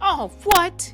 Oh, what?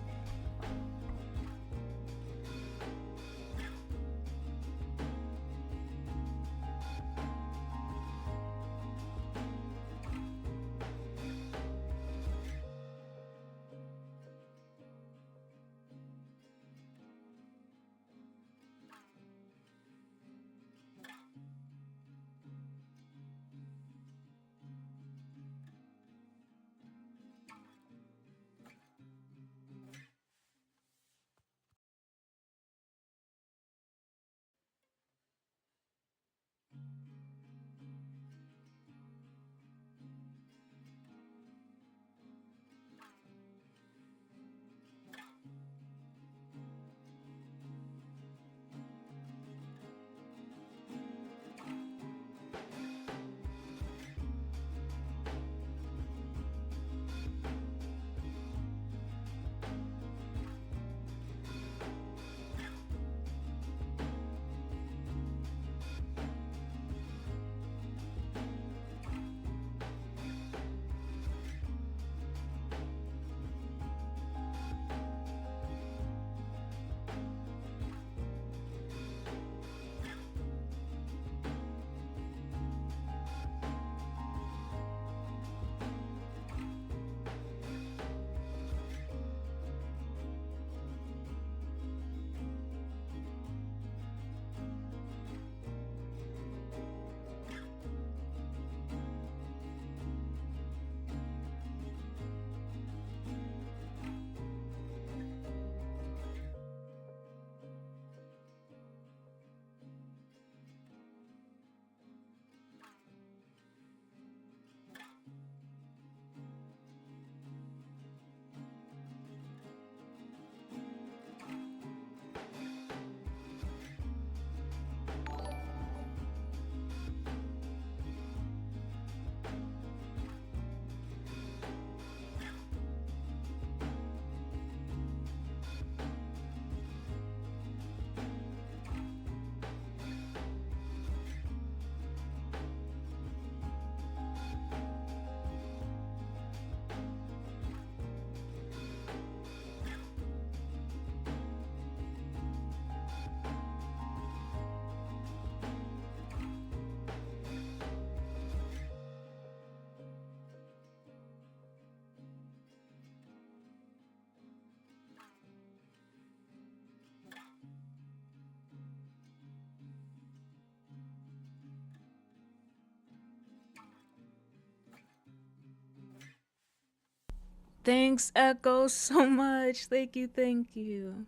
Thanks, Echo, so much. Thank you, thank you.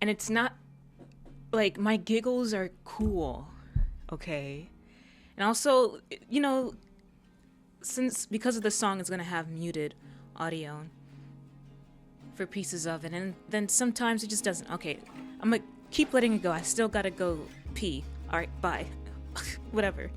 And it's not like my giggles are cool, okay? And also, you know, because of the song, it's gonna have muted audio for pieces of it, and then sometimes it just doesn't. Okay, I'm gonna keep letting it go. I still gotta go pee. All right, bye. Whatever.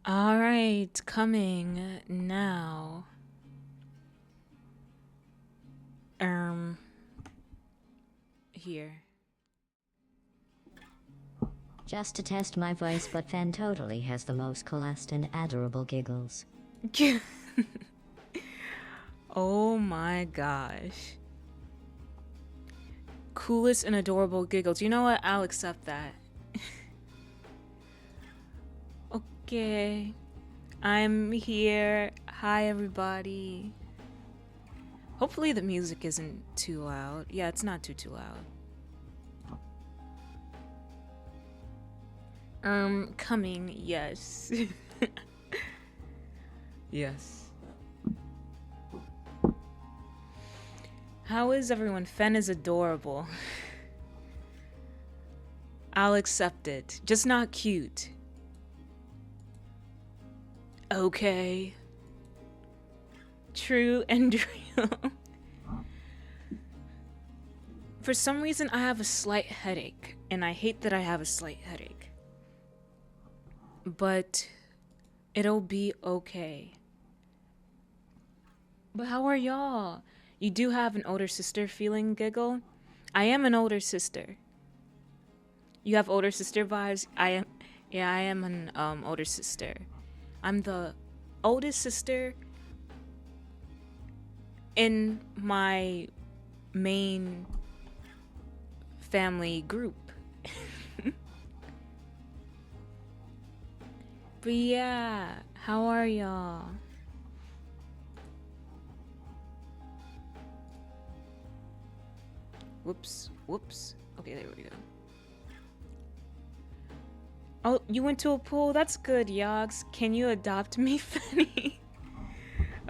All right, coming now. Here. Just to test my voice, but Fen totally has the most coolest and adorable giggles. Oh my gosh. Coolest and adorable giggles. You know what? I'll accept that. Okay. I'm here. Hi, everybody. Hopefully the music isn't too loud. Yeah, it's not too loud. Coming, yes. Yes. How is everyone? Fen is adorable. I'll accept it. Just not cute. Okay. True and real. For some reason, I have a slight headache, and I hate that I have a slight headache. But it'll be okay. But how are y'all? You do have an older sister feeling, Giggle? I am an older sister. You have older sister vibes? I am an older sister. I'm the oldest sister in my main family group. But yeah, how are y'all? Whoops. Okay, there we go. Oh, you went to a pool? That's good, Yogs. Can you adopt me, Fanny?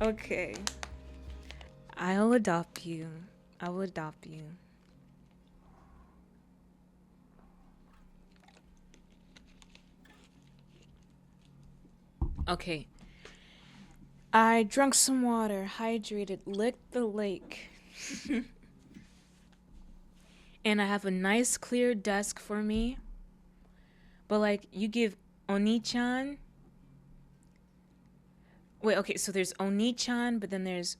Okay. I'll adopt you. I will adopt you. Okay. I drank some water, hydrated, licked the lake. And I have a nice clear desk for me. But like, you give Oni-chan. Wait, okay, so there's Oni-chan, but then there's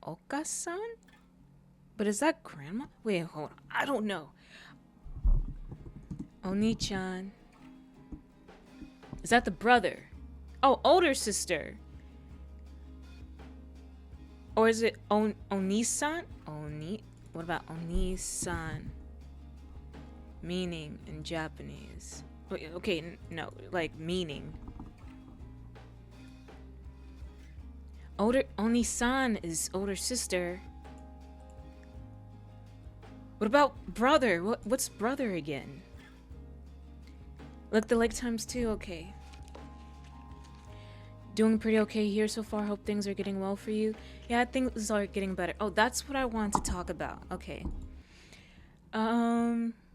Oka-san? But is that grandma? Wait, hold on. I don't know. Oni-chan. Is that the brother? Oh, older sister. Or is it Onisan? What about Onisan? Meaning in Japanese. Wait, okay, no, like meaning. Onisan is older sister. What about brother? What's brother again? Look, the like times 2, okay. Doing pretty okay here so far. Hope things are getting well for you. Yeah, things are getting better. Oh, that's what I wanted to talk about. Okay.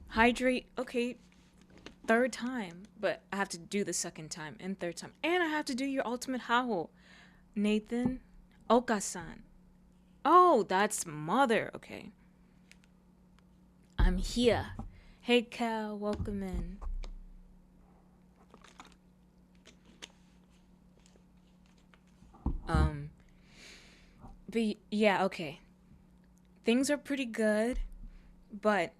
Hydrate. Okay. Third time. But I have to do the second time and third time. And I have to do your ultimate howl. Nathan. Okasan. Oh, that's mother. Okay. I'm here. Hey, Cal. Welcome in. But yeah, okay. Things are pretty good, but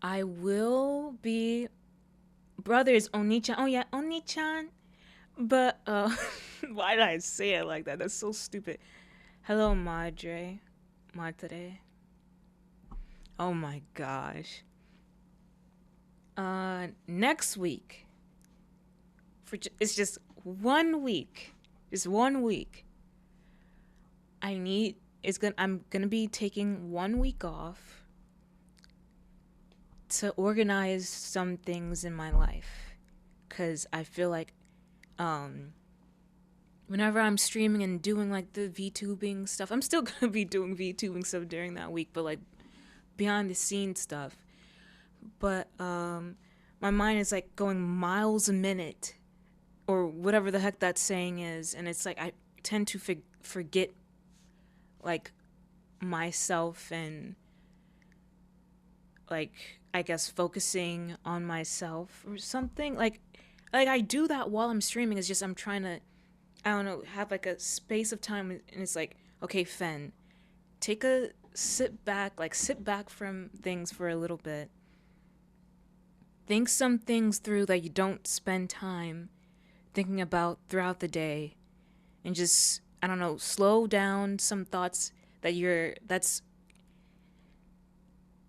I will be brothers Oni-chan. Oh yeah, Oni-chan. But why did I say it like that? That's so stupid. Hello, Madre. Madre. Oh my gosh. Next week. It's just 1 week. Just 1 week. I'm gonna be taking 1 week off to organize some things in my life, because I feel like whenever I'm streaming and doing like the VTubing stuff, I'm still gonna be doing VTubing stuff during that week, but like behind the scenes stuff. But my mind is like going miles a minute, or whatever the heck that saying is, and it's like I tend to forget like myself, and like I guess focusing on myself or something. Like I do that while I'm streaming. It's just I'm trying to, I don't know, have like a space of time, and it's like, okay, Fen, sit back from things for a little bit. Think some things through that you don't spend time thinking about throughout the day, and just, I don't know, slow down some thoughts that you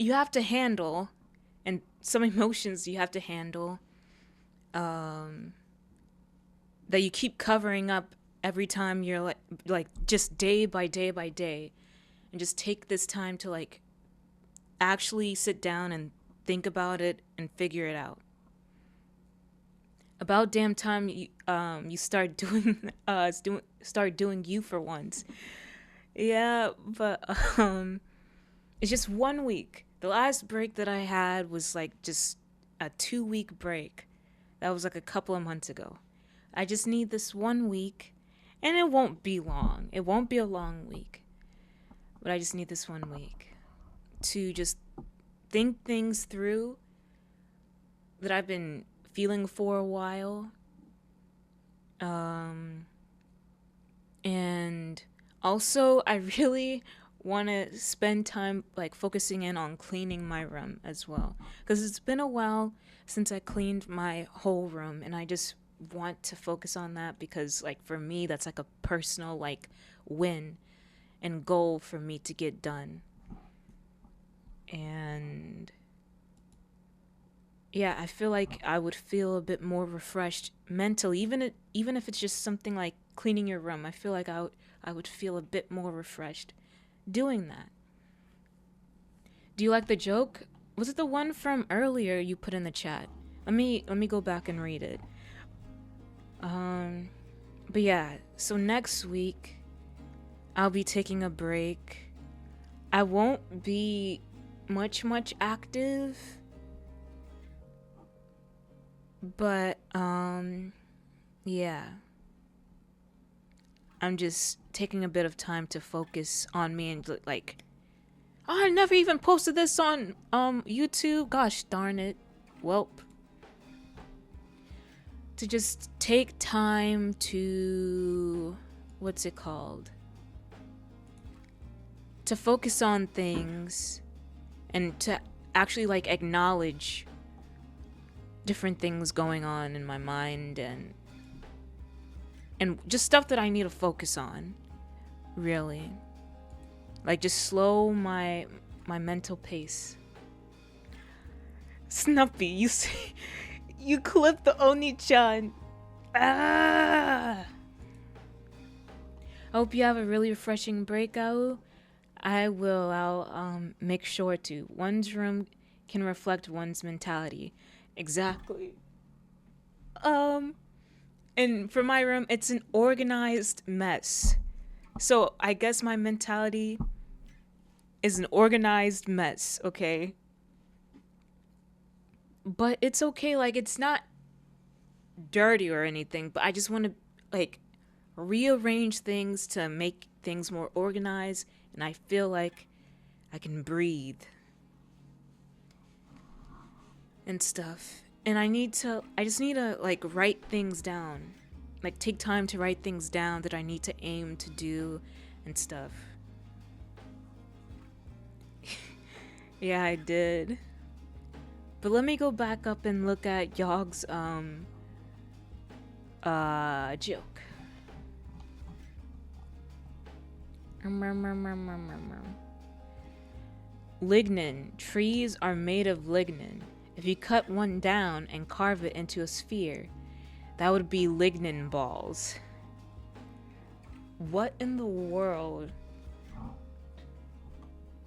have to handle, and some emotions you have to handle, that you keep covering up every time you're like just day by day by day, and just take this time to like actually sit down and think about it and figure it out. About damn time you start doing start doing you for once. Yeah, but it's just 1 week. The last break that I had was like just a 2 week break. That was like a couple of months ago. I just need this 1 week, and it won't be long. It won't be a long week. But I just need this 1 week to just think things through that I've been feeling for a while. And also I really want to spend time like focusing in on cleaning my room as well, because it's been a while since I cleaned my whole room, and I just want to focus on that, because like for me that's like a personal like win and goal for me to get done. And yeah, I feel like I would feel a bit more refreshed mentally, even if it's just something like cleaning your room. I feel like I would feel a bit more refreshed doing that. Do you like the joke? Was it the one from earlier you put in the chat? Let me go back and read it. But yeah, so next week I'll be taking a break. I won't be much active, but yeah. I'm just taking a bit of time to focus on me, and like, oh, I never even posted this on YouTube. Gosh darn it. Welp. To just take time to, what's it called? To focus on things, and to actually like acknowledge different things going on in my mind, and just stuff that I need to focus on, really. Like, just slow my mental pace. Snuppy, you see, you clipped the Oni-chan. Ah! I hope you have a really refreshing breakout. I'll make sure to. One's room can reflect one's mentality. Exactly. And for my room, it's an organized mess. So I guess my mentality is an organized mess, okay? But it's okay, like, it's not dirty or anything, but I just want to, like, rearrange things to make things more organized, and I feel like I can breathe and stuff. And I just need to, like, write things down. Like, take time to write things down that I need to aim to do and stuff. Yeah, I did. But let me go back up and look at Yog's, joke. Lignin. Trees are made of lignin. If you cut one down and carve it into a sphere, that would be lignin balls. What in the world?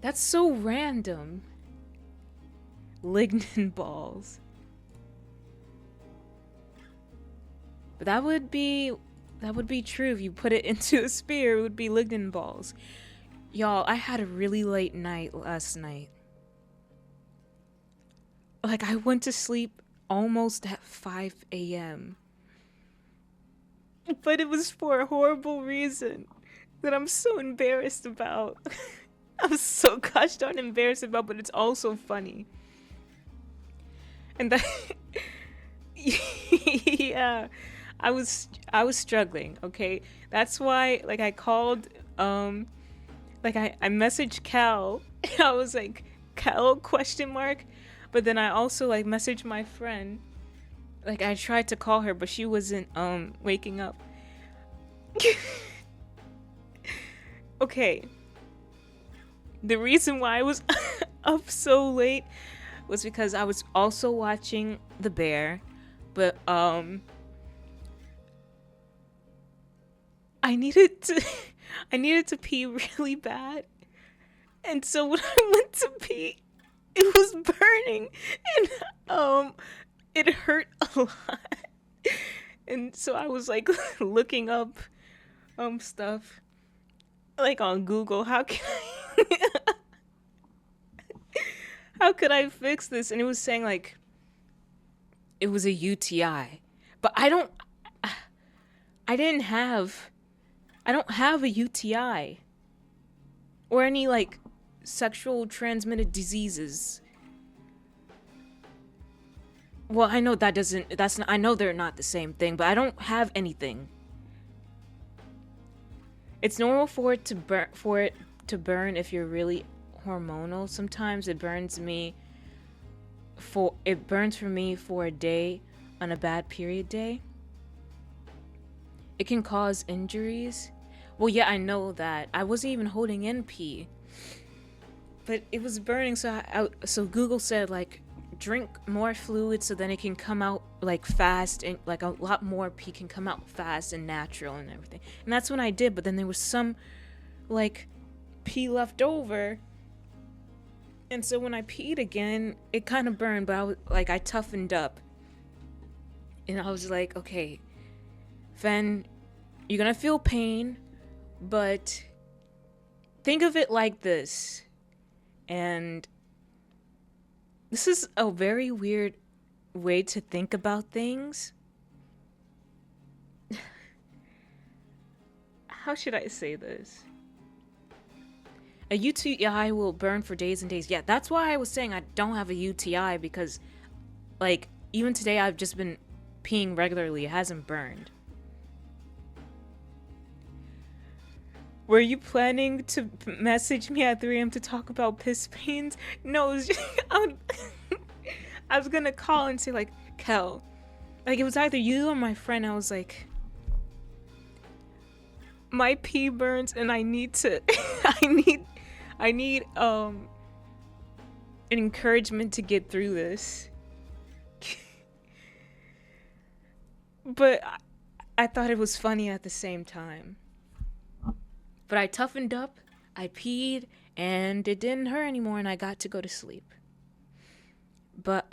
That's so random. Lignin balls. But that would be true if you put it into a sphere. It would be lignin balls. Y'all, I had a really late night last night. Like, I went to sleep almost at 5 a.m. But it was for a horrible reason that I'm so embarrassed about. I'm so gosh darn embarrassed about, but it's also funny. And that, yeah, I was struggling. Okay, that's why, like, I called, like, I messaged Cal. I was like, Cal question mark, but then I also, like, messaged my friend. Like, I tried to call her, but she wasn't waking up. Okay. The reason why I was up so late was because I was also watching The Bear, but I needed to pee really bad. And so when I went to pee, it was burning, and it hurt a lot. And so I was like looking up stuff, like, on Google. How could I fix this? And it was saying, like, it was a UTI. But I don't have a UTI or any, like, sexual transmitted diseases. Well, I know I know they're not the same thing, but I don't have anything. It's normal for it to burn if you're really hormonal. Sometimes it burns for me for a day on a bad period day. It can cause injuries. Well, yeah, I know that. I wasn't even holding in pee, but it was burning. So Google said, like, drink more fluid so then it can come out, like, fast, and, like, a lot more pee can come out fast and natural and everything. And that's when I did. But then there was some, like, pee left over. And so when I peed again, it kind of burned, but I toughened up. And I was like, okay, Fen, you're gonna feel pain, but think of it like this. And this is a very weird way to think about things. How should I say this? A UTI will burn for days and days. Yeah, that's why I was saying I don't have a UTI, because, like, even today I've just been peeing regularly. It hasn't burned. Were you planning to message me at 3 a.m. to talk about piss pains? No, it was just, I was gonna call and say, like, Kel. Like, it was either you or my friend. I was like, my pee burns and I need to I need an encouragement to get through this. But I thought it was funny at the same time. But I toughened up, I peed, and it didn't hurt anymore and I got to go to sleep. But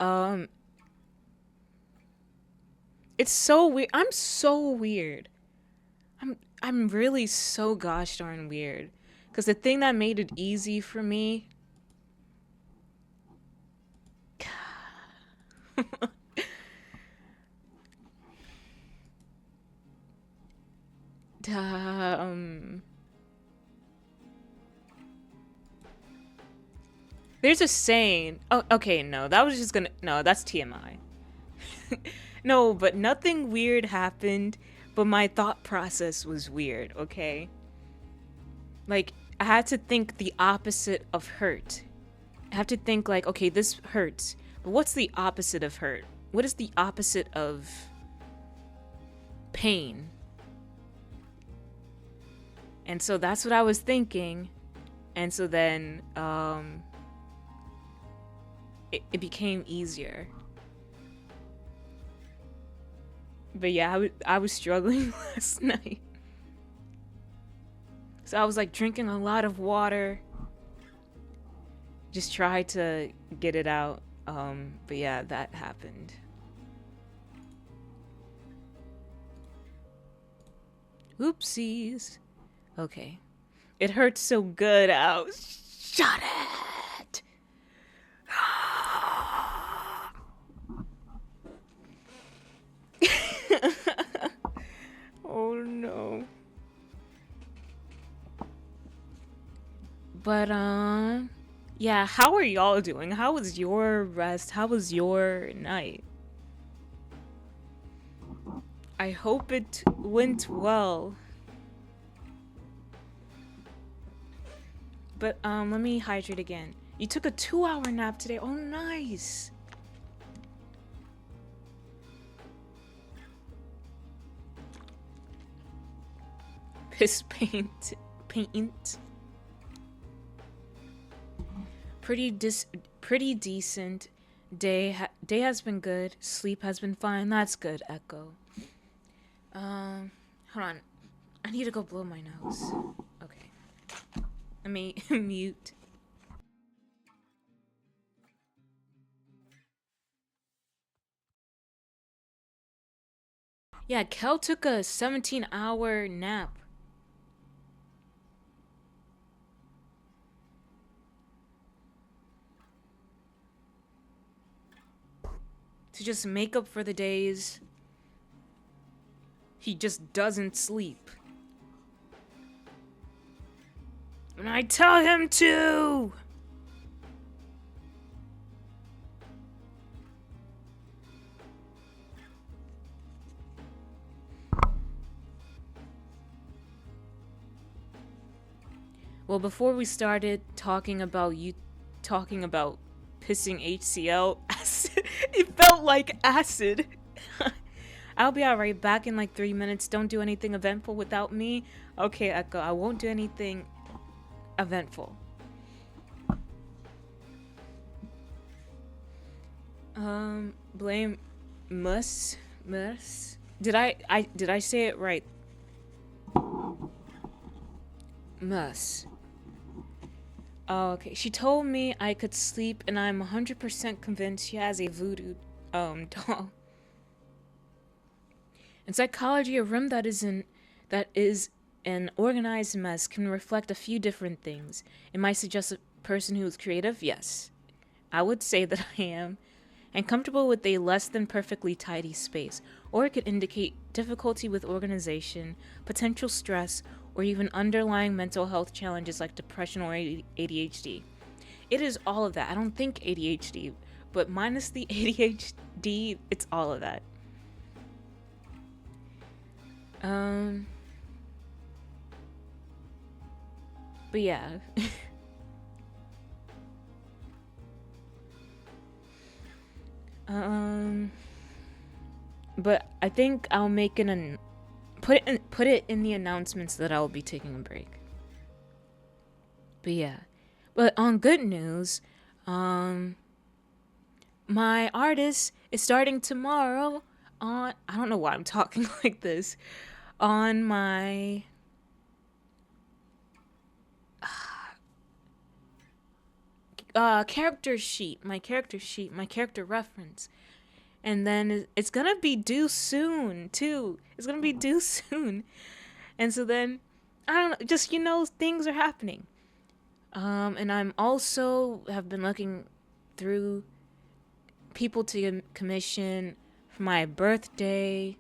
it's so weird. I'm so weird. I'm really so gosh darn weird. Cause the thing that made it easy for me um there's a saying. Oh, okay, no, that was just gonna no, that's TMI. No, but nothing weird happened, but my thought process was weird, okay? Like, I had to think the opposite of hurt. I have to think like, okay, this hurts, but what's the opposite of hurt? What is the opposite of pain? And so that's what I was thinking. And so then it became easier. But yeah, I was struggling last night. So I was like drinking a lot of water. Just try to get it out. But yeah, that happened. Oopsies. Okay. It hurts so good out. Shut it! Oh no. But yeah, how are y'all doing? How was your rest? How was your night? I hope it went well. But let me hydrate again. You took a 2-hour nap today. Oh, nice. Piss paint. Pretty decent. Day has been good. Sleep has been fine. That's good, Echo. Hold on. I need to go blow my nose. Okay. Let me mute. Yeah, Kel took a 17-hour nap. To just make up for the days he just doesn't sleep. And I tell him to! Well, before we started talking about pissing HCl, it felt like acid. I'll be alright, back in like 3 minutes. Don't do anything eventful without me. Okay, Echo, I won't do anything eventful. Blame Mus. Did I say it right? Mus. Oh, okay. She told me I could sleep, and I'm 100% convinced she has a voodoo doll. In psychology, a room that is an organized mess can reflect a few different things. It might suggest a person who is creative, yes. I would say that I am, and comfortable with a less than perfectly tidy space, or it could indicate difficulty with organization, potential stress, or even underlying mental health challenges like depression or ADHD. It is all of that. I don't think ADHD, but minus the ADHD, it's all of that. But yeah. but I think I'll make put it in the announcements that I'll be taking a break. But yeah. But on good news, um my artist is starting tomorrow on, I don't know why I'm talking like this, on my character sheet, my character reference. And then it's gonna be due soon too. It's gonna be due soon. And so then I don't know, just things are happening. And I'm also have been looking through people to commission for my birthday.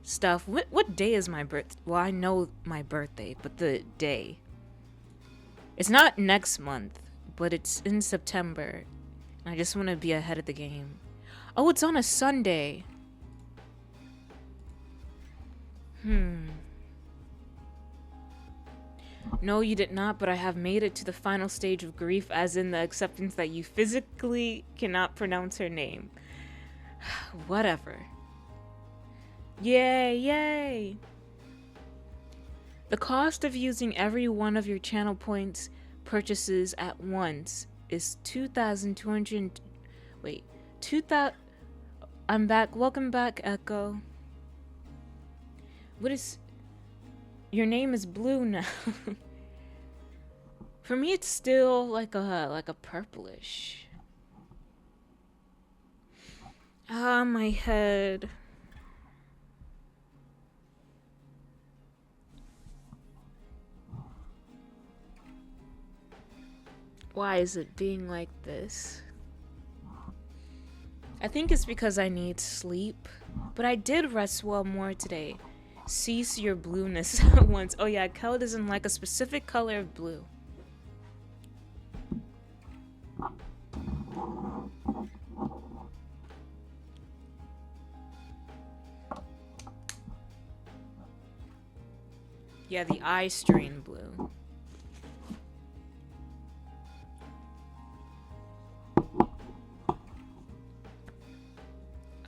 Stuff. What day is my birth? Well, I know my birthday, but the day. It's not next month, but it's in September. I just want to be ahead of the game. Oh, it's on a Sunday. No, you did not, but I have made it to the final stage of grief, as in the acceptance that you physically cannot pronounce her name. Whatever. Yay, yay! The cost of using every one of your channel points purchases at once is 2,200. Wait, 2,000. I'm back. Welcome back, Echo. What is. Your name is blue now. For me, it's still like a purplish. Ah, my head. Why is it being like this? I think it's because I need sleep, but I did rest well more today. Cease your blueness at once. Oh yeah, Kel doesn't like a specific color of blue. Yeah, the eye strain blue.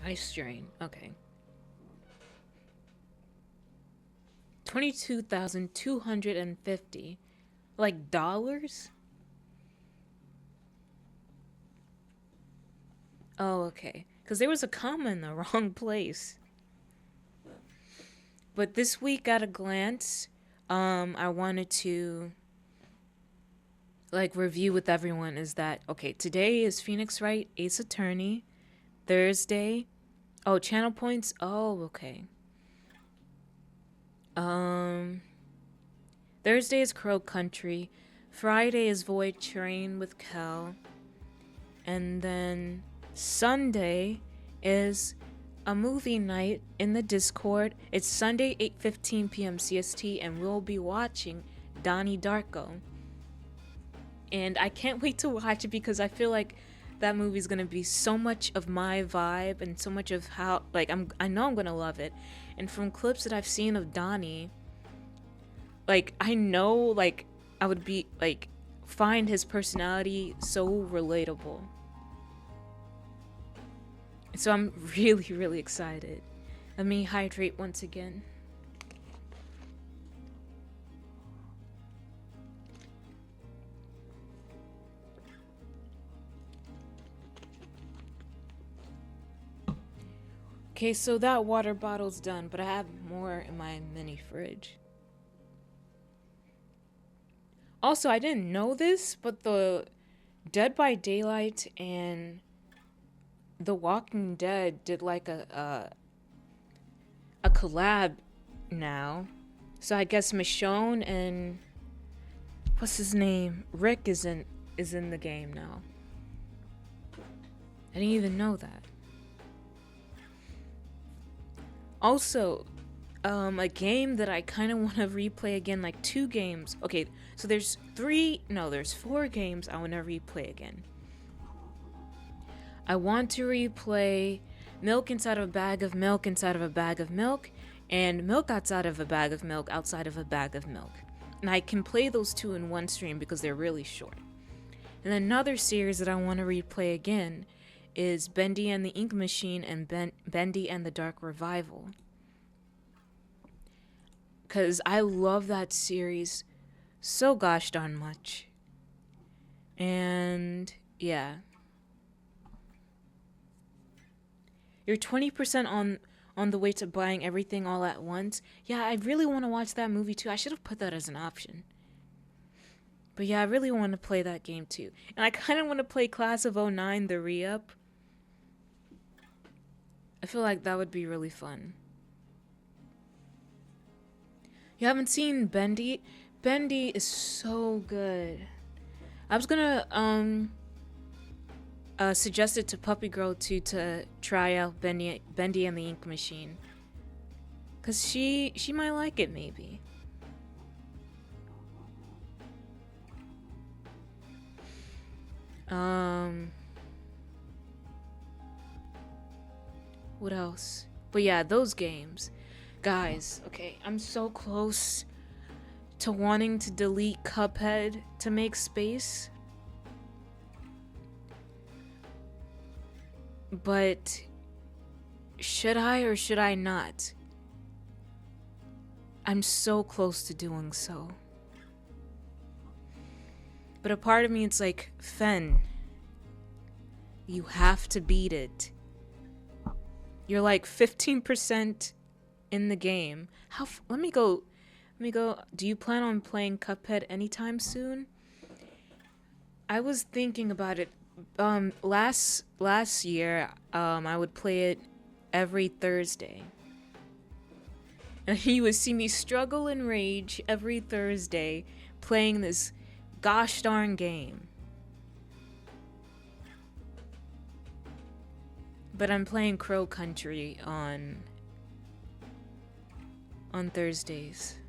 Eye strain, okay. 22,250. Like dollars? Oh, okay. Because there was a comma in the wrong place. But this week, at a glance, I wanted to review with everyone is that, okay, today is Phoenix Wright, Ace Attorney. Thursday, oh, channel points. Oh, okay. Thursday is Crow Country. Friday is Void Train with Kel. And then Sunday is a movie night in the Discord. It's Sunday, 8:15 p.m. CST, and we'll be watching Donnie Darko. And I can't wait to watch it because I feel like that movie's gonna be so much of my vibe and so much of how, like, I know I'm gonna love it. And from clips that I've seen of Donnie, like, I know, like, I would be, like, find his personality so relatable. So I'm really, really excited. Let me hydrate once again. Okay, so that water bottle's done, but I have more in my mini fridge. Also, I didn't know this, but the Dead by Daylight and The Walking Dead did like a collab now. So I guess Michonne and what's his name? Rick is in the game now. I didn't even know that. Also, a game that I kind of want to replay again, like 2 games. Okay, so there's 4 games I want to replay again. I want to replay Milk Inside of a Bag of Milk Inside of a Bag of Milk, and Milk Outside of a Bag of Milk Outside of a Bag of Milk. And I can play those 2 in one stream because they're really short. And another series that I want to replay again is Bendy and the Ink Machine and Bendy and the Dark Revival. Because I love that series so gosh darn much. And yeah. You're 20% on the way to buying everything all at once. Yeah, I really want to watch that movie too. I should have put that as an option. But yeah, I really want to play that game too. And I kind of want to play Class of '09, the re-up. I feel like that would be really fun. You haven't seen Bendy? Bendy is so good. I was gonna suggest it to Puppy Girl too to try out Bendy and the Ink Machine. Cause she might like it maybe. What else? But yeah, those games. Guys, okay, I'm so close to wanting to delete Cuphead to make space. But should I or should I not? I'm so close to doing so. But a part of me, it's like, Fen, you have to beat it. You're like 15% in the game. Let me go. Do you plan on playing Cuphead anytime soon? I was thinking about it. Last year, I would play it every Thursday. And you would see me struggle and rage every Thursday playing this gosh darn game. But I'm playing Crow Country on Thursdays.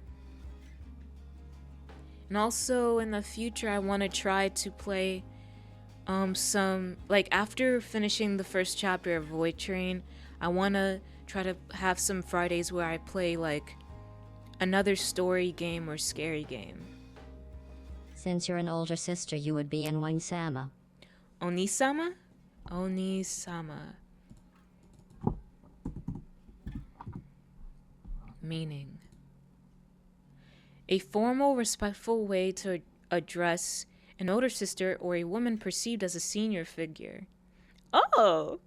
And also in the future I want to try to play some, like, after finishing the first chapter of Void Train, I want to try to have some Fridays where I play like another story game or scary game. Since you're an older sister, you would be in Onisama. Onisama? Onisama. Meaning. A formal, respectful way to address an older sister or a woman perceived as a senior figure. Oh!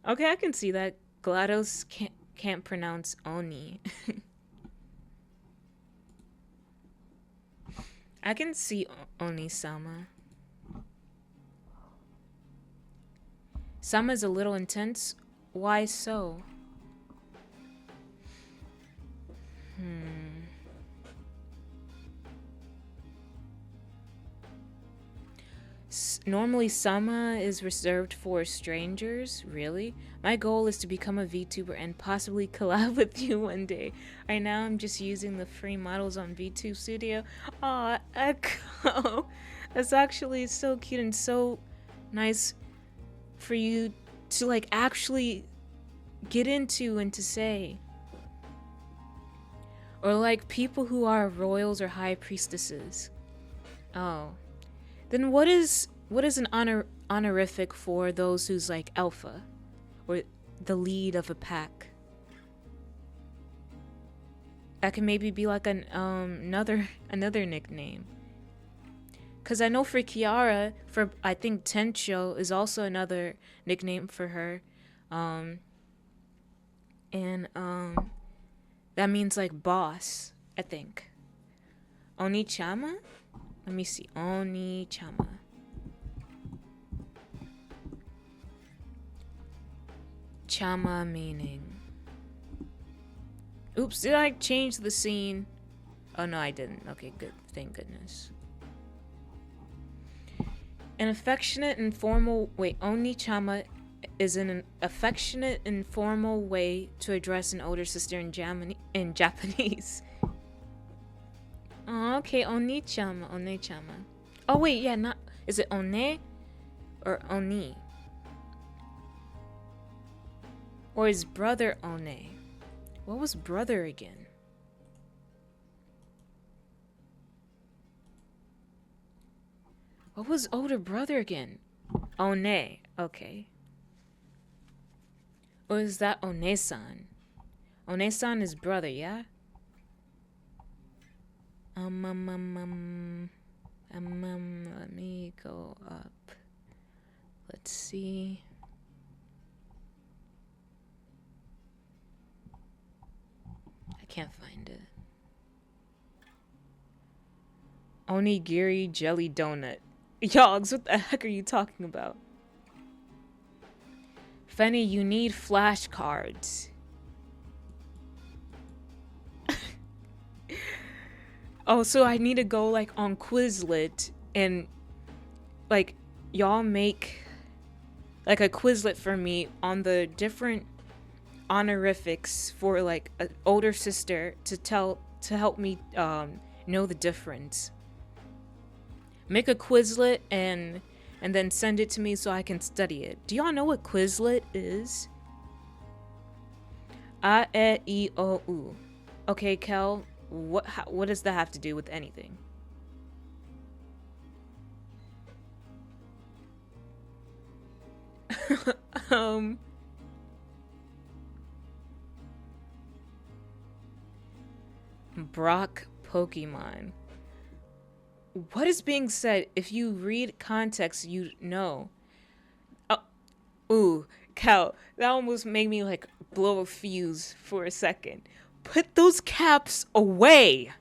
Okay, I can see that. GLaDOS can't pronounce Oni. I can see Oni-sama. Sama's a little intense. Why so? Normally Sama is reserved for strangers, really? My goal is to become a VTuber and possibly collab with you one day. Right now I'm just using the free models on VTube Studio. Aw, Echo. That's actually so cute and so nice for you to like actually get into and to say. Or like people who are royals or high priestesses. Oh. Then what is an honorific for those who's like alpha or the lead of a pack? That can maybe be like an another nickname. Cause I know for Kiara, for I think Tencho is also another nickname for her, and that means like boss, I think. Oni-chama? Let me see. Oni-chama. Chama meaning. Oops, did I change the scene? Oh no, I didn't. Okay, good. Thank goodness. An affectionate and formal way. Oni-chama is an affectionate and formal way to address an older sister in Japanese. Oh, okay, Oni-chama, One-chama. Oh wait, yeah, not, is it One or Oni? Or is brother One? What was brother again? What was older brother again? One. Okay. Or is that One-san? One-san is brother, yeah? Um, um, um, um, let me go up. Let's see. I can't find it. Onigiri jelly donut. Yogs, what the heck are you talking about? Fenny, you need flashcards. Oh, so I need to go like on Quizlet and like y'all make like a Quizlet for me on the different honorifics for like an older sister to help me know the difference. Make a Quizlet and then send it to me so I can study it. Do y'all know what Quizlet is? A E I O U. Okay, Kel, what does that have to do with anything? um Brock Pokemon. What is being said? If you read context, you know. Oh, ooh, Cal, that almost made me like blow a fuse for a second. Put those caps away.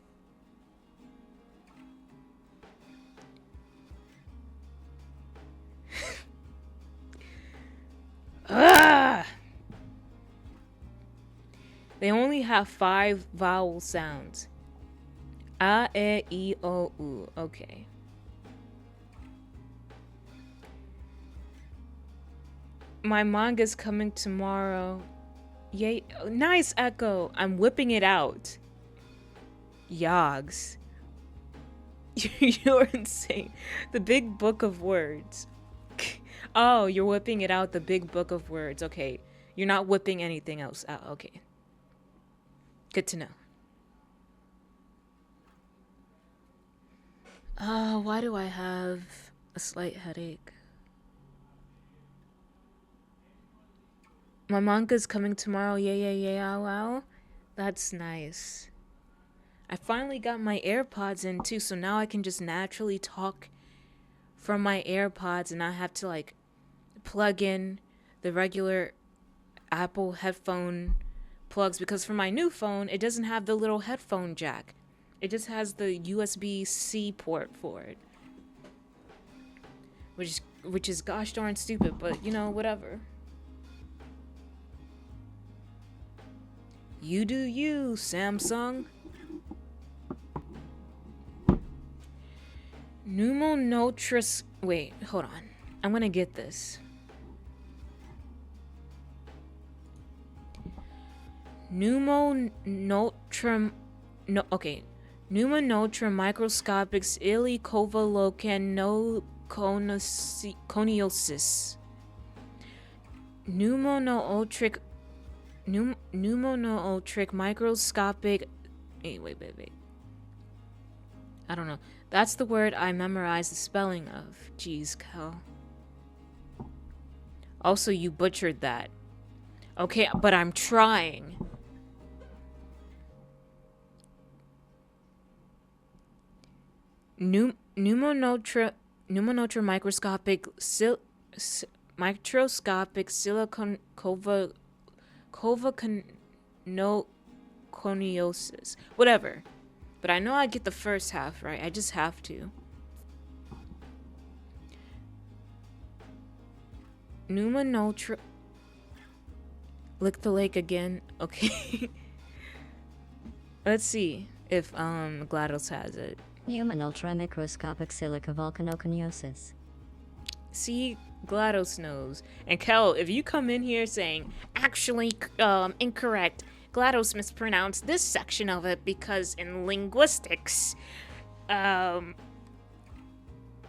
Ah! They only have 5 vowel sounds. A, E, I, O, U. Okay. My manga's coming tomorrow. Yay. Nice, Echo. I'm whipping it out. Yogs. You're insane. The big book of words. Oh, you're whipping it out, the big book of words. Okay. You're not whipping anything else out. Okay. Good to know. Why do I have a slight headache? My manga's coming tomorrow. Yeah, wow. That's nice. I finally got my AirPods in too, so now I can just naturally talk from my AirPods and not have to like plug in the regular Apple headphone plugs, because for my new phone, it doesn't have the little headphone jack. It just has the USB-C port for it. Which is gosh darn stupid, but you know, whatever. You do you, Samsung. Pneumonotris. Wait, hold on. I'm gonna get this. Pneumonotrum. No, okay. Pneumonotra microscopic ilicovalocannoconiosis. Pneumootric microscopic. Wait. I don't know. That's the word I memorized the spelling of. Jeez, Cal. Also, you butchered that. Okay, but I'm trying. Pneumonotra microscopic silicon coniosis. Whatever. But I know I get the first half right. I just have to. Pneumonotra. Lick the lake again. Okay. Let's see if GLaDOS has it. Pneumonultra microscopic silica volcanoconiosis. See, GLaDOS knows. And Kel, if you come in here saying, actually, incorrect, GLaDOS mispronounced this section of it because in linguistics,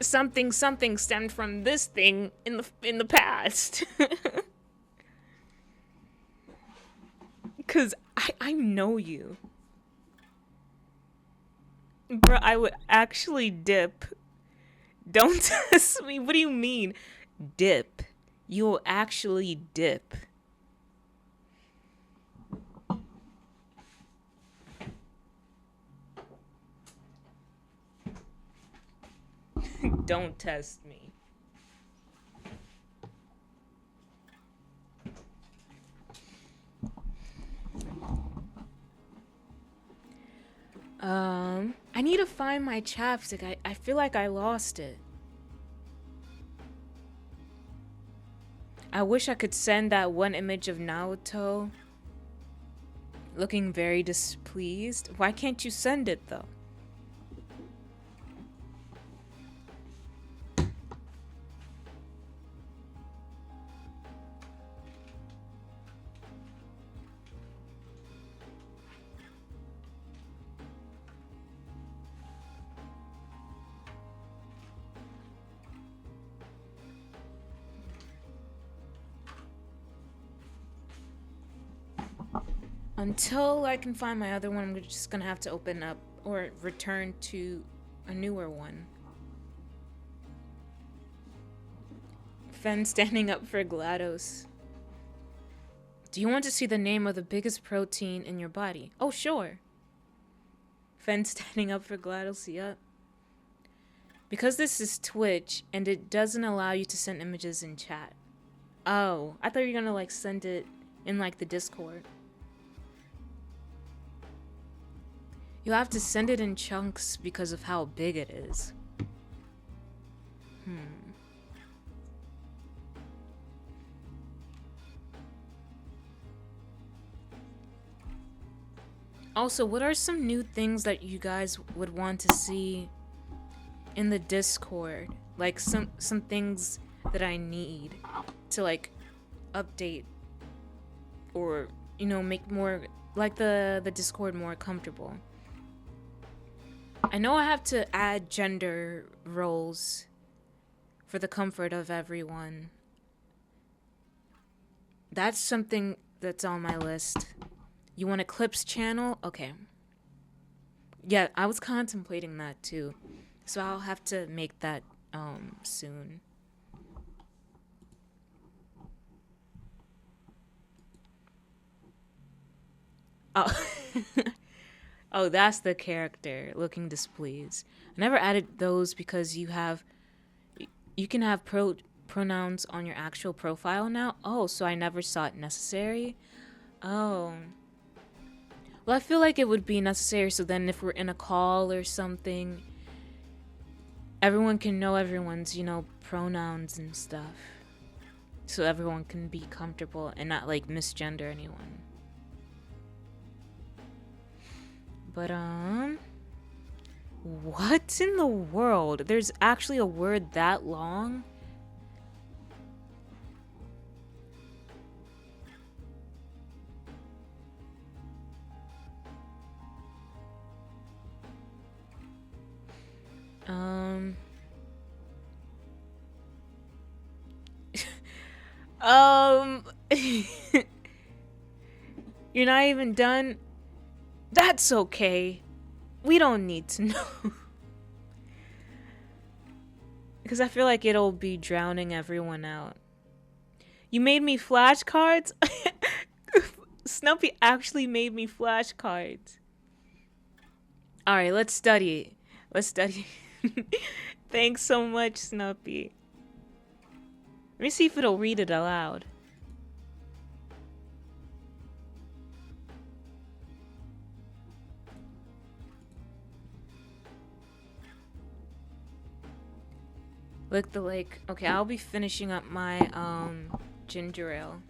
something stemmed from this thing in the past. Cause I know you. Bro, I would actually dip. Don't test me. What do you mean? Dip. You will actually dip. Don't test me. I need to find my chapstick. I feel like I lost it. I wish I could send that one image of Naoto looking very displeased. Why can't you send it though? Until I can find my other one, I'm just gonna have to open up or return to a newer one. Fen standing up for GLaDOS. Do you want to see the name of the biggest protein in your body? Oh, sure. Fen standing up for GLaDOS, yep. Because this is Twitch, and it doesn't allow you to send images in chat. Oh, I thought you were gonna, like, send it in, like, the Discord. You'll have to send it in chunks because of how big it is. Also, what are some new things that you guys would want to see in the Discord? Like some things that I need to like update or make more like the Discord more comfortable. I know I have to add gender roles for the comfort of everyone. That's something that's on my list. You want a clips channel? Okay. Yeah, I was contemplating that too. So I'll have to make that soon. Oh. Oh, that's the character looking displeased. I never added those because you can have pronouns on your actual profile now. Oh, so I never saw it necessary. Oh. Well, I feel like it would be necessary so then if we're in a call or something, everyone can know everyone's, pronouns and stuff. So everyone can be comfortable and not like misgender anyone. But what in the world? There's actually a word that long? You're not even done? That's okay. We don't need to know. Because I feel like it'll be drowning everyone out. You made me flashcards? Snuppy actually made me flashcards. Alright, let's study. Let's study. Thanks so much, Snuppy. Let me see if it'll read it aloud. Look the lake. Okay, I'll be finishing up my ginger ale.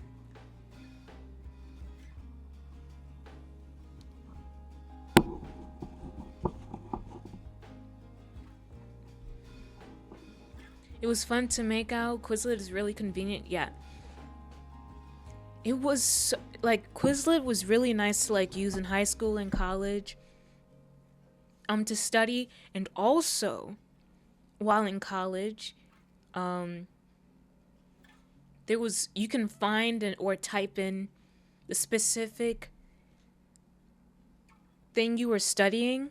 It was fun to make out. Quizlet is really convenient. Yeah. It was like Quizlet was really nice to like use in high school and college to study, and also while in college you can find or type in the specific thing you were studying,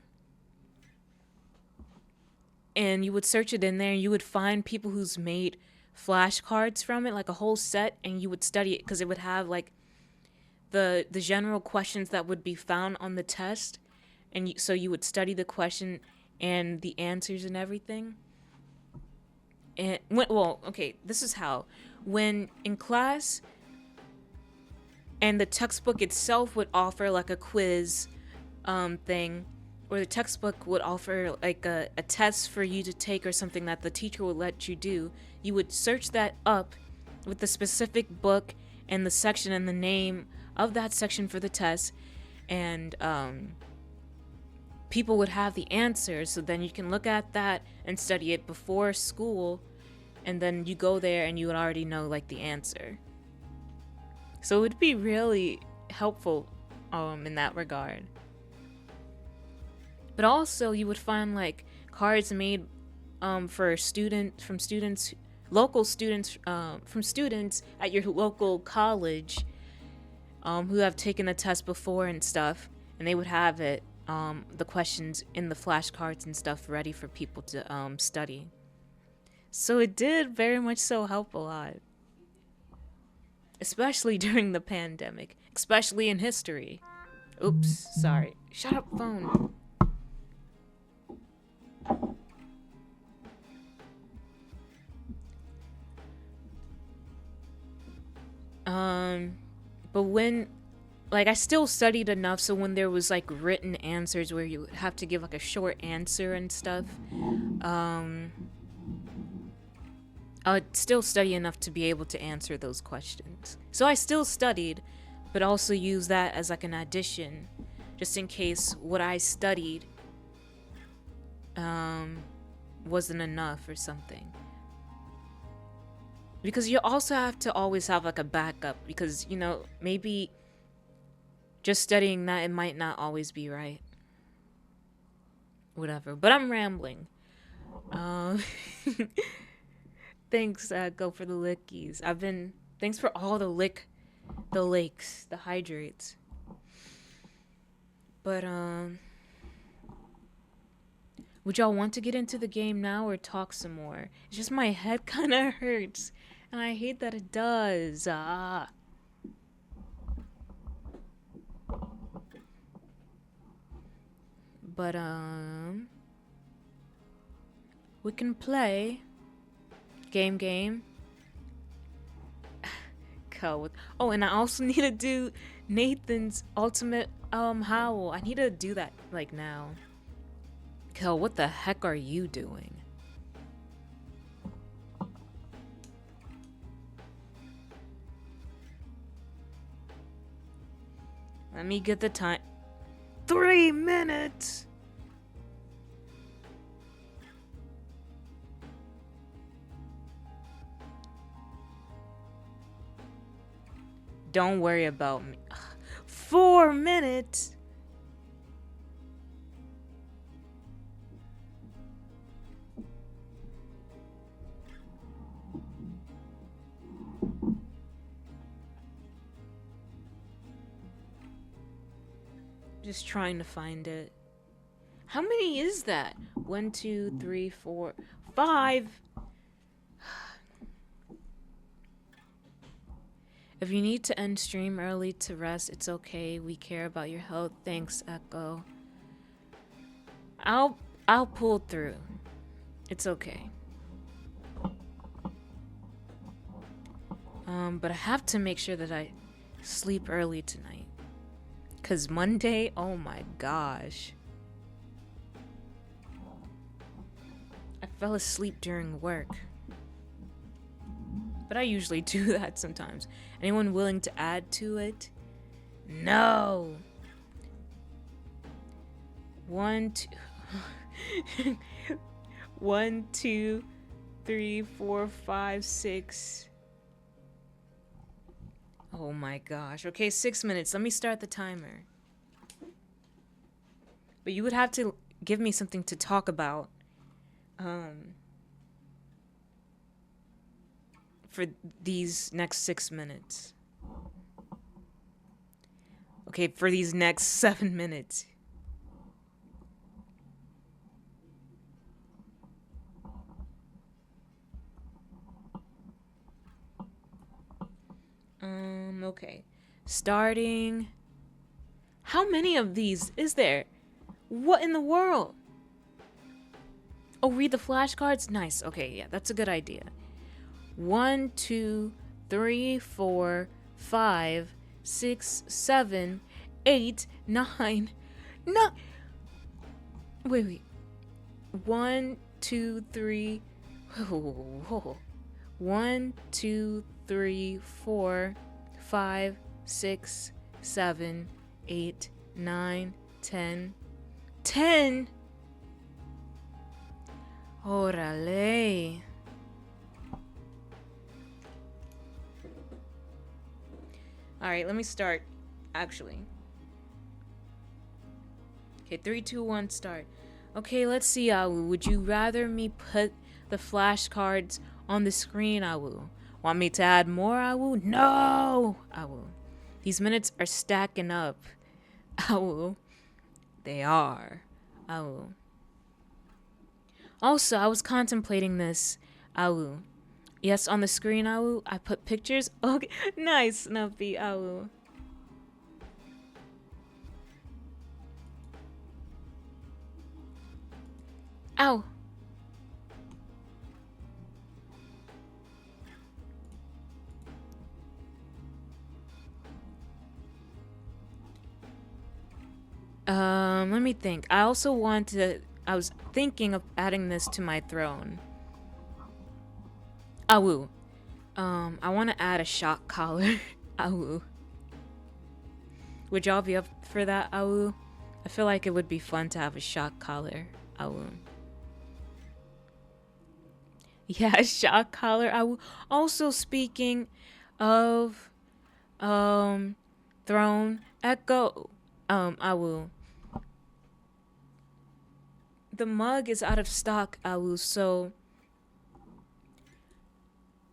and you would search it in there and you would find people who's made flashcards from it, like a whole set, and you would study it because it would have like the general questions that would be found on the test, and so you would study the question and the answers and everything. And well, okay, this is how when in class and the textbook itself would offer like a quiz thing, or the textbook would offer like a test for you to take or something that the teacher would let you do. You would search that up with the specific book and the section and the name of that section for the test, and people would have the answers, so then you can look at that and study it before school, and then you go there and you would already know like the answer. So it would be really helpful in that regard. But also you would find like cards made for students, local students, from students at your local college who have taken the test before and stuff, and they would have it, the questions in the flashcards and stuff ready for people to study. So it did very much so help a lot, especially during the pandemic, especially in history. Oops, sorry. Shut up, phone. But when, like, I still studied enough, so when there was like written answers where you would have to give like a short answer and stuff, I would still study enough to be able to answer those questions. So I still studied, but also used that as like an addition, just in case what I studied wasn't enough or something. Because you also have to always have like a backup, because, you know, maybe just studying that, it might not always be right. Whatever. But I'm rambling. Thanks, Go for the Lickies. Thanks for all the lakes, the hydrates. But, would y'all want to get into the game now or talk some more? It's just my head kind of hurts, and I hate that it does. But, we can play game. Oh, and I also need to do Nathan's ultimate howl. I need to do that like now. Kel, what the heck are you doing? Let me get the time. 3 minutes. Don't worry about me. 4 minutes. Just trying to find it. How many is that? 1, 2, 3, 4, 5. If you need to end stream early to rest, it's okay. We care about your health. Thanks, Echo. I'll pull through. It's okay. But I have to make sure that I sleep early tonight. 'Cause Monday, oh my gosh. I fell asleep during work. But I usually do that sometimes. Anyone willing to add to it? No. 1, 2. 1, 2, 3, 4, 5, 6. Oh my gosh. Okay, 6 minutes. Let me start the timer. But you would have to give me something to talk about. For these next 6 minutes. Okay, for these next 7 minutes. Okay. Starting. How many of these is there? What in the world? Oh, read the flashcards? Nice. Okay, yeah, that's a good idea. 1, 2, 3, 4, 5, 6, 7, 8, 9. No. Wait. 1, 2, 3. 1, 2, 3, 4, 5, 6, 7, 8, 9, 10. 10? Órale. Alright, let me start. Actually. Okay, 3, 2, 1, start. Okay, let's see, Awu. Would you rather me put the flashcards on the screen, Awu? Want me to add more, Awu? No! Awu. These minutes are stacking up. Awu. They are. Awu. Also, I was contemplating this. Awu. Yes, on the screen, Awu, I put pictures. Okay, nice, Snuffy, Awu. Ow. Let me think. I also want to... I was thinking of adding this to my throne. Awu. I want to add a shock collar. Awu. Would y'all be up for that, Awu? I feel like it would be fun to have a shock collar. Awu. Yeah, a shock collar. Awu. Also, speaking of, throne, echo, Awu. The mug is out of stock, Awu, so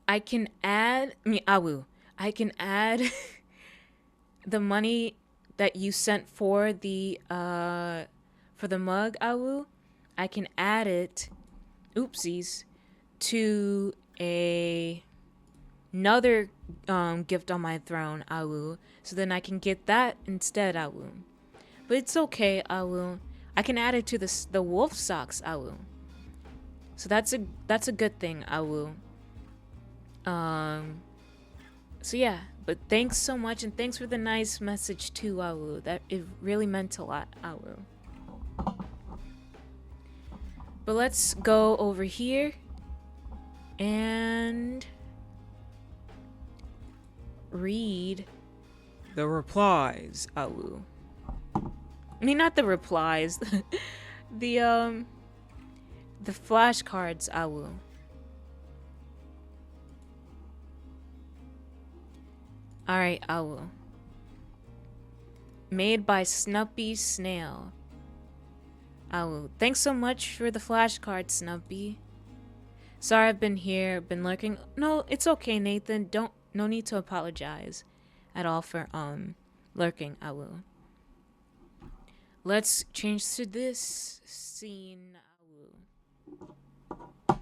I can add, Awu, I can add the money that you sent for the mug, Awu. I can add it, oopsies, to another gift on my throne, Awu. So then I can get that instead, Awu. But it's okay, Awu. I can add it to the wolf socks, Awu. So that's a good thing, Awu. So yeah, but thanks so much, and thanks for the nice message too, Awu. That it really meant a lot, Awu. But let's go over here and read the replies, Awu. I mean, not the replies. the flashcards, Awu. Alright, Awu. Made by Snuppy Snail. Awu. Thanks so much for the flashcard, Snuppy. Sorry I've been here, been lurking. No, it's okay, Nathan. No need to apologize at all for lurking, Awu. Let's change to this scene, Awu.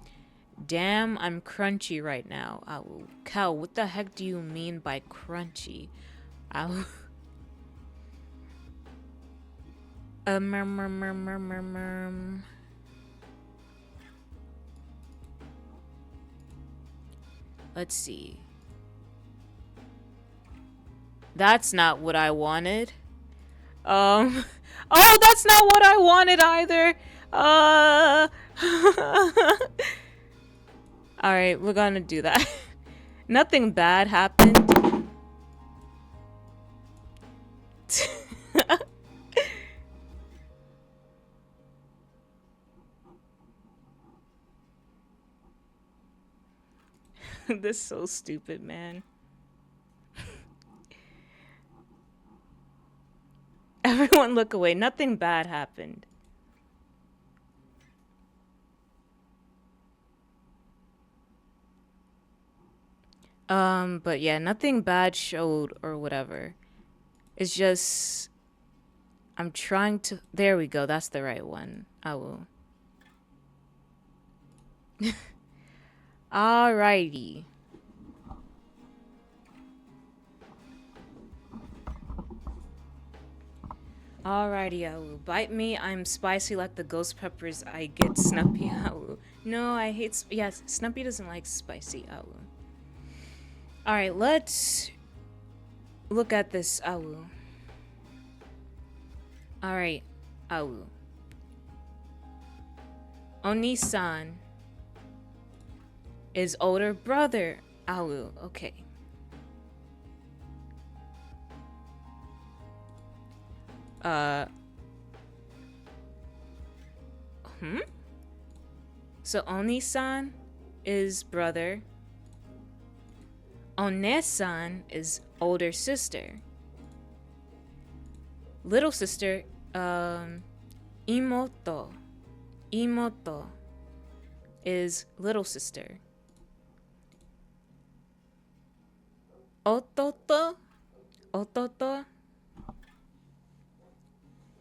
Damn, I'm crunchy right now, Awu. Cow, what the heck do you mean by crunchy? Awu. Let's see. That's not what I wanted. Oh, that's not what I wanted either. Alright, we're gonna do that. Nothing bad happened. This is so stupid, man. Everyone look away. Nothing bad happened. But yeah, nothing bad showed or whatever. It's just... I'm trying to... There we go. That's the right one. I will. Alrighty. Alrighty, Awu. Bite me, I'm spicy like the ghost peppers I get Snuppy, Awu. No, I hate... yes, Snuppy doesn't like spicy, Awu. Alright, let's look at this, Awu. Alright, Awu. Oni-san is older brother, Awu. Okay. So Oni-san is brother. One-san is older sister. Little sister, Imoto. Imoto is little sister. Ototo. Ototo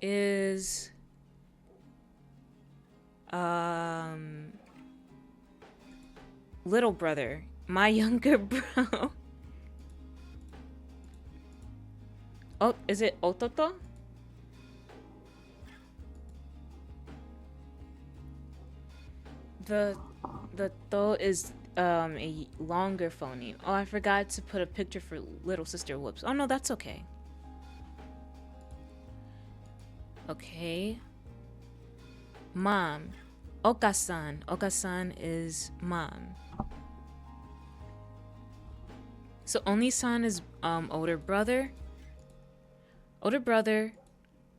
is little brother, my younger bro. Oh, is it Ototo? The to is a longer phoneme. Oh, I forgot to put a picture for little sister. Whoops. Oh no, that's okay. Okay. Mom. Okasan. Okasan is mom. So Oni-san is older brother. Older brother,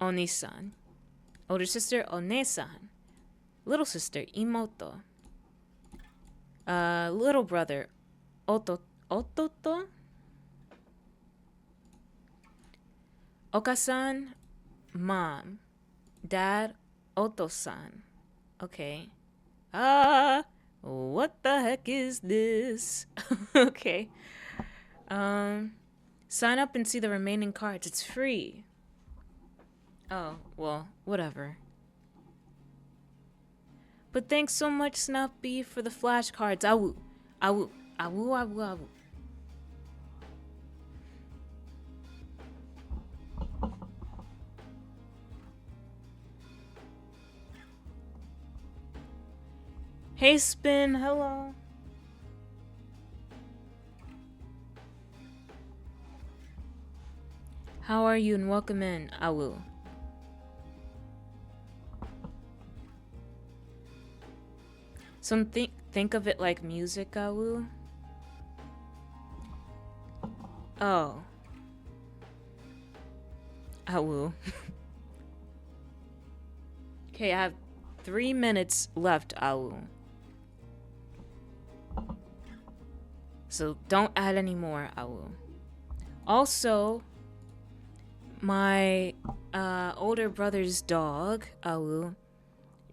Oni-san. Older sister, One-san. Little sister, Imoto. Little brother, Ototo. Okasan, mom. Dad, Oto-san. Okay. What the heck is this? Okay. Sign up and see the remaining cards. It's free. Oh, well, whatever. But thanks so much, Snuppy, for the flashcards. Awu. Awu. Awu, awu, awu. Hey, Spin. Hello. How are you and welcome in, Awu. So think of it like music, Awu. Oh. Awu. Okay, I have 3 minutes left, Awu. So don't add any more, Awu. Also, my older brother's dog, Awu,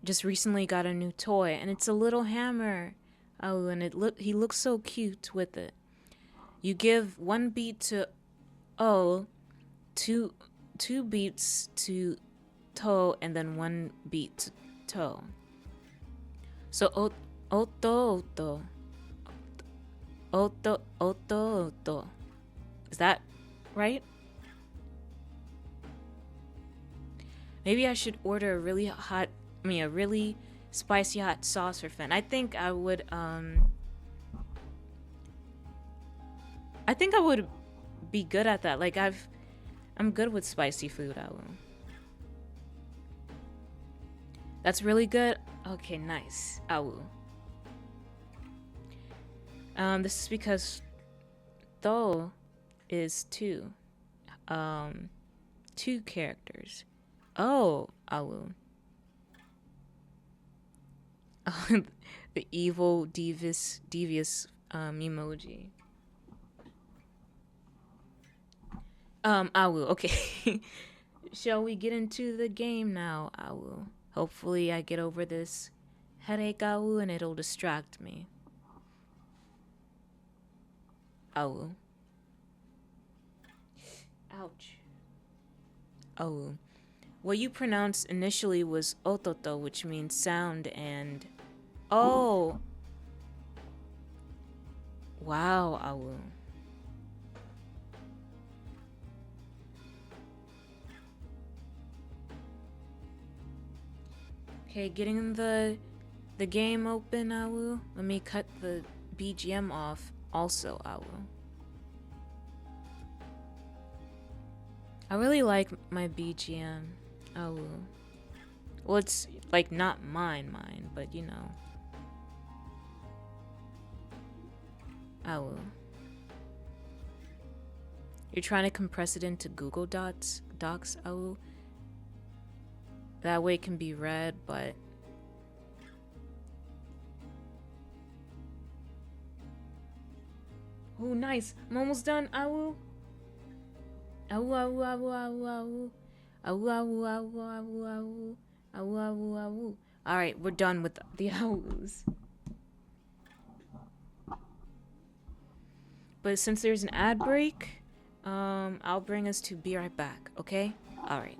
just recently got a new toy, and it's a little hammer. Oh, and he looks so cute with it. You give 1 beat to O, two beats to To, and then 1 beat to To. So oto oto. Oto oto oto. Is that right? Maybe I should order a really spicy hot sauce for Finn. I think I would be good at that. Like I'm good with spicy food, I will. That's really good. Okay, nice. I will. This is because Tho is 2. 2 characters. Oh, I will. The evil devious emoji. I will. Okay. Shall we get into the game now? I will. Hopefully I get over this headache, I will, and it'll distract me. I will. Ouch. I will. What you pronounced initially was ototo, which means sound, and... Oh! Wow, I will. Okay, getting the game open, Awu. Let me cut the BGM off also, Awu. I really like my BGM, Awu. Well, it's like not mine, but you know. Awu. You're trying to compress it into Google Docs, Awu. That way it can be read, but oh, nice. I'm almost done, Awu. Awu, awu, awu, awu, awu. Awu, awu, awu, awu, awu. Awu, awu, awu. Alright, we're done with the awus. But since there's an ad break, I'll bring us to be right back, okay? Alright.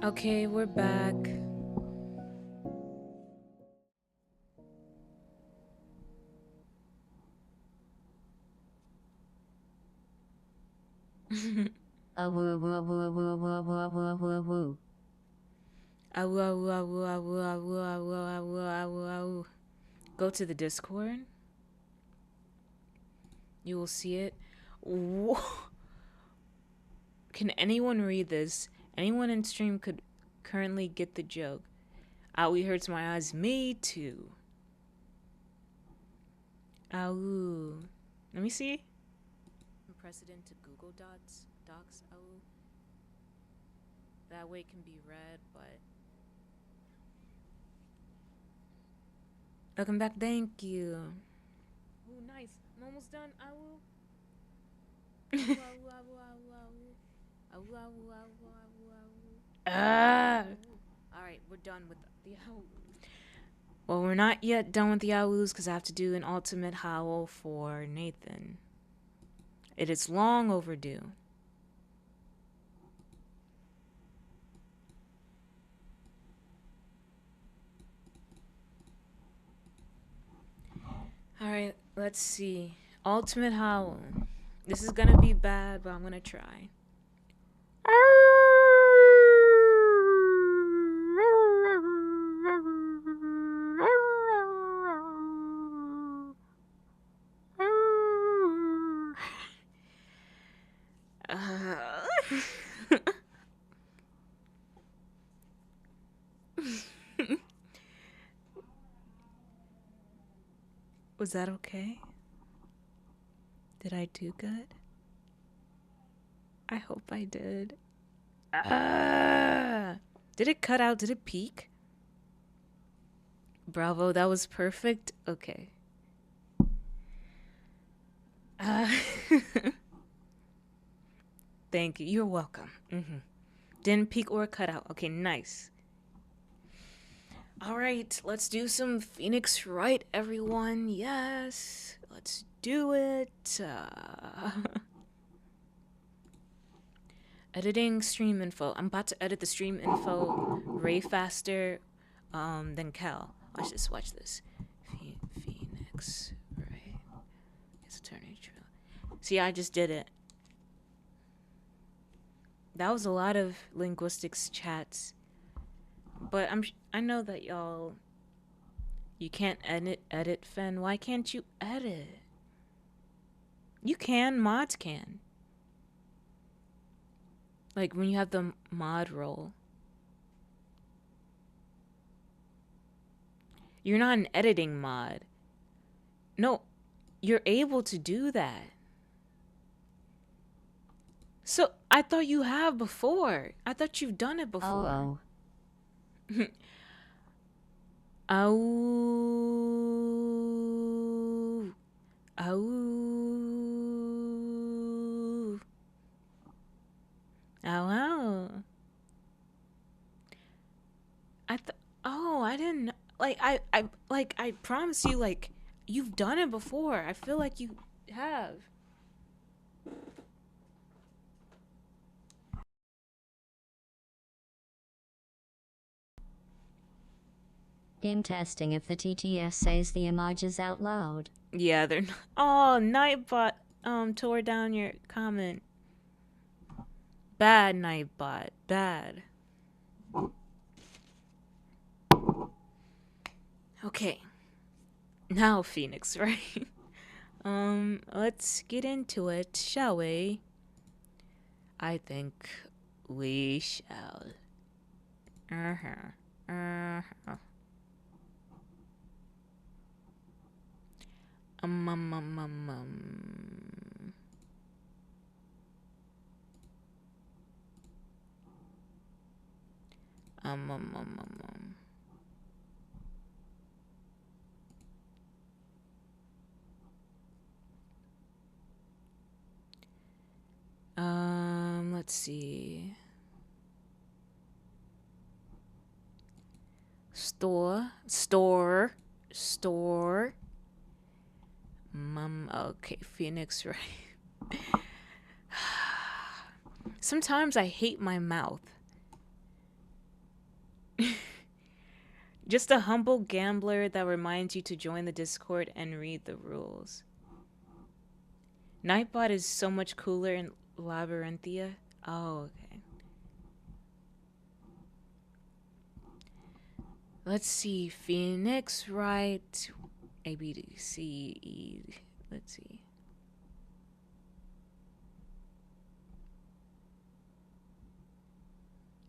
Okay, we're back. Woo woo woo woo woo woo woo woo woo. Awu, awu, awu, awu, awu, awu, awu, awu, awu. Go to the Discord. You will see it. Whoa. Can anyone read this? Anyone in stream could currently get the joke. Owie hurts my eyes. Me too. Ow. Let me see. Press it into Google Docs. Ow. That way it can be read, but. Welcome back. Thank you. Oh, nice. I'm almost done. Ow. Ah! Alright, we're done with the owl. Well, we're not yet done with the owls because I have to do an ultimate howl for Nathan. It is long overdue. Alright, Let's see. Ultimate Howl. This is gonna be bad, but I'm gonna try. Was that okay? Did I do good? I hope I did. Did it cut out? Did it peak? Bravo, that was perfect. Okay. Uh, thank you. You're welcome. Didn't peak or cut out. Okay, nice. All right, let's do some Phoenix Wright, everyone. Yes, let's do it. Editing stream info. I'm about to edit the stream info way faster than Cal. Watch this, watch this. Phoenix Wright. It's a turning trail. See, I just did it. That was a lot of linguistics chats. But I know that y'all you can't edit Fen. Why can't you edit? You can, mods can. Like when you have the mod role. You're not an editing mod. No, you're able to do that. So I thought you have before. I thought you've done it before. Oh. Ow. Ow. Ow, ow. I didn't I promise you, like, you've done it before. I feel like you have. Game testing if the TTS says the emojis out loud. Yeah, they're not. Oh, Nightbot tore down your comment. Bad, Nightbot. Bad. Okay. Now Phoenix, right? Let's get into it, shall we? I think we shall. Uh-huh. Uh-huh. Um, um, um, um, um. Um, um, um, um, let's see. Store. Okay, Phoenix, right? Sometimes I hate my mouth. Just a humble gambler that reminds you to join the Discord and read the rules. Nightbot is so much cooler in Labyrinthia. Oh, okay. Let's see. Phoenix, right? A, B, D, C, E. Let's see.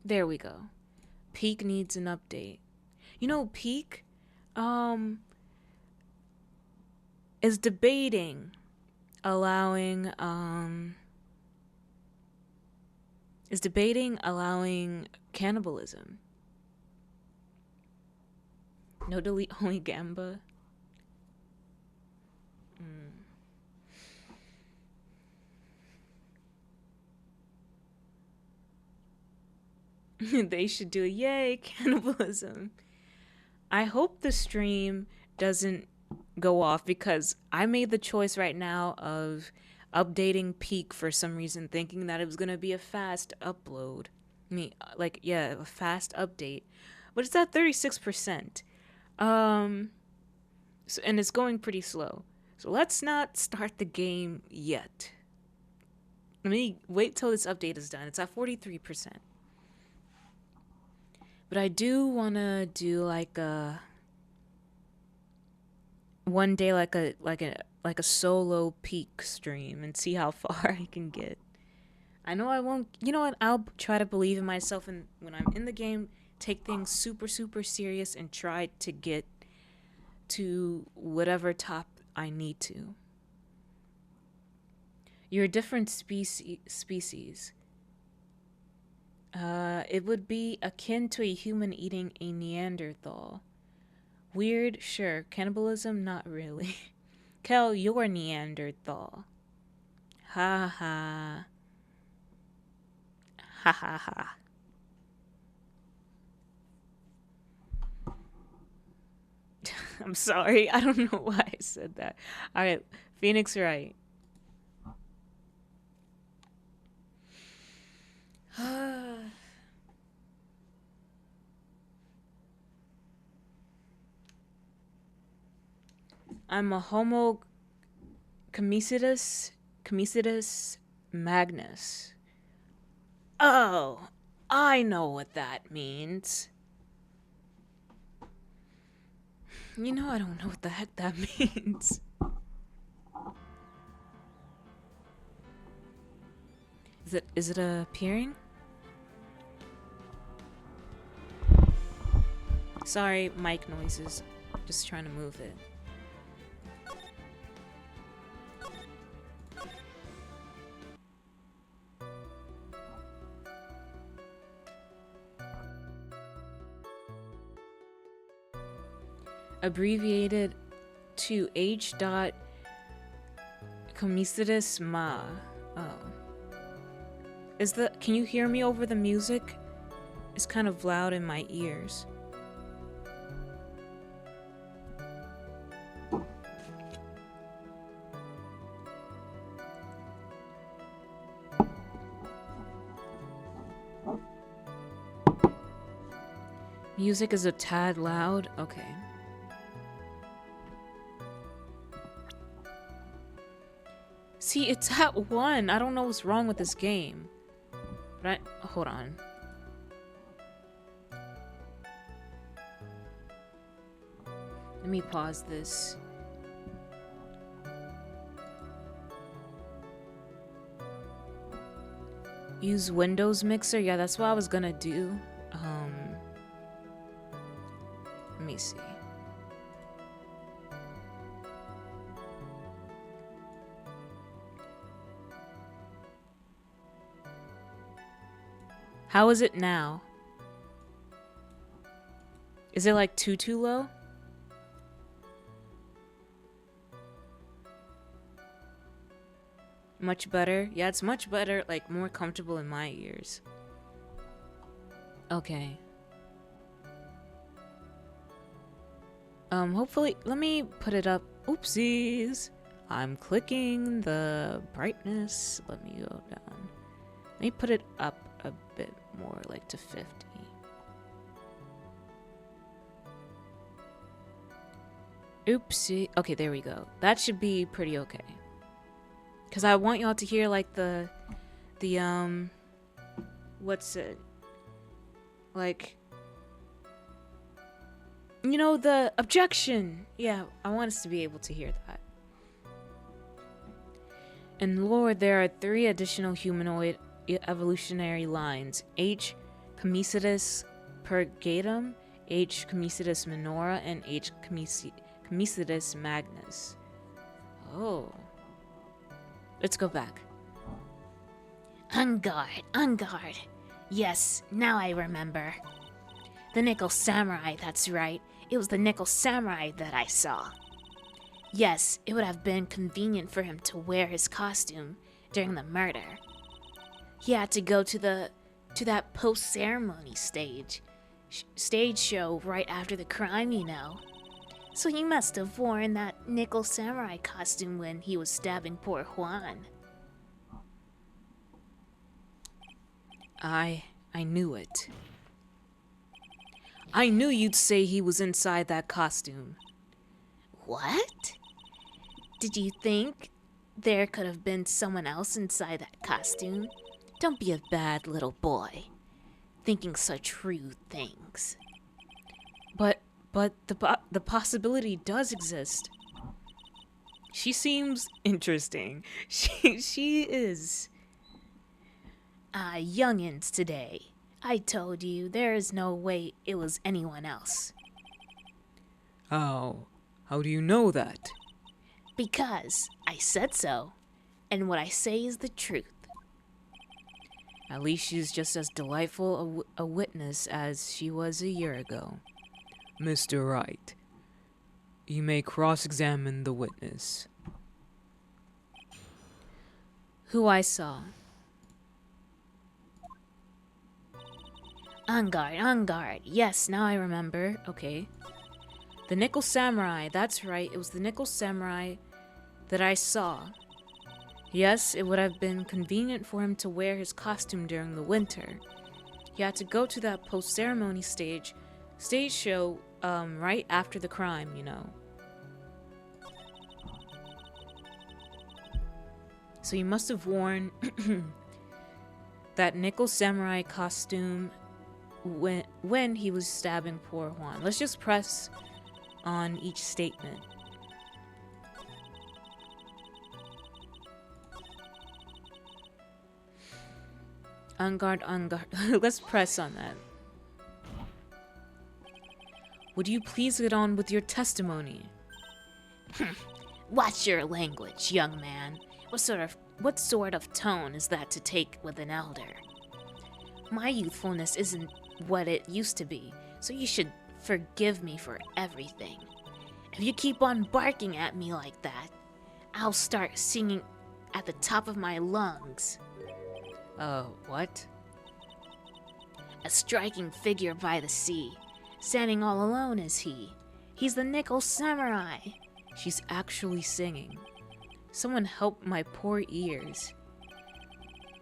There we go. Peak needs an update. You know, Peak is debating allowing cannibalism. No delete, only Gamba. They should do it. Yay, cannibalism. I hope the stream doesn't go off because I made the choice right now of updating Peak for some reason, thinking that it was gonna be a fast upload. A fast update, but it's at 36%. So, and it's going pretty slow. So let's not start the game yet. Let me wait till this update is done. It's at 43%. But I do want to do like a one day like a solo peak stream and see how far I can get. I know I won't. You know what? I'll try to believe in myself, and when I'm in the game, take things super super serious and try to get to whatever top I need to. You're a different species. It would be akin to a human eating a Neanderthal. Weird, sure. Cannibalism, not really. Kel, you're Neanderthal. Ha ha. Ha ha ha. I'm sorry. I don't know why I said that. Alright, Phoenix Wright. I'm a Homo Comesitus Magnus. Oh, I know what that means. You know I don't know what the heck that means. Is it appearing? Sorry, mic noises. Just trying to move it. Abbreviated to H. Comesitus Ma. Oh. Can you hear me over the music? It's kind of loud in my ears. Music is a tad loud? Okay. See, it's at 1. I don't know what's wrong with this game. But hold on. Let me pause this. Use Windows Mixer? Yeah, that's what I was gonna do. Let me see. How is it now? Is it like too low? Much better? Yeah, it's much better, like more comfortable in my ears. Okay. Hopefully, let me put it up. Oopsies. I'm clicking the brightness. Let me go down. Let me put it up a bit more, like to 50. Oopsie. Okay, there we go. That should be pretty okay. Because I want y'all to hear, like, what's it? Like, you know, the objection. Yeah, I want us to be able to hear that. In lore, there are 3 additional humanoid evolutionary lines: H. Comesitus purgatum, H. Comesitus minora, and H. Comesitus magnus. Oh. Let's go back. On guard. Yes, now I remember. The Nickel Samurai, that's right. It was the Nickel Samurai that I saw. Yes, it would have been convenient for him to wear his costume during the murder. He had to go to that post-ceremony stage show right after the crime, you know. So he must have worn that Nickel Samurai costume when he was stabbing poor Juan. I knew it. I knew you'd say he was inside that costume. What? Did you think there could have been someone else inside that costume? Don't be a bad little boy, thinking such rude things. But the possibility does exist. She seems interesting. She is. Youngins today. I told you there is no way it was anyone else. How? How do you know that? Because I said so, and what I say is the truth. At least she's just as delightful a witness as she was a year ago. Mr. Wright, you may cross-examine the witness. Who I saw. On guard. Yes, now I remember. Okay. The Nickel Samurai, that's right, it was the Nickel Samurai that I saw. Yes, it would have been convenient for him to wear his costume during the winter. He had to go to that post-ceremony stage show right after the crime, you know. So he must have worn that Nickel Samurai costume when he was stabbing poor Juan. Let's just press on each statement. On guard. Let's press on that. Would you please get on with your testimony? Watch your language, young man. What sort of tone is that to take with an elder? My youthfulness isn't what it used to be, so you should forgive me for everything. If you keep on barking at me like that, I'll start singing at the top of my lungs. What? A striking figure by the sea. Standing all alone is he. He's the Nickel Samurai. She's actually singing. Someone help my poor ears.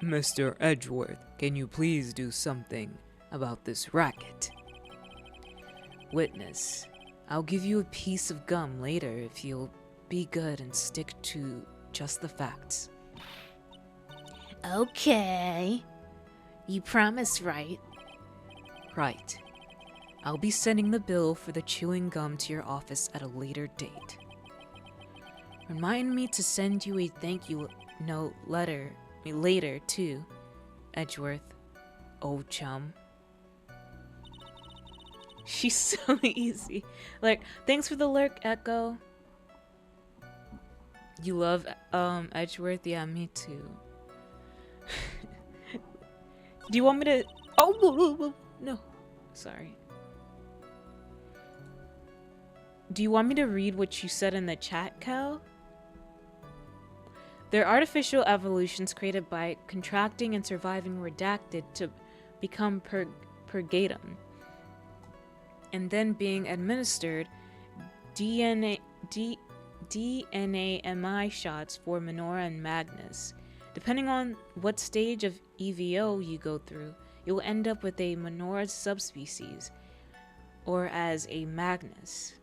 Mr. Edgeworth, can you please do something about this racket? Witness, I'll give you a piece of gum later if you'll be good and stick to just the facts. Okay. You promise, right? Right. I'll be sending the bill for the chewing gum to your office at a later date. Remind me to send you a thank you note later too, Edgeworth, old chum. She's so easy. Like, thanks for the lurk, Echo. You love Edgeworth? Yeah, me too. Do you want me to... Oh, no. Sorry. Do you want me to read what you said in the chat, Cal? They're artificial evolutions created by contracting and surviving redacted to become purgatum, and then being administered DNAMI shots for Minora and Magnus. Depending on what stage of EVO you go through, you will end up with a Minora subspecies, or as a Magnus.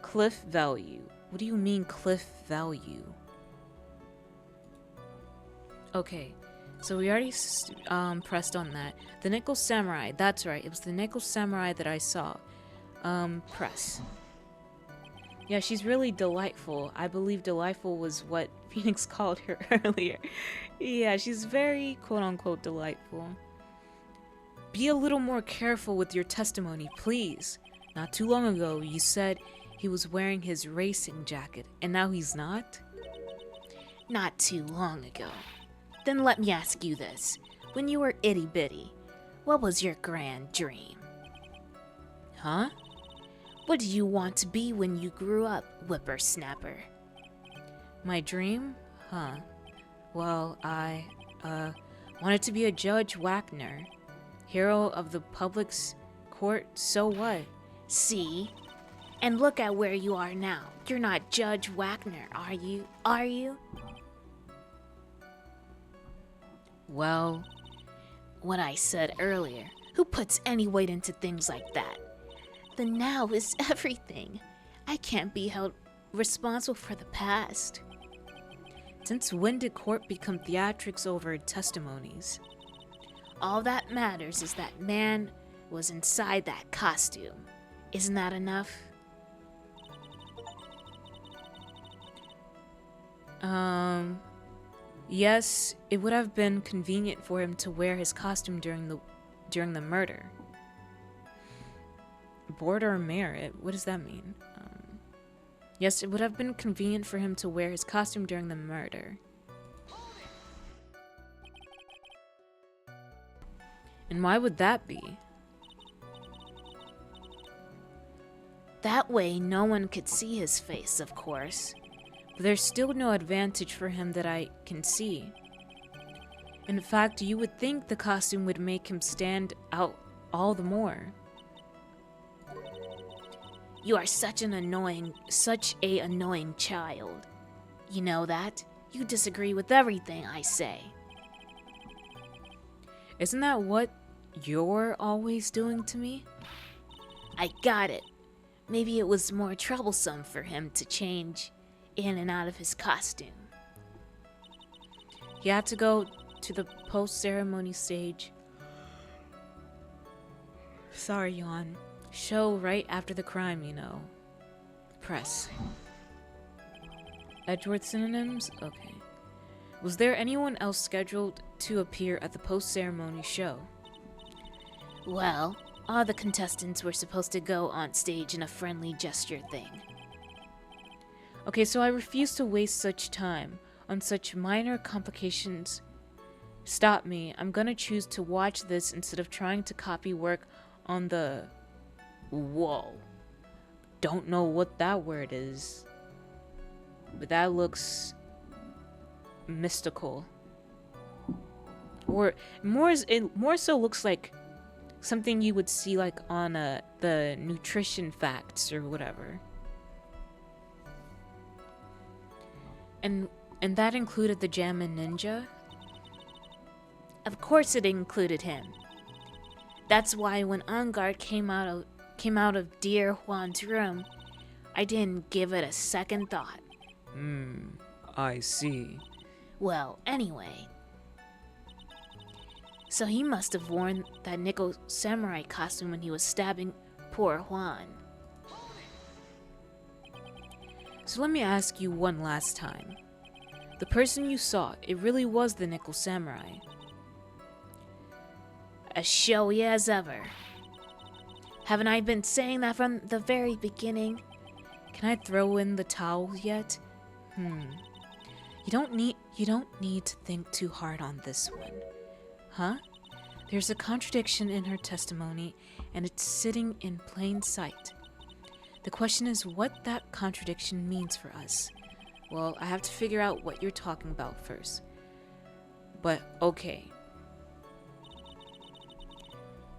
Cliff value. What do you mean cliff value? Okay, so we already pressed on that. The Nickel Samurai, that's right, it was the Nickel Samurai that I saw. Press. Yeah, she's really delightful. I believe delightful was what Phoenix called her earlier. Yeah, she's very quote-unquote delightful. Be a little more careful with your testimony, please. Not too long ago, you said he was wearing his racing jacket, and now he's not? Not too long ago. Then let me ask you this. When you were itty-bitty, what was your grand dream? Huh? What did you want to be when you grew up, whippersnapper? My dream? Huh. Well, I, wanted to be a Judge Wagner. Hero of the public's court, so what? See? And look at where you are now. You're not Judge Wagner, are you? Are you? Well, what I said earlier. Who puts any weight into things like that? The now is everything. I can't be held responsible for the past. Since when did court become theatrics over testimonies? All that matters is that man was inside that costume. Isn't that enough? Yes, it would have been convenient for him to wear his costume during the murder. Board or merit? What does that mean? Yes, it would have been convenient for him to wear his costume during the murder. And why would that be? That way no one could see his face, of course. But there's still no advantage for him that I can see. In fact, you would think the costume would make him stand out all the more. You are such a annoying child. You know that? You disagree with everything I say. Isn't that what you're always doing to me? I got it. Maybe it was more troublesome for him to change in and out of his costume. He had to go to the post-ceremony stage. Sorry, yawn. Show right after the crime, you know. Press. Edgeworth synonyms? Okay. Was there anyone else scheduled to appear at the post-ceremony show? Well, all the contestants were supposed to go on stage in a friendly gesture thing. Okay, so I refuse to waste such time on such minor complications. Stop me. I'm gonna choose to watch this instead of trying to copy work on the... Whoa. Don't know what that word is. But that looks... mystical. Or it more so looks like something you would see like on the nutrition facts or whatever. And that included the Jammin' Ninja? Of course it included him. That's why when On Guard came out of Dear Juan's room, I didn't give it a second thought. I see. Well, anyway. So he must have worn that nickel samurai costume when he was stabbing poor Juan. So let me ask you one last time. The person you saw, it really was the nickel samurai? As showy as ever. Haven't I been saying that from the very beginning? Can I throw in the towel yet? You don't need to think too hard on this one. Huh? There's a contradiction in her testimony, and it's sitting in plain sight. The question is what that contradiction means for us. Well, I have to figure out what you're talking about first. But, okay.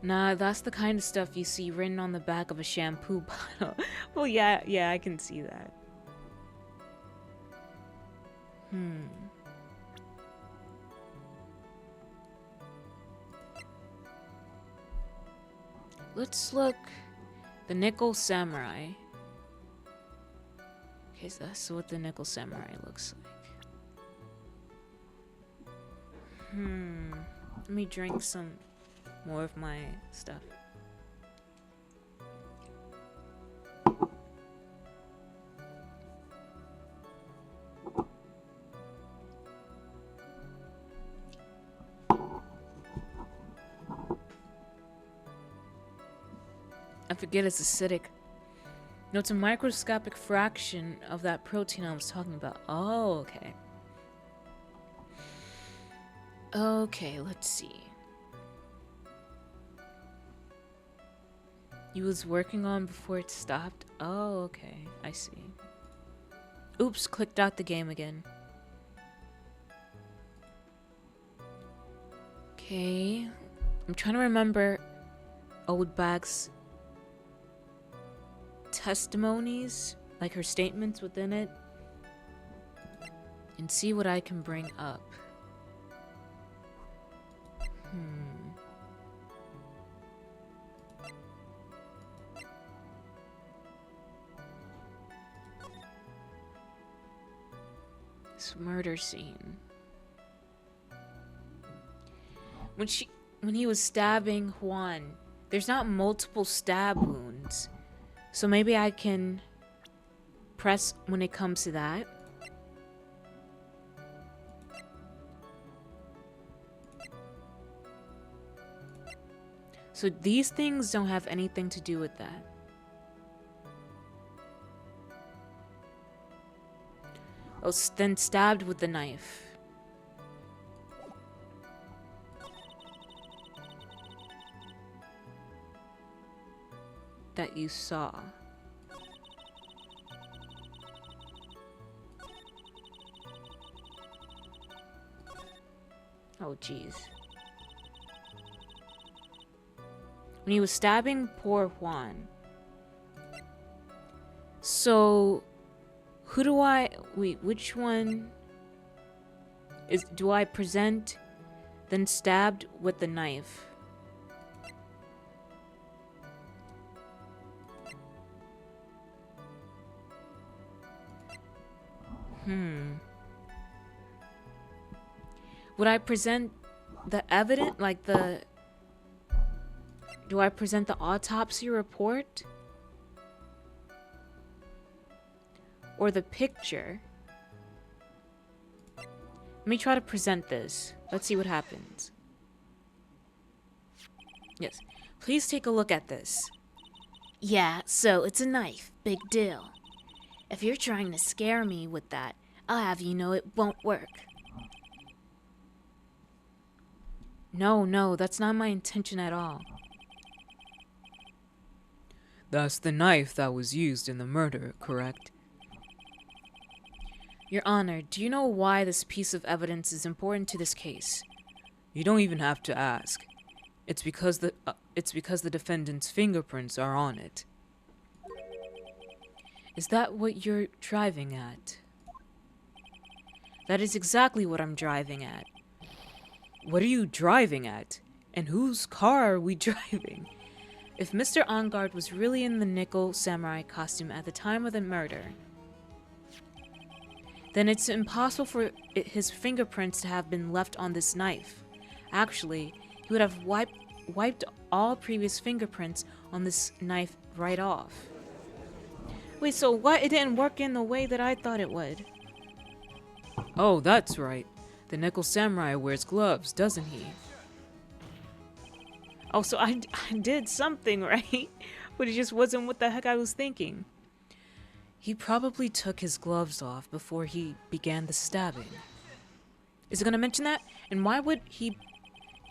Nah, that's the kind of stuff you see written on the back of a shampoo bottle. Well, yeah, I can see that. Let's look. The nickel samurai. Okay, so that's what the nickel samurai looks like. Let me drink some more of my stuff. I forget it's acidic. No, it's a microscopic fraction of that protein I was talking about. Oh, okay. Okay, let's see. You was working on before it stopped? Oh, okay. I see. Oops, clicked out the game again. Okay. I'm trying to remember Oldbag's testimonies, like her statements within it, and see what I can bring up. This murder scene. When he was stabbing Juan, there's not multiple stab wounds. So maybe I can press when it comes to that. So these things don't have anything to do with that. Oh, then stabbed with the knife. That you saw. Oh, jeez. When he was stabbing poor Juan. So, who do I... Wait, which one... Do I present, then stabbed with the knife? Would I present the evidence, like the... Do I present the autopsy report? Or the picture? Let me try to present this. Let's see what happens. Yes. Please take a look at this. Yeah, so it's a knife. Big deal. If you're trying to scare me with that, I'll have you know it won't work. No, that's not my intention at all. That's the knife that was used in the murder, correct? Your Honor, do you know why this piece of evidence is important to this case? You don't even have to ask. It's because the defendant's fingerprints are on it. Is that what you're driving at? That is exactly what I'm driving at. What are you driving at? And whose car are we driving? If Mr. Engard was really in the nickel samurai costume at the time of the murder, then it's impossible for his fingerprints to have been left on this knife. Actually, he would have wiped all previous fingerprints on this knife right off. Wait, so what? It didn't work in the way that I thought it would. Oh, that's right. The nickel samurai wears gloves, doesn't he? Oh, so I did something right, but it just wasn't what the heck I was thinking. He probably took his gloves off before he began the stabbing. Is it gonna mention that? And why would he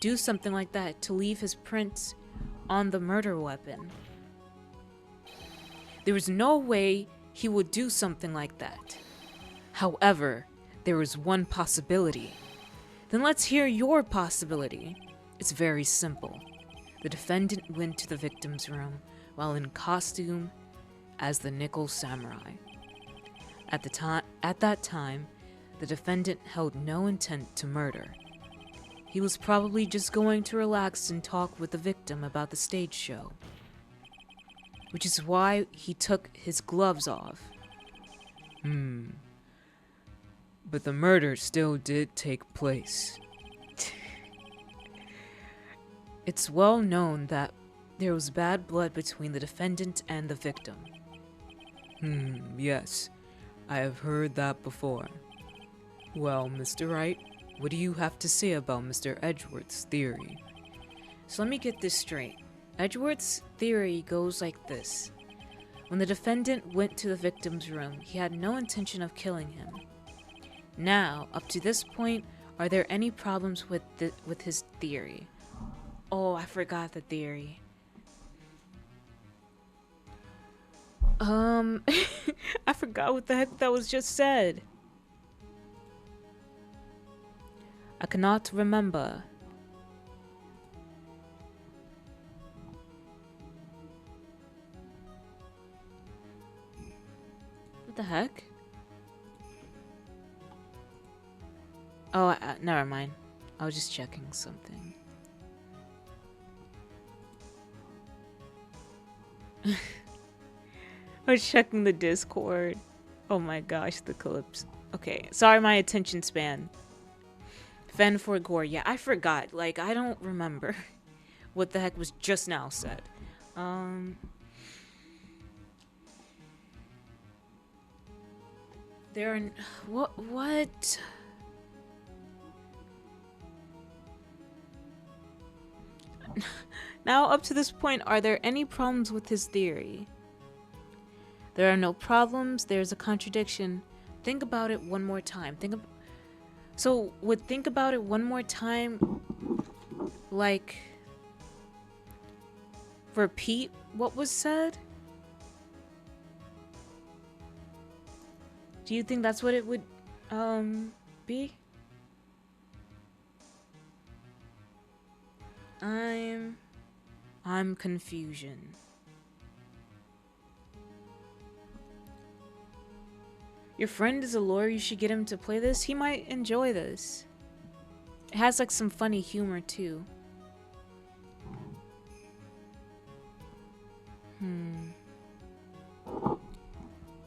do something like that to leave his prints on the murder weapon? There was no way he would do something like that. However, there was one possibility. Then let's hear your possibility. It's very simple. The defendant went to the victim's room while in costume as the nickel samurai. At that time, the defendant held no intent to murder. He was probably just going to relax and talk with the victim about the stage show, which is why he took his gloves off. But the murder still did take place. It's well known that there was bad blood between the defendant and the victim. Yes. I have heard that before. Well, Mr. Wright, what do you have to say about Mr. Edgeworth's theory? So let me get this straight. Edgeworth's theory goes like this. When the defendant went to the victim's room, he had no intention of killing him. Now, up to this point, are there any problems with his theory? Oh, I forgot the theory. I forgot what the heck that was just said. I cannot remember. What the heck? Oh, never mind. I was just checking something. I was checking the Discord. Oh my gosh, the clips. Okay, sorry, my attention span. Fend for gore. Yeah, I forgot. Like, I don't remember what the heck was just now said. There are... What? Now, up to this point, are there any problems with his theory? There are no problems. There's a contradiction. Think about it one more time. So, would think about it one more time, like, repeat what was said? Do you think that's what it would, be? I'm confusion. Your friend is a lawyer, you should get him to play this. He might enjoy this. It has like some funny humor too.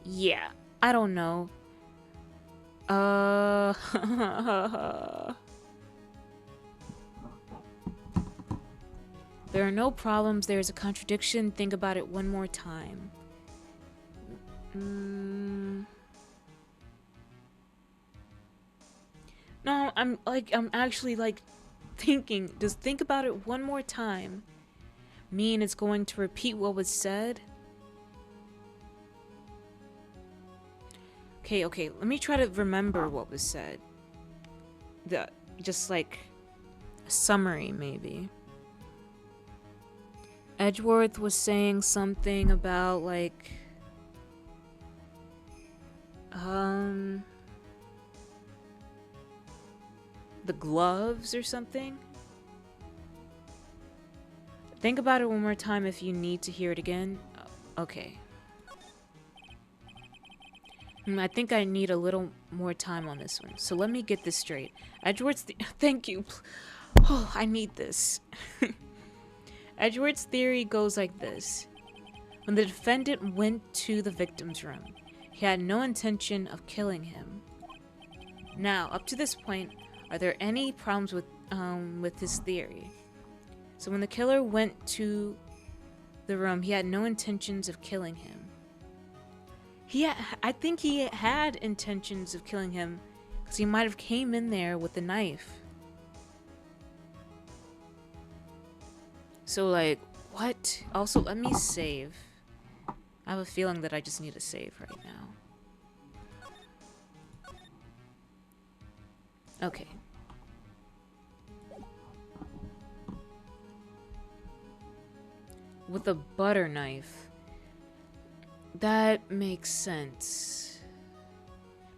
Yeah, I don't know. There are no problems, there's a contradiction. Think about it one more time. No, I'm actually like thinking, just think about it one more time. Mean it's going to repeat what was said? Okay, let me try to remember what was said. Just like a summary maybe. Edgeworth was saying something about like the gloves or something. Think about it one more time if you need to hear it again. Okay. I think I need a little more time on this one. So let me get this straight. Edgeworth's thank you. Oh, I need this. Edgeworth's theory goes like this. When the defendant went to the victim's room, he had no intention of killing him. Now, up to this point, are there any problems with his theory? So when the killer went to the room, he had no intentions of killing him. I think he had intentions of killing him because he might have came in there with a knife. So like, what? Also, let me save. I have a feeling that I just need to save right now. Okay. With a butter knife. That makes sense.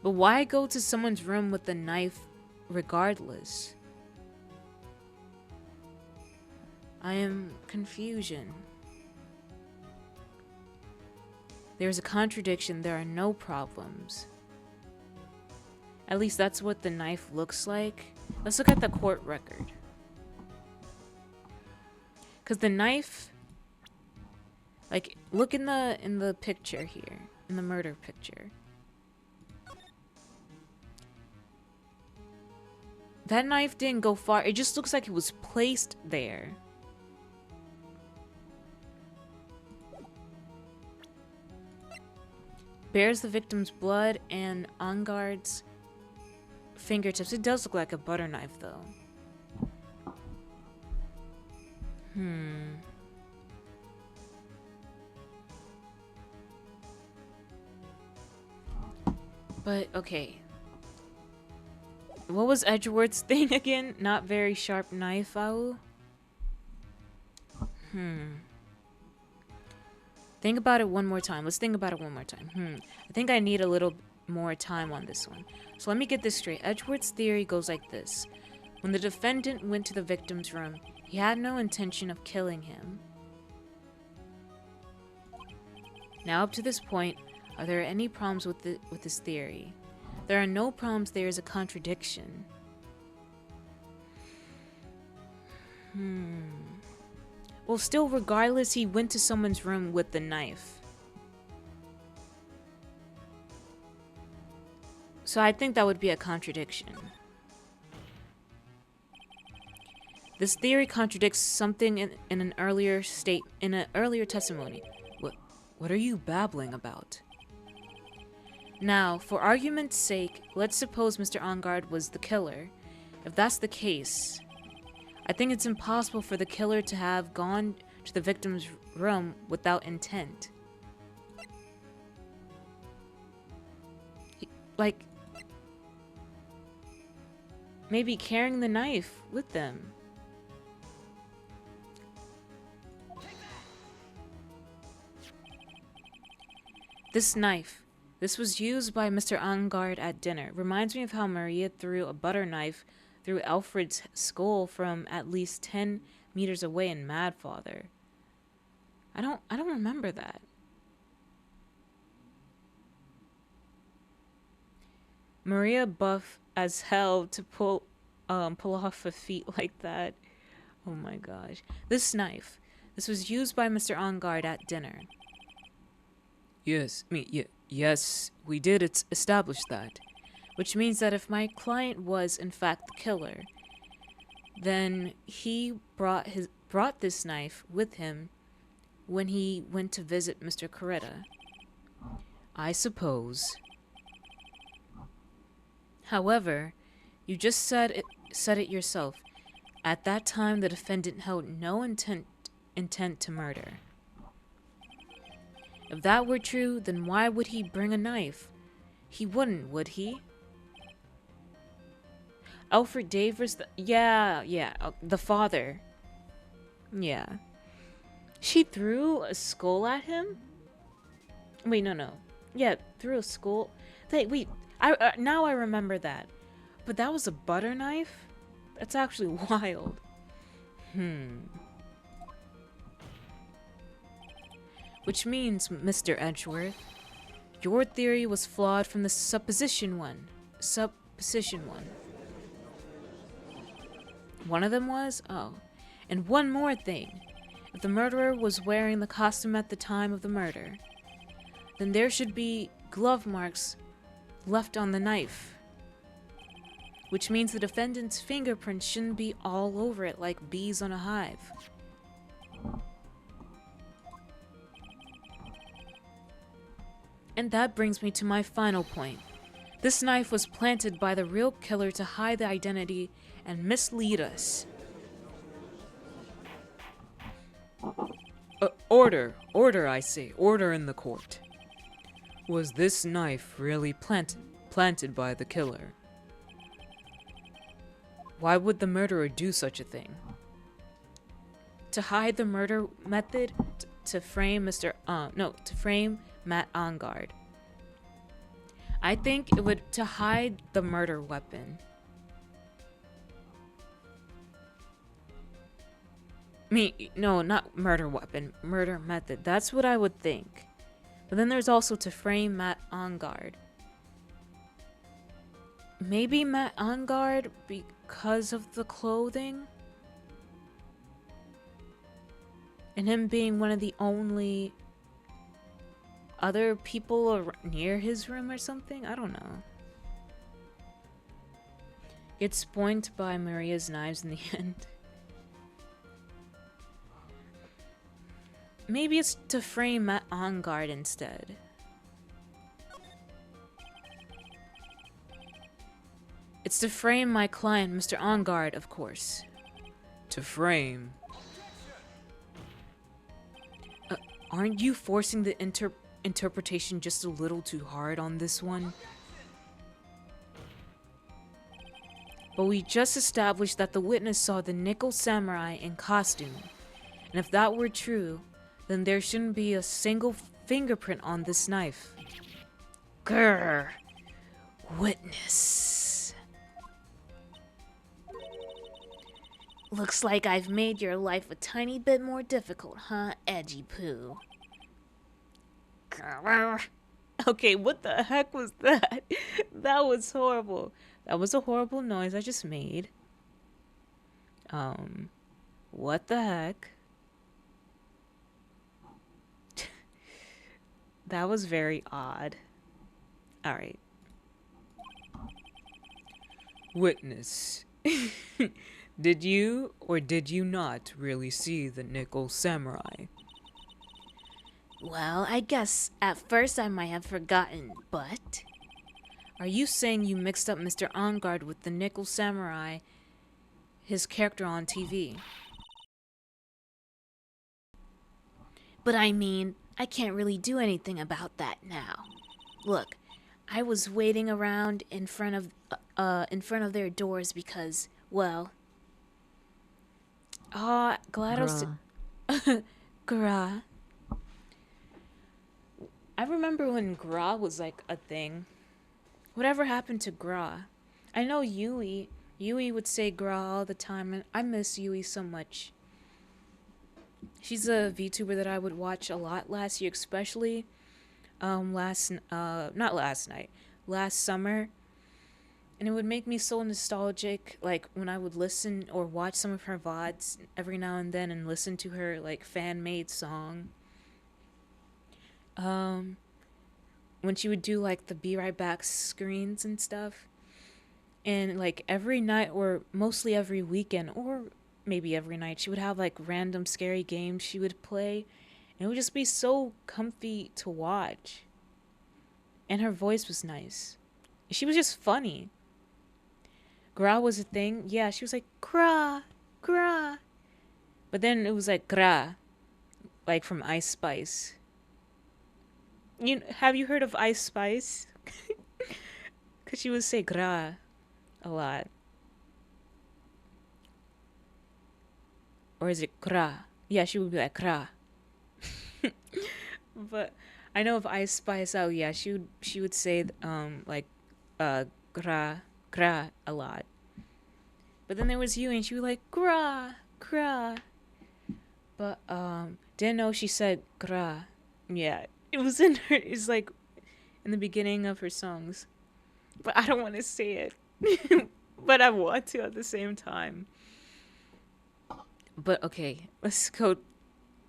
But why go to someone's room with a knife regardless? I am confusion. There's a contradiction. There are no problems. At least that's what the knife looks like. Let's look at the court record. Because the knife... Like, look in the picture here. In the murder picture. That knife didn't go far. It just looks like it was placed there. Bears the victim's blood and Angard's fingertips. It does look like a butter knife, though. But, okay. What was Edgeworth's thing again? Not very sharp knife, Au? Think about it one more time. Let's think about it one more time. I think I need a little more time on this one. So let me get this straight. Edgeworth's theory goes like this. When the defendant went to the victim's room, he had no intention of killing him. Now, up to this point, are there any problems with this theory? There are no problems. There is a contradiction. Well, still, regardless, he went to someone's room with the knife. So I think that would be a contradiction. This theory contradicts something in an earlier testimony. What are you babbling about? Now, for argument's sake, let's suppose Mr. Engard was the killer. If that's the case, I think it's impossible for the killer to have gone to the victim's room without intent. Like, maybe carrying the knife with them. This knife. This was used by Mr. Engard at dinner. Reminds me of how Maria threw a butter knife through Alfred's skull from at least 10 meters away in Mad Father. I don't remember that. Maria buff as hell to pull off a feat like that. Oh my gosh. This knife. This was used by Mr. Engard at dinner. Yes, yes, we did establish that. Which means that if my client was in fact the killer, then he brought this knife with him when he went to visit Mr. Coretta. I suppose. However, you just said it yourself. At that time, the defendant held no intent to murder. If that were true, then why would he bring a knife? He wouldn't, would he? Alfred Davers, the father. Yeah. She threw a skull at him? Wait, no. Yeah, threw a skull. Wait, now I remember that. But that was a butter knife? That's actually wild. Which means, Mr. Edgeworth, your theory was flawed from the supposition one. One of them was? Oh. And one more thing. If the murderer was wearing the costume at the time of the murder, then there should be glove marks left on the knife. Which means the defendant's fingerprints shouldn't be all over it like bees on a hive. And that brings me to my final point. This knife was planted by the real killer to hide the identity and mislead us. Order, I say. Order in the court. Was this knife really planted by the killer? Why would the murderer do such a thing? To hide the murder method? To frame Matt Engard. I think it would to hide the murder weapon. No, not murder weapon, murder method. That's what I would think. But then there's also to frame Matt Engard. Maybe Matt Engard because of the clothing? And him being one of the only other people near his room or something? I don't know. Gets spoiled by Maria's knives in the end. Maybe it's to frame Matt Engard instead. It's to frame my client, Mr. Engard, of course. To frame? Aren't you forcing the interpretation just a little too hard on this one? But we just established that the witness saw the nickel samurai in costume. And if that were true, then there shouldn't be a single fingerprint on this knife. Grrr. Witness. Looks like I've made your life a tiny bit more difficult, huh, Edgy Poo? Okay, what the heck was that? That was horrible. That was a horrible noise I just made. What the heck? That was very odd. Alright. Witness. Did you or did you not really see the Nickel Samurai? Well, I guess at first I might have forgotten, but Are you saying you mixed up Mr. Ongard with the Nickel Samurai, his character on TV? I mean, I can't really do anything about that now. Look, I was waiting around in front of their doors because, well, GLaDOS. Bruh. Gra. I remember when Gra was like a thing. Whatever happened to Gra? I know Yui. Yui would say Gra all the time, and I miss Yui so much. She's a VTuber that I would watch a lot last year, especially not last night, last summer. And it would make me so nostalgic, like when I would listen or watch some of her VODs every now and then and listen to her like fan made song. When she would do like the Be Right Back screens and stuff. And like every night or mostly every weekend or maybe every night, she would have like random scary games she would play. And it would just be so comfy to watch. And her voice was nice. She was just funny. Gra was a thing. Yeah, she was like, Gra, Gra. But then it was like Gra, like from Ice Spice. Have you heard of Ice Spice? Because she would say Gra a lot. Or is it Gra? Yeah, she would be like Gra. But I know of Ice Spice. Oh yeah, she would say like Gra Gra a lot. But then there was you, and she was like Gra Gra. But didn't know she said Gra. Yeah, it was in her. It's like in the beginning of her songs. But I don't want to say it. But I want to at the same time. But okay, let's go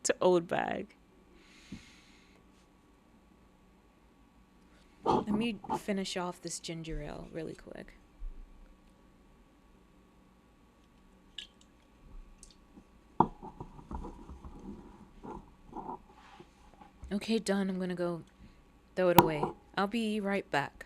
to Oldbag. Let me finish off this ginger ale really quick. Okay, done. I'm gonna go throw it away. I'll be right back.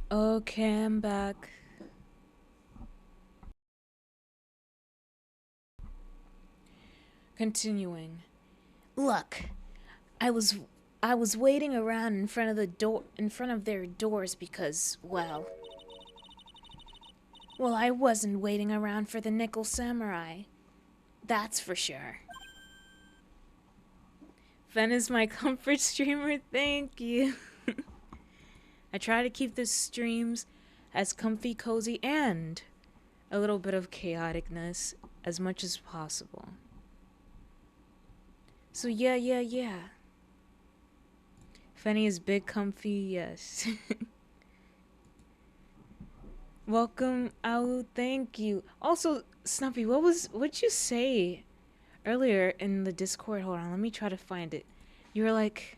Okay, I'm back. Continuing. look, I was I was waiting around in front of their doors because, well, I wasn't waiting around for the Nickel Samurai. That's for sure. Fen is my comfort streamer. Thank you. I try to keep the streams as comfy, cozy, and a little bit of chaoticness as much as possible. So yeah. Fanny is big comfy, yes. Welcome out, thank you. Also, Snuppy, what'd you say earlier in the Discord? Hold on, let me try to find it. You were like,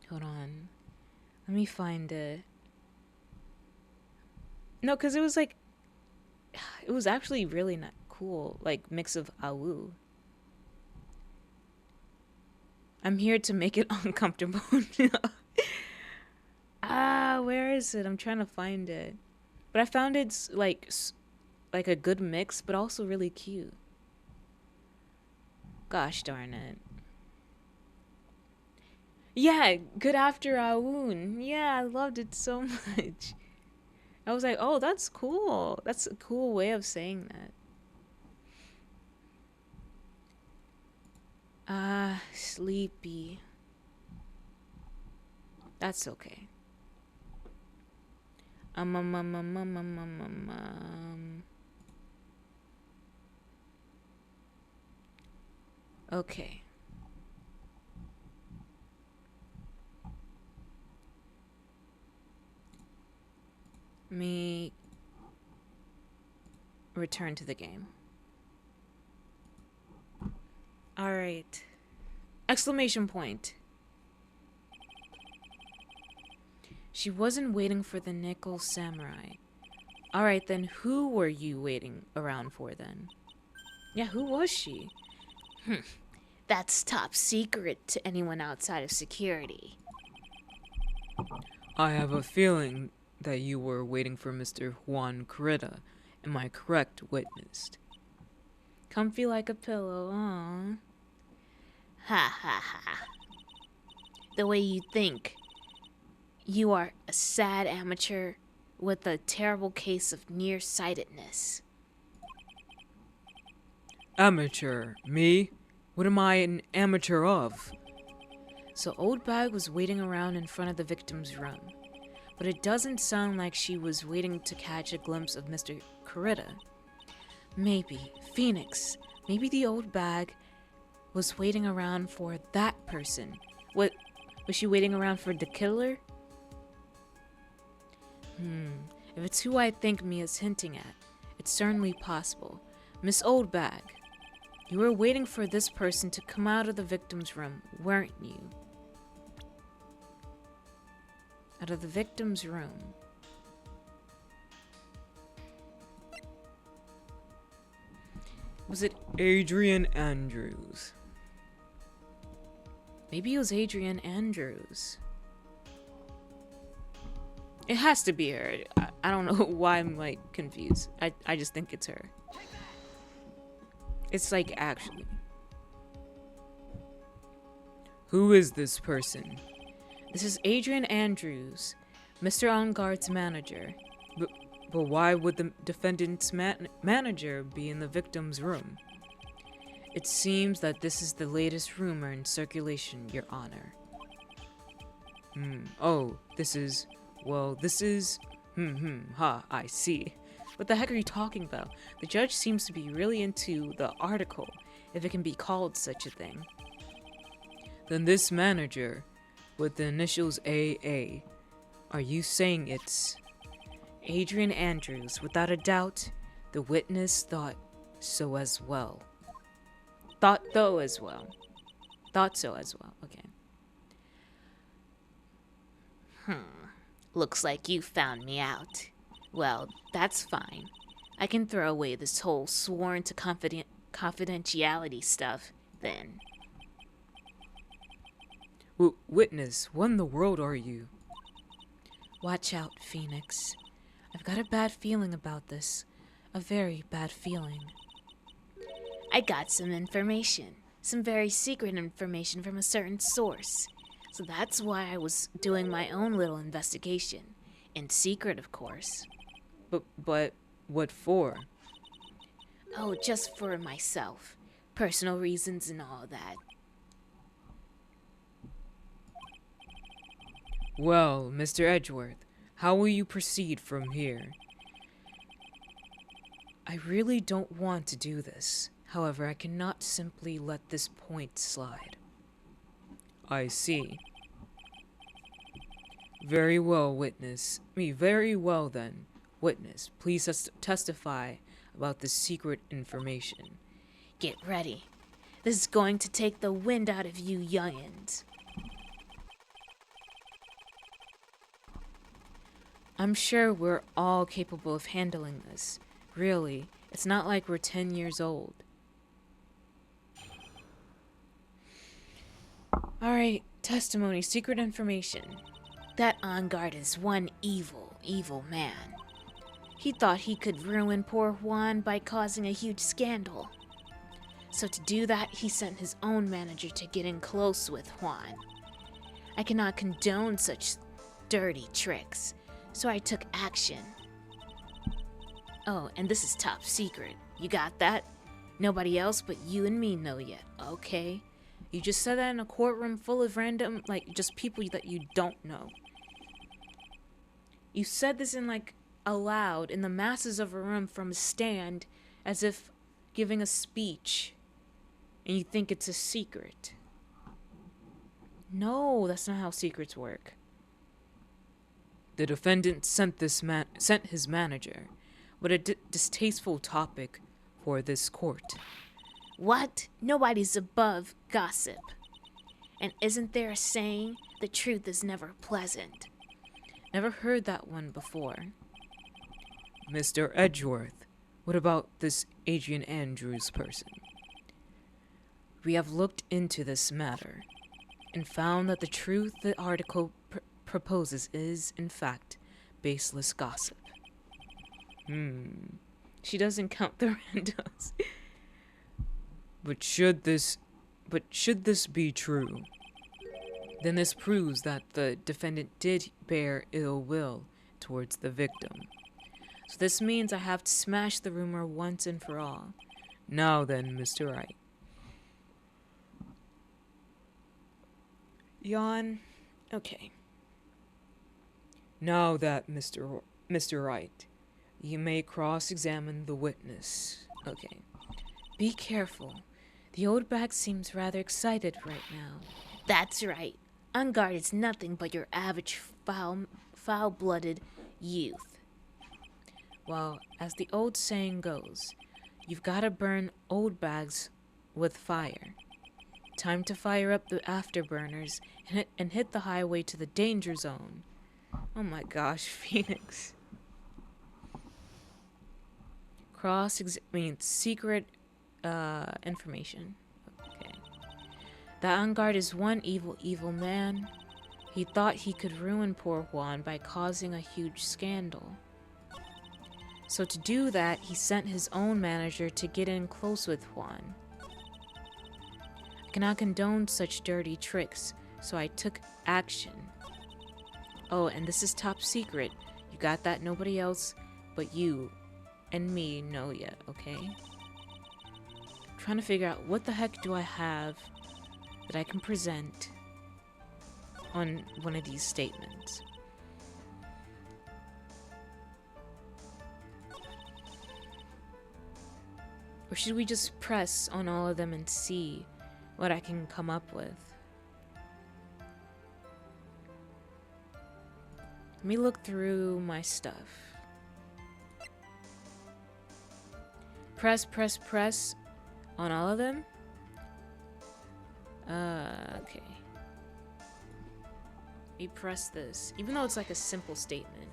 hold on, let me find it. No, because it was like, it was actually really not cool, like mix of AU. I'm here to make it uncomfortable. Where is it? I'm trying to find it. But I found it's like a good mix, but also really cute. Gosh darn it. Yeah, good after Aoun. Yeah, I loved it so much. I was like, oh, that's cool. That's a cool way of saying that. Sleepy. That's okay. Um, um, um, um, um, um, um, um. Okay. Me return to the game. All right. Exclamation point. She wasn't waiting for the nickel samurai. All right, then who were you waiting around for then? Yeah, who was she? That's top secret to anyone outside of security. I have a feeling that you were waiting for Mr. Juan Corrida. Am I correct, witnessed? Comfy like a pillow, aww. Ha ha ha. The way you think. You are a sad amateur with a terrible case of nearsightedness. Amateur? Me? What am I an amateur of? So Oldbag was waiting around in front of the victim's room. But it doesn't sound like she was waiting to catch a glimpse of Mr. Corrida. Maybe, Phoenix, maybe the Oldbag was waiting around for that person. What, was she waiting around for the killer? If it's who I think Mia's hinting at, it's certainly possible. Miss Oldbag, you were waiting for this person to come out of the victim's room, weren't you? Out of the victim's room. Was it Adrian Andrews? Maybe it was Adrian Andrews. It has to be her. I don't know why I'm like confused. I just think it's her. It's like actually. Who is this person? This is Adrian Andrews, Mr. Onguard's manager. But why would the defendant's manager be in the victim's room? It seems that this is the latest rumor in circulation, Your Honor. Oh, this is... Well, this is... I see. What the heck are you talking about? The judge seems to be really into the article, if it can be called such a thing. Then this manager, with the initials AA, are you saying it's... Adrian Andrews? Without a doubt, the witness thought so as well. Thought so as well, okay. Looks like you found me out. Well, that's fine. I can throw away this whole sworn to confidentiality stuff, then. Witness, what in the world are you? Watch out, Phoenix. I've got a bad feeling about this. A very bad feeling. I got some information. Some very secret information from a certain source. So that's why I was doing my own little investigation. In secret, of course. But what for? Oh, just for myself. Personal reasons and all that. Well, Mr. Edgeworth, how will you proceed from here? I really don't want to do this. However, I cannot simply let this point slide. I see. Very well, witness. Very well then. Witness, please testify about this secret information. Get ready. This is going to take the wind out of you youngins. I'm sure we're all capable of handling this. Really, it's not like we're 10 years old. Alright, testimony, secret information. That on guard is one evil, evil man. He thought he could ruin poor Juan by causing a huge scandal. So to do that, he sent his own manager to get in close with Juan. I cannot condone such dirty tricks, so I took action. Oh, and this is top secret. You got that? Nobody else but you and me know yet, okay? You just said that in a courtroom full of random, just people that you don't know. You said this aloud in the masses of a room from a stand, as if giving a speech, and you think it's a secret. No, that's not how secrets work. The defendant sent his manager. What a distasteful topic for this court. What? Nobody's above gossip. And isn't there a saying, the truth is never pleasant? Never heard that one before. Mr. Edgeworth, what about this Adrian Andrews person? We have looked into this matter and found that the truth the article proposes is, in fact, baseless gossip. She doesn't count the randos. But should this be true, then this proves that the defendant did bear ill will towards the victim. So this means I have to smash the rumor once and for all. Now then, Mr. Wright. Yawn. Okay. Now that, Mr. Wright, you may cross-examine the witness. Okay. Be careful. The Oldbag seems rather excited right now. That's right. On guard is nothing but your average foul-blooded youth. Well, as the old saying goes, you've gotta burn Oldbags with fire. Time to fire up the afterburners and hit the highway to the danger zone. Oh my gosh, Phoenix. Secret information. Okay. That on guard is one evil, evil man. He thought he could ruin poor Juan by causing a huge scandal. So to do that, he sent his own manager to get in close with Juan. I cannot condone such dirty tricks, so I took action. Oh, and this is top secret. You got that? Nobody else but you and me know yet, okay? I'm trying to figure out what the heck do I have that I can present on one of these statements. Or should we just press on all of them and see what I can come up with? Let me look through my stuff. Press on all of them? Okay. Let me press this. Even though it's like a simple statement.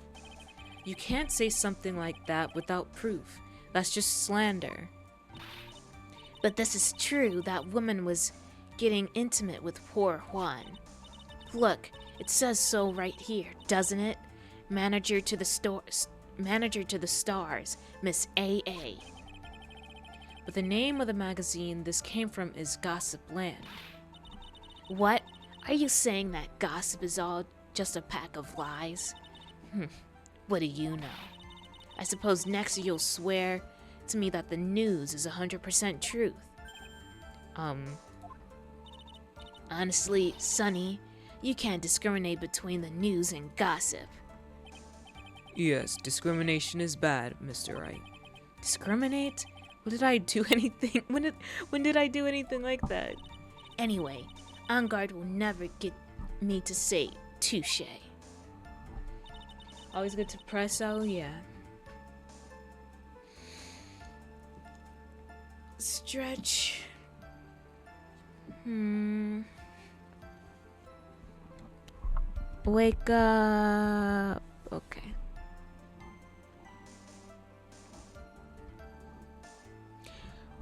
You can't say something like that without proof. That's just slander. But this is true. That woman was getting intimate with poor Juan. Look, it says so right here, doesn't it? Manager to the stars, Miss A.A. But the name of the magazine this came from is Gossip Land. What? Are you saying that gossip is all just a pack of lies? What do you know? I suppose next you'll swear to me that the news is 100% truth. Honestly, Sonny, you can't discriminate between the news and gossip. Yes, discrimination is bad, Mr. Wright. Discriminate? What did I do anything? When did I do anything like that? Anyway, On Guard will never get me to say touche. Always good to press out, yeah. Stretch. Wake up. Okay.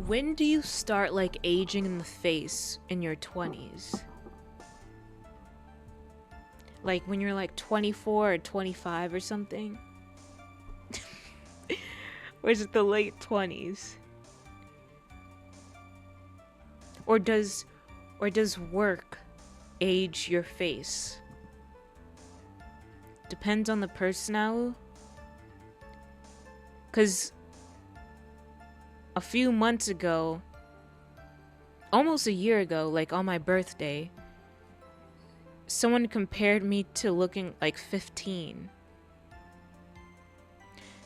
When do you start like aging in the face in your 20s? Like when you're like 24 or 25 or something? Or is it the late 20s? Or does work age your face? Depends on the person now. 'Cause a few months ago, almost a year ago, like on my birthday, someone compared me to looking like 15.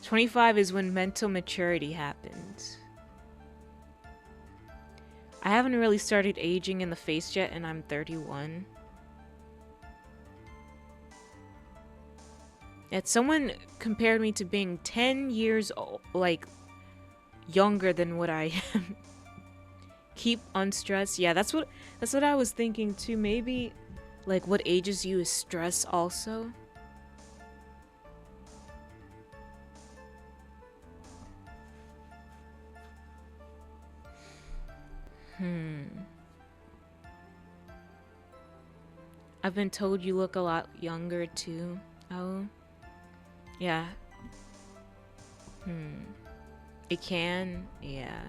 25 is when mental maturity happens. I haven't really started aging in the face yet, and I'm 31. Yet someone compared me to being 10 years old, like younger than what I am. Keep unstressed. Yeah, that's what I was thinking too. Maybe like what ages you is stress also. I've been told you look a lot younger too. Oh. Yeah. It can, yeah.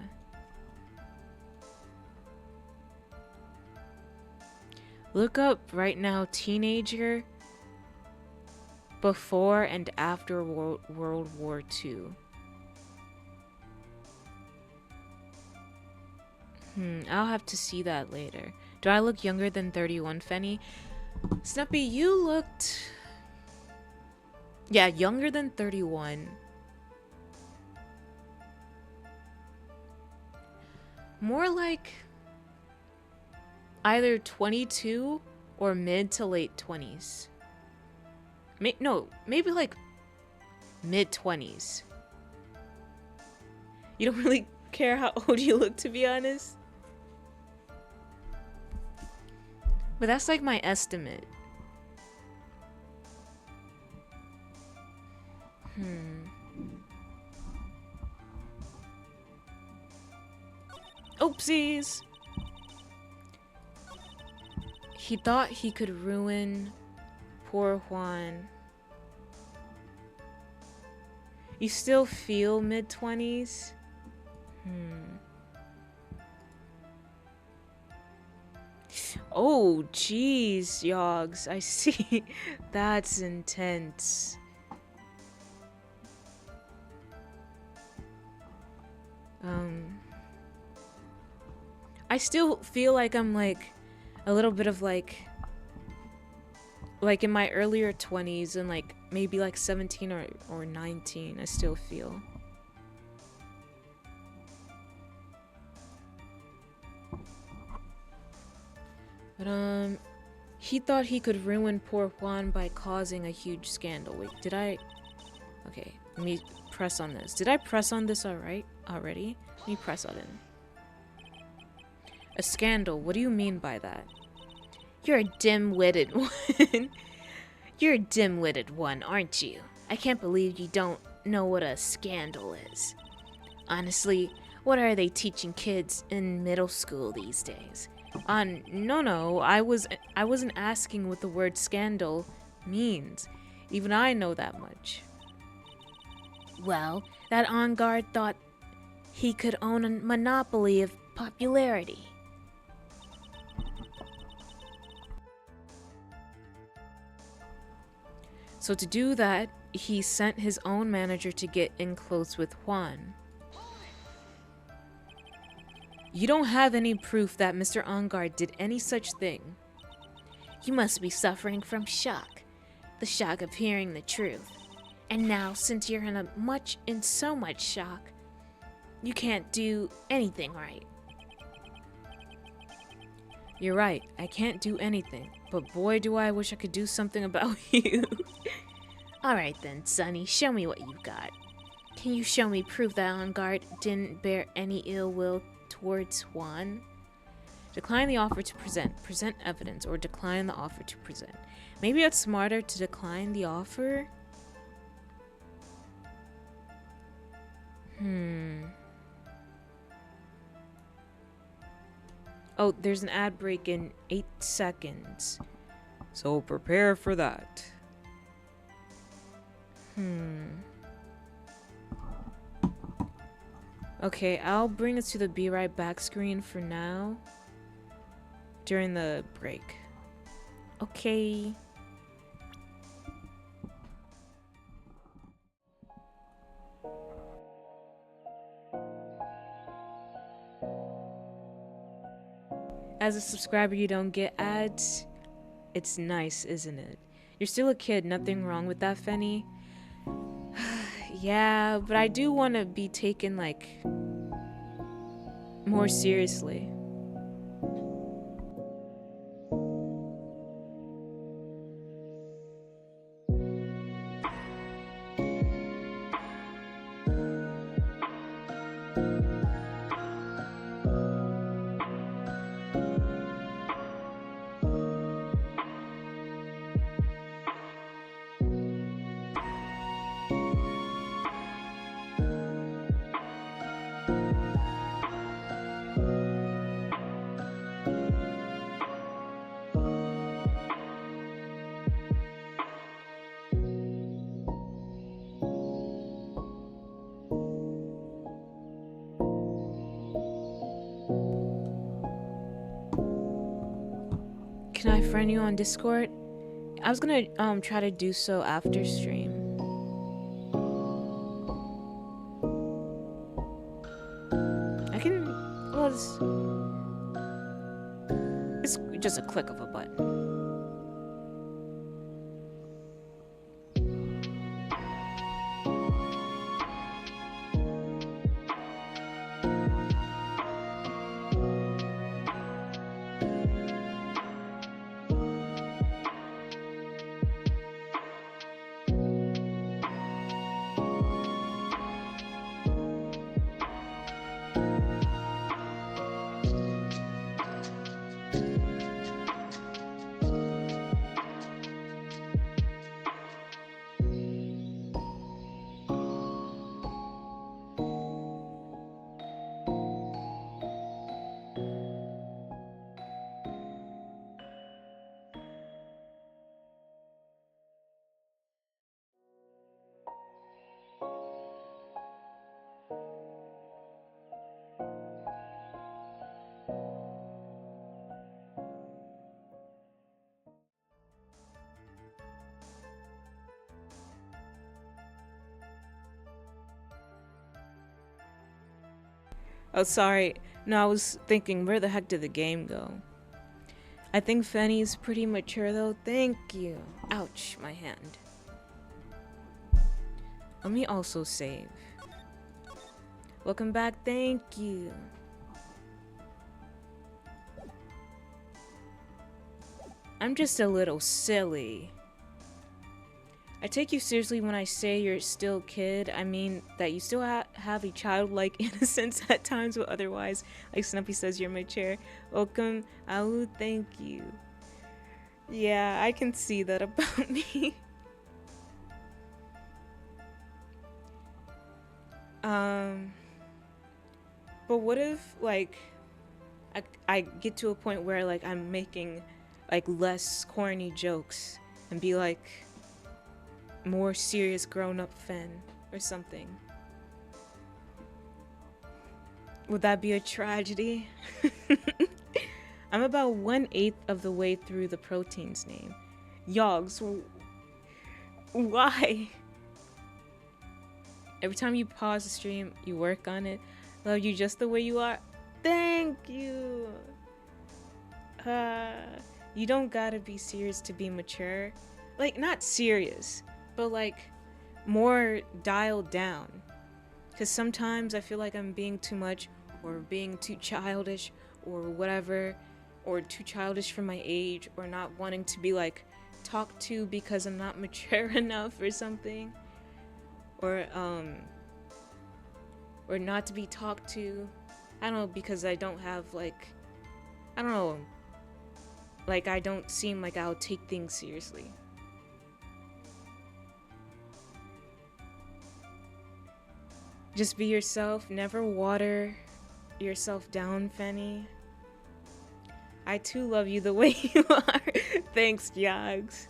Look up right now, teenager before and after World War II. I'll have to see that later. Do I look younger than 31, Fenny? Snuppy, you looked... Yeah, younger than 31. More like either 22 or mid to late 20s. Maybe like mid 20s. You don't really care how old you look, to be honest. But that's like my estimate. Oopsies! He thought he could ruin poor Juan. You still feel mid-20s? Oh, jeez, Yogs. I see. That's intense. I still feel like I'm like a little bit of like in my earlier 20s and like maybe like 17 or 19. I still feel. But he thought he could ruin poor Juan by causing a huge scandal. Wait, did I? Okay, let me press on this. Did I press on this already? Let me press on it. A scandal? What do you mean by that? You're a dim-witted one. You're a dim-witted one, aren't you? I can't believe you don't know what a scandal is. Honestly, what are they teaching kids in middle school these days? No, I wasn't asking what the word scandal means. Even I know that much. Well, that On Guard thought he could own a monopoly of popularity. So to do that, he sent his own manager to get in close with Juan. You don't have any proof that Mr. On Guard did any such thing. You must be suffering from shock. The shock of hearing the truth. And now, since you're in so much shock, You can't do anything right. You're right, I can't do anything, but boy do I wish I could do something about you. Alright then, Sonny, show me what you've got. Can you show me proof that On Guard didn't bear any ill will towards Juan? Decline the offer to present. Present evidence, or decline the offer to present. Maybe it's smarter to decline the offer? Oh, there's an ad break in 8 seconds. So prepare for that. Okay, I'll bring us to the Be Right Back screen for now. During the break. Okay. As a subscriber, you don't get ads. It's nice, isn't it? You're still a kid, nothing wrong with that, Fenny. Yeah, but I do want to be taken, like, more seriously. Can I friend you on Discord? I was gonna try to do so after stream. I can, well, it's just a click of a button. Oh, sorry. No, I was thinking, where the heck did the game go? I think Fanny's pretty mature though. Thank you. Ouch, my hand. Let me also save. Welcome back. Thank you. I'm just a little silly. I take you seriously when I say you're still a kid. I mean that you still have a childlike innocence at times, but otherwise, like Snuppy says, you're mature. Welcome. Oh, thank you. Yeah, I can see that about me. But what if, like, I get to a point where, like, I'm making, like, less corny jokes and be like more serious grown-up Fen or something? Would that be a tragedy? I'm about 1/8 of the way through the protein's name. Yogs, why? Every time you pause the stream, you work on it. Love you just the way you are. Thank you. You don't gotta be serious to be mature. Like, not serious, but like more dialed down. Because sometimes I feel like I'm being too much, or being too childish, or whatever, or too childish for my age, or not wanting to be like talked to because I'm not mature enough or something, or not to be talked to. I don't know, because I don't have like, I don't know, like I don't seem like I'll take things seriously. Just be yourself. Never water yourself down, Fanny. I too love you the way you are. Thanks, Yags.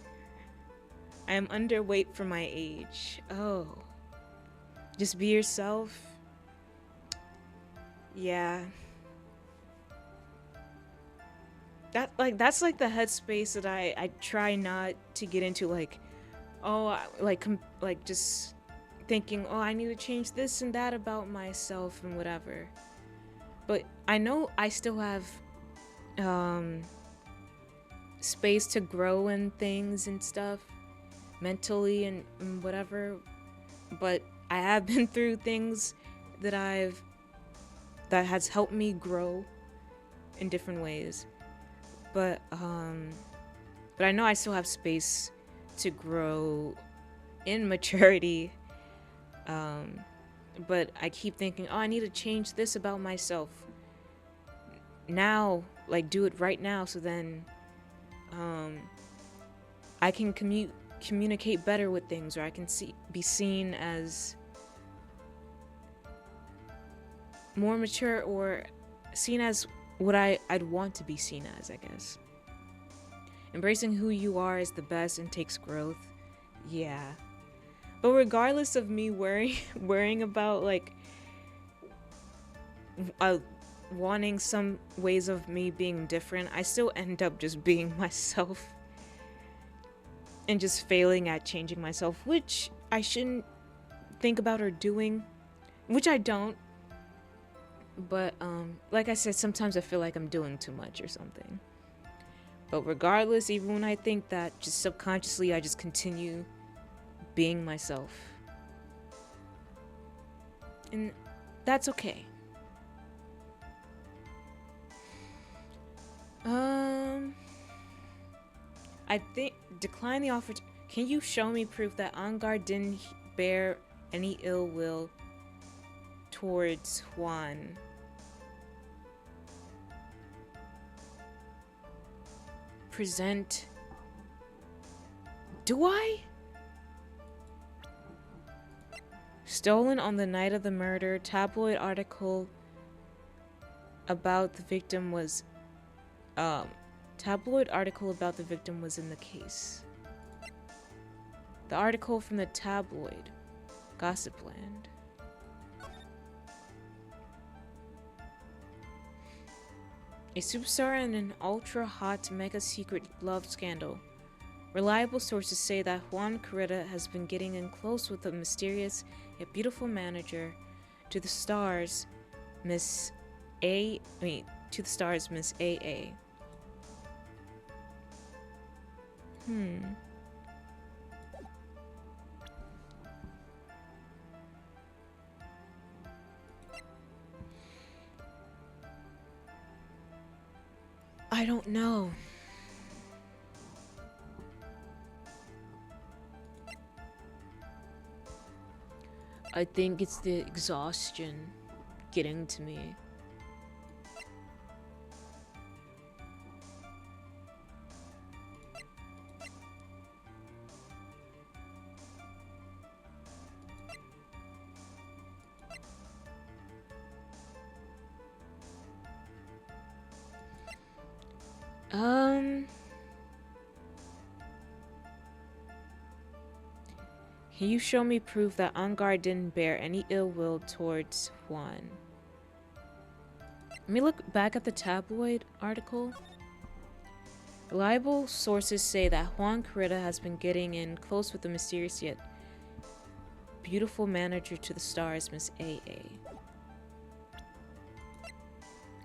I am underweight for my age. Oh. Just be yourself. Yeah. That's like the headspace that I try not to get into, like, oh, like just thinking, oh, I need to change this and that about myself and whatever. But I know I still have space to grow in things and stuff, mentally and whatever. But I have been through things that has helped me grow in different ways. But I know I still have space to grow in maturity. But I keep thinking, oh, I need to change this about myself now, like do it right now, so then I can communicate better with things, or I can be seen as more mature, or seen as what I'd want to be seen as, I guess. Embracing who you are is the best and takes growth. Yeah. But regardless of me worrying about like wanting some ways of me being different, I still end up just being myself and just failing at changing myself, which I shouldn't think about or doing, which I don't. But like I said, sometimes I feel like I'm doing too much or something. But regardless, even when I think that, just subconsciously I just continue being myself. And that's okay. I think decline the offer. Can you show me proof that Angar didn't bear any ill will towards Juan? Present. Do I? Stolen on the night of the murder. Tabloid article about the victim was in the case. The article from the tabloid Gossipland. A superstar in an ultra-hot mega-secret love scandal. Reliable sources say that Juan Corrida has been getting in close with a mysterious yet beautiful manager to the stars, Miss AA. I don't know. I think it's the exhaustion getting to me. Can you show me proof that Angar didn't bear any ill will towards Juan? Let me look back at the tabloid article. Reliable sources say that Juan Corrida has been getting in close with the mysterious yet beautiful manager to the stars, Miss AA.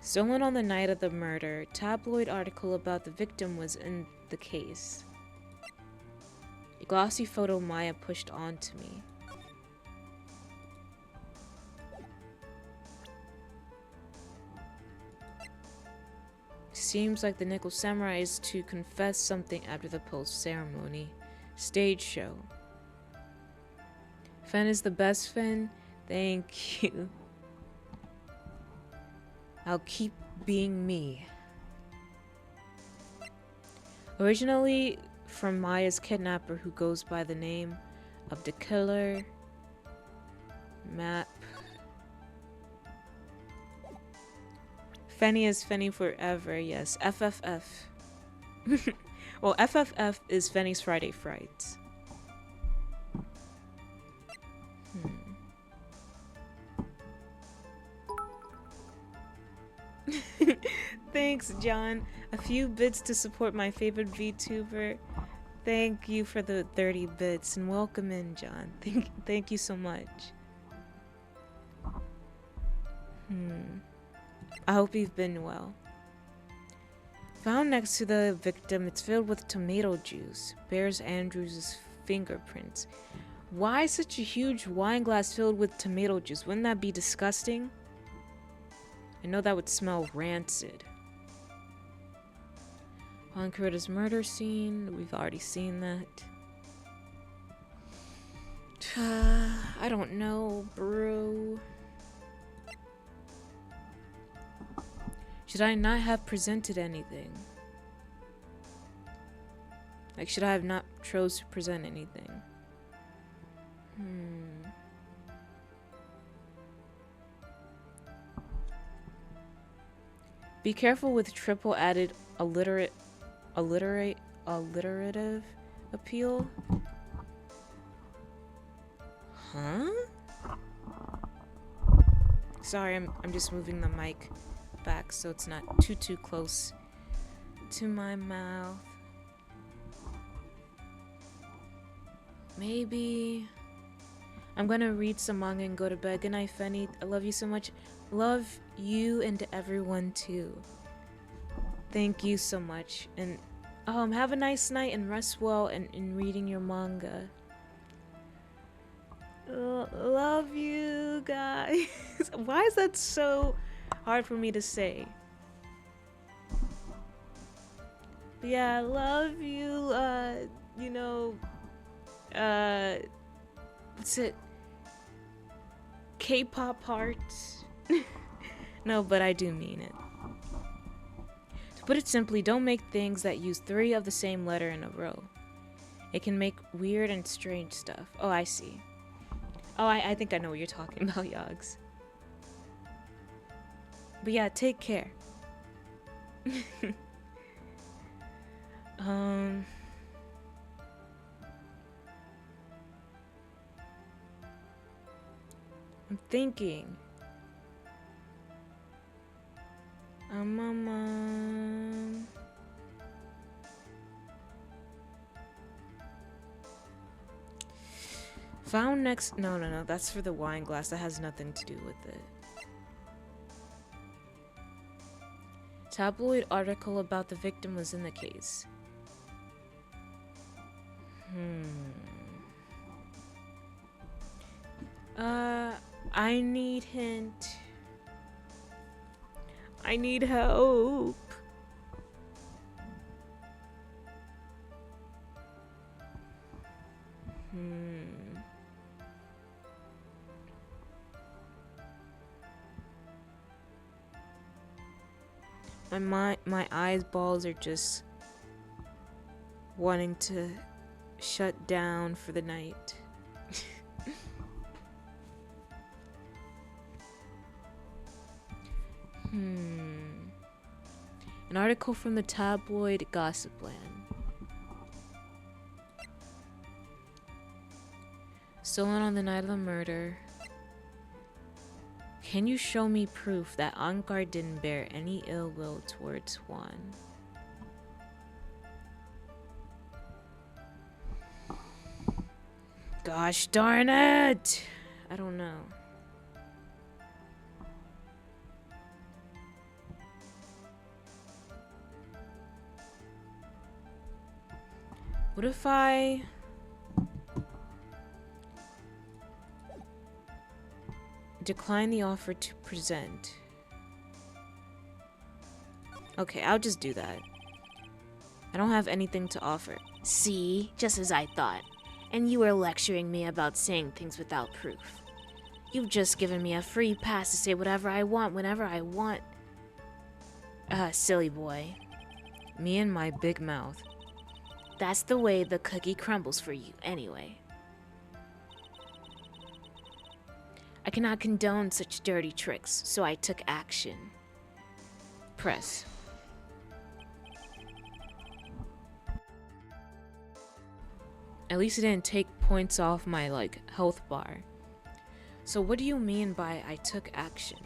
Stolen on the night of the murder. Tabloid article about the victim was in the case. A glossy photo Maya pushed on to me. Seems like the Nickel Samurai is to confess something after the post-ceremony stage show. Fen is the best Fen. Thank you. I'll keep being me. Originally from Maya's kidnapper who goes by the name of the killer. Map. Fenny is Fenny forever, yes. FFF. Well, FFF is Fenny's Friday Frights. Thanks, John. A few bits to support my favorite VTuber. Thank you for the 30 bits and welcome in, John. Thank you so much. I hope you've been well. Found next to the victim, it's filled with tomato juice. Bears Andrews' fingerprints. Why such a huge wine glass filled with tomato juice? Wouldn't that be disgusting? I know that would smell rancid. On Kurida's murder scene, we've already seen that. I don't know, bro. Should I not have presented anything? Like, should I have not chose to present anything? Be careful with triple added alliterative appeal. Huh? Sorry, I'm just moving the mic back so it's not too close to my mouth. Maybe I'm gonna read some manga and go to bed. Good night, Fenny. I love you so much. Love you and everyone too. Thank you so much. And have a nice night and rest well in reading your manga. Love you guys. Why is that so hard for me to say? But yeah, I love you. You know, what's it? K-pop hearts. No, but I do mean it. To put it simply, don't make things that use 3 of the same letter in a row. It can make weird and strange stuff. Oh, I see. Oh, I think I know what you're talking about, Yogs. But yeah, take care. I'm thinking. Found next. No. That's for the wine glass. That has nothing to do with it. Tabloid article about the victim was in the case. I need hint. I need help. My eyeballs are just wanting to shut down for the night. An article from the tabloid Gossipland. Stolen on the night of the murder. Can you show me proof that Ankar didn't bear any ill will towards Juan? Gosh darn it! I don't know. What if I decline the offer to present? Okay, I'll just do that. I don't have anything to offer. See, just as I thought. And you were lecturing me about saying things without proof. You've just given me a free pass to say whatever I want whenever I want. Silly boy. Me and my big mouth. That's the way the cookie crumbles for you, anyway. I cannot condone such dirty tricks, so I took action. Press. At least it didn't take points off my, like, health bar. So what do you mean by I took action?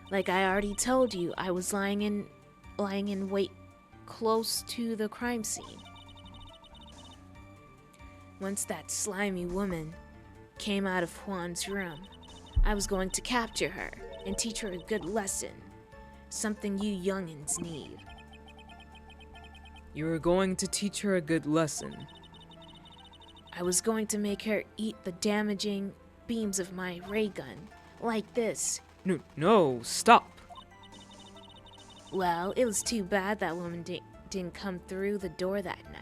Like I already told you, I was lying in wait close to the crime scene. Once that slimy woman came out of Juan's room, I was going to capture her and teach her a good lesson. Something you youngins need. You were going to teach her a good lesson. I was going to make her eat the damaging beams of my ray gun, like this. No, stop. Well, it was too bad that woman didn't come through the door that night.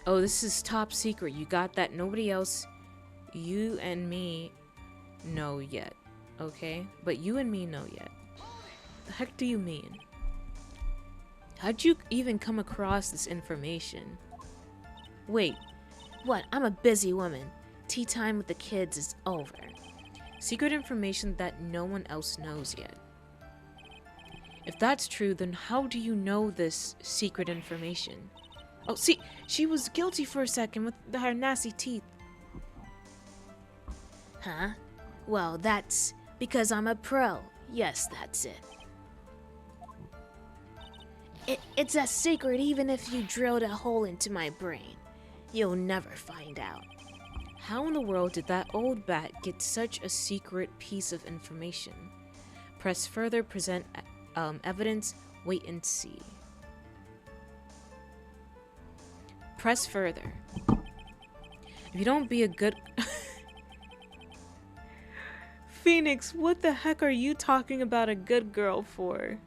Oh, this is top secret. You got that? Nobody else, you and me, know yet. Okay? But you and me know yet. The heck do you mean? How'd you even come across this information? Wait, what? I'm a busy woman. Tea time with the kids is over. Secret information that no one else knows yet. If that's true, then how do you know this secret information? Oh, see, she was guilty for a second with her nasty teeth. Huh? Well, that's because I'm a pro. Yes, that's it. It's a secret even if you drilled a hole into my brain. You'll never find out. How in the world did that old bat get such a secret piece of information? Press further, present evidence, wait and see. Press further. If you don't be a good... Phoenix, what the heck are you talking about a good girl for?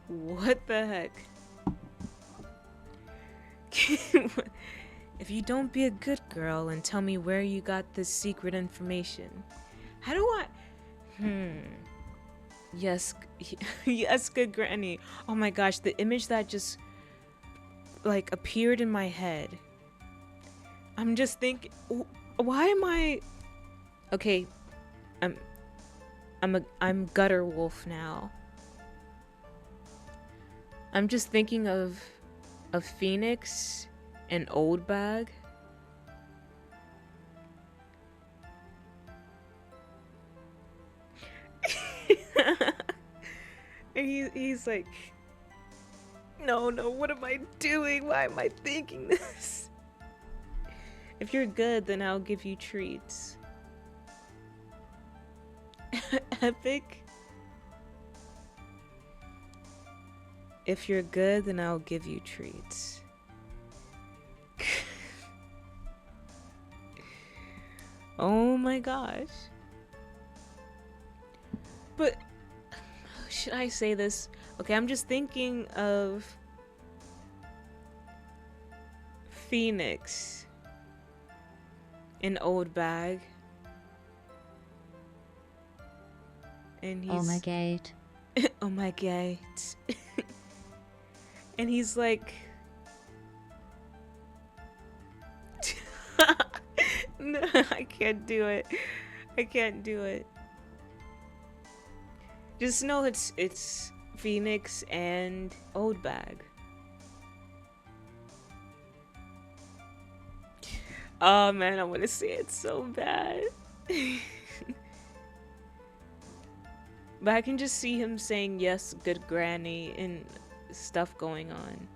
What the heck? If you don't be a good girl and tell me where you got this secret information. How do I... Yes, yes, good granny. Oh my gosh, the image that just like appeared in my head. I'm just thinking, why am I? Okay, I'm gutter wolf now. I'm just thinking of Phoenix and Oldbag. And he's like, no, what am I doing? Why am I thinking this? If you're good, then I'll give you treats. Epic. If you're good, then I'll give you treats. Oh my gosh. But should I say this? Okay, I'm just thinking of Phoenix in Oldbag. And he's Oh my gate. oh my gate. And he's like no, I can't do it. I can't do it. Just know it's Phoenix and Oldbag. Oh man, I want to say it so bad. But I can just see him saying yes, good granny, and stuff going on.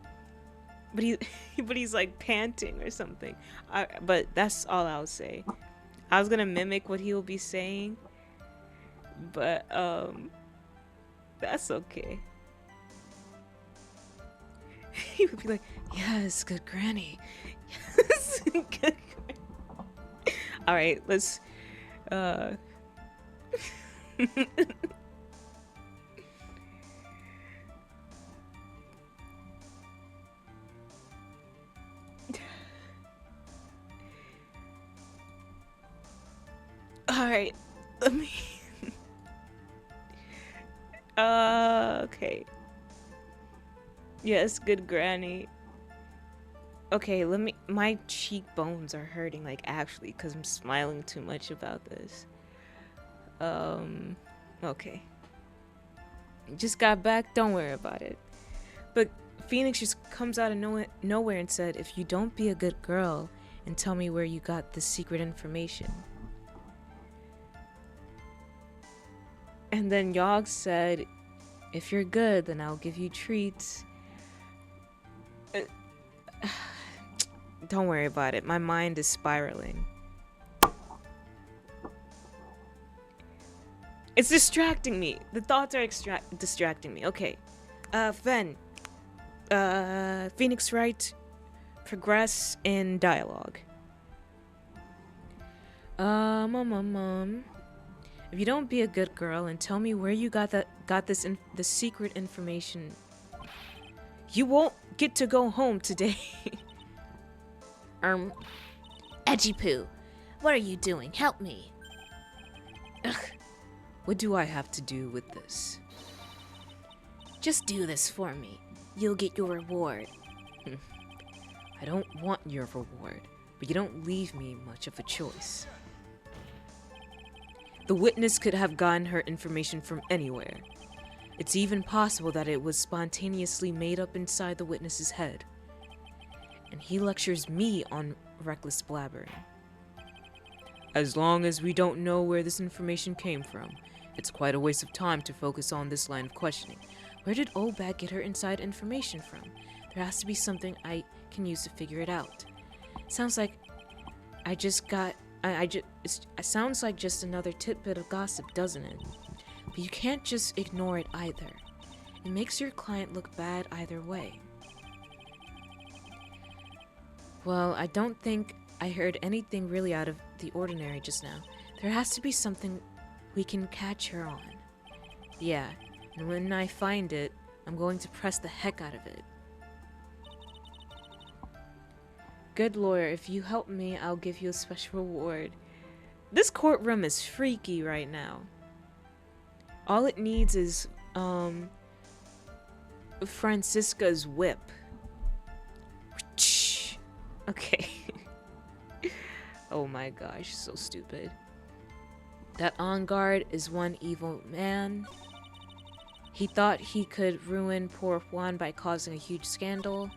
But he's like panting or something. But that's all I'll say. I was gonna mimic what he'll be saying, but that's okay. He would be like, yes, good granny. Yes, good granny. Alright, let's Alright, let me okay. Yes, good granny. Okay, my cheekbones are hurting, like, actually, because I'm smiling too much about this. Okay. Just got back, don't worry about it. But Phoenix just comes out of nowhere and said, if you don't be a good girl and tell me where you got this secret information. And then Yogg said, if you're good, then I'll give you treats. Don't worry about it. My mind is spiraling. It's distracting me. The thoughts are distracting me. Okay. Fen. Phoenix Wright. Progress in dialogue. If you don't be a good girl and tell me where you got the secret information, you won't get to go home today. Edgy Poo, what are you doing? Help me. Ugh. What do I have to do with this? Just do this for me. You'll get your reward. I don't want your reward, but you don't leave me much of a choice. The witness could have gotten her information from anywhere. It's even possible that it was spontaneously made up inside the witness's head. And he lectures me on reckless blabbering. As long as we don't know where this information came from, it's quite a waste of time to focus on this line of questioning. Where did Oldbag get her inside information from? There has to be something I can use to figure it out. Sounds like it sounds like just another tidbit of gossip, doesn't it? But you can't just ignore it either. It makes your client look bad either way. Well, I don't think I heard anything really out of the ordinary just now. There has to be something we can catch her on. Yeah, and when I find it, I'm going to press the heck out of it. Good lawyer, if you help me, I'll give you a special reward. This courtroom is freaky right now. All it needs is, Francisca's whip. Okay. Oh my gosh, so stupid. That on guard is one evil man. He thought he could ruin poor Juan by causing a huge scandal.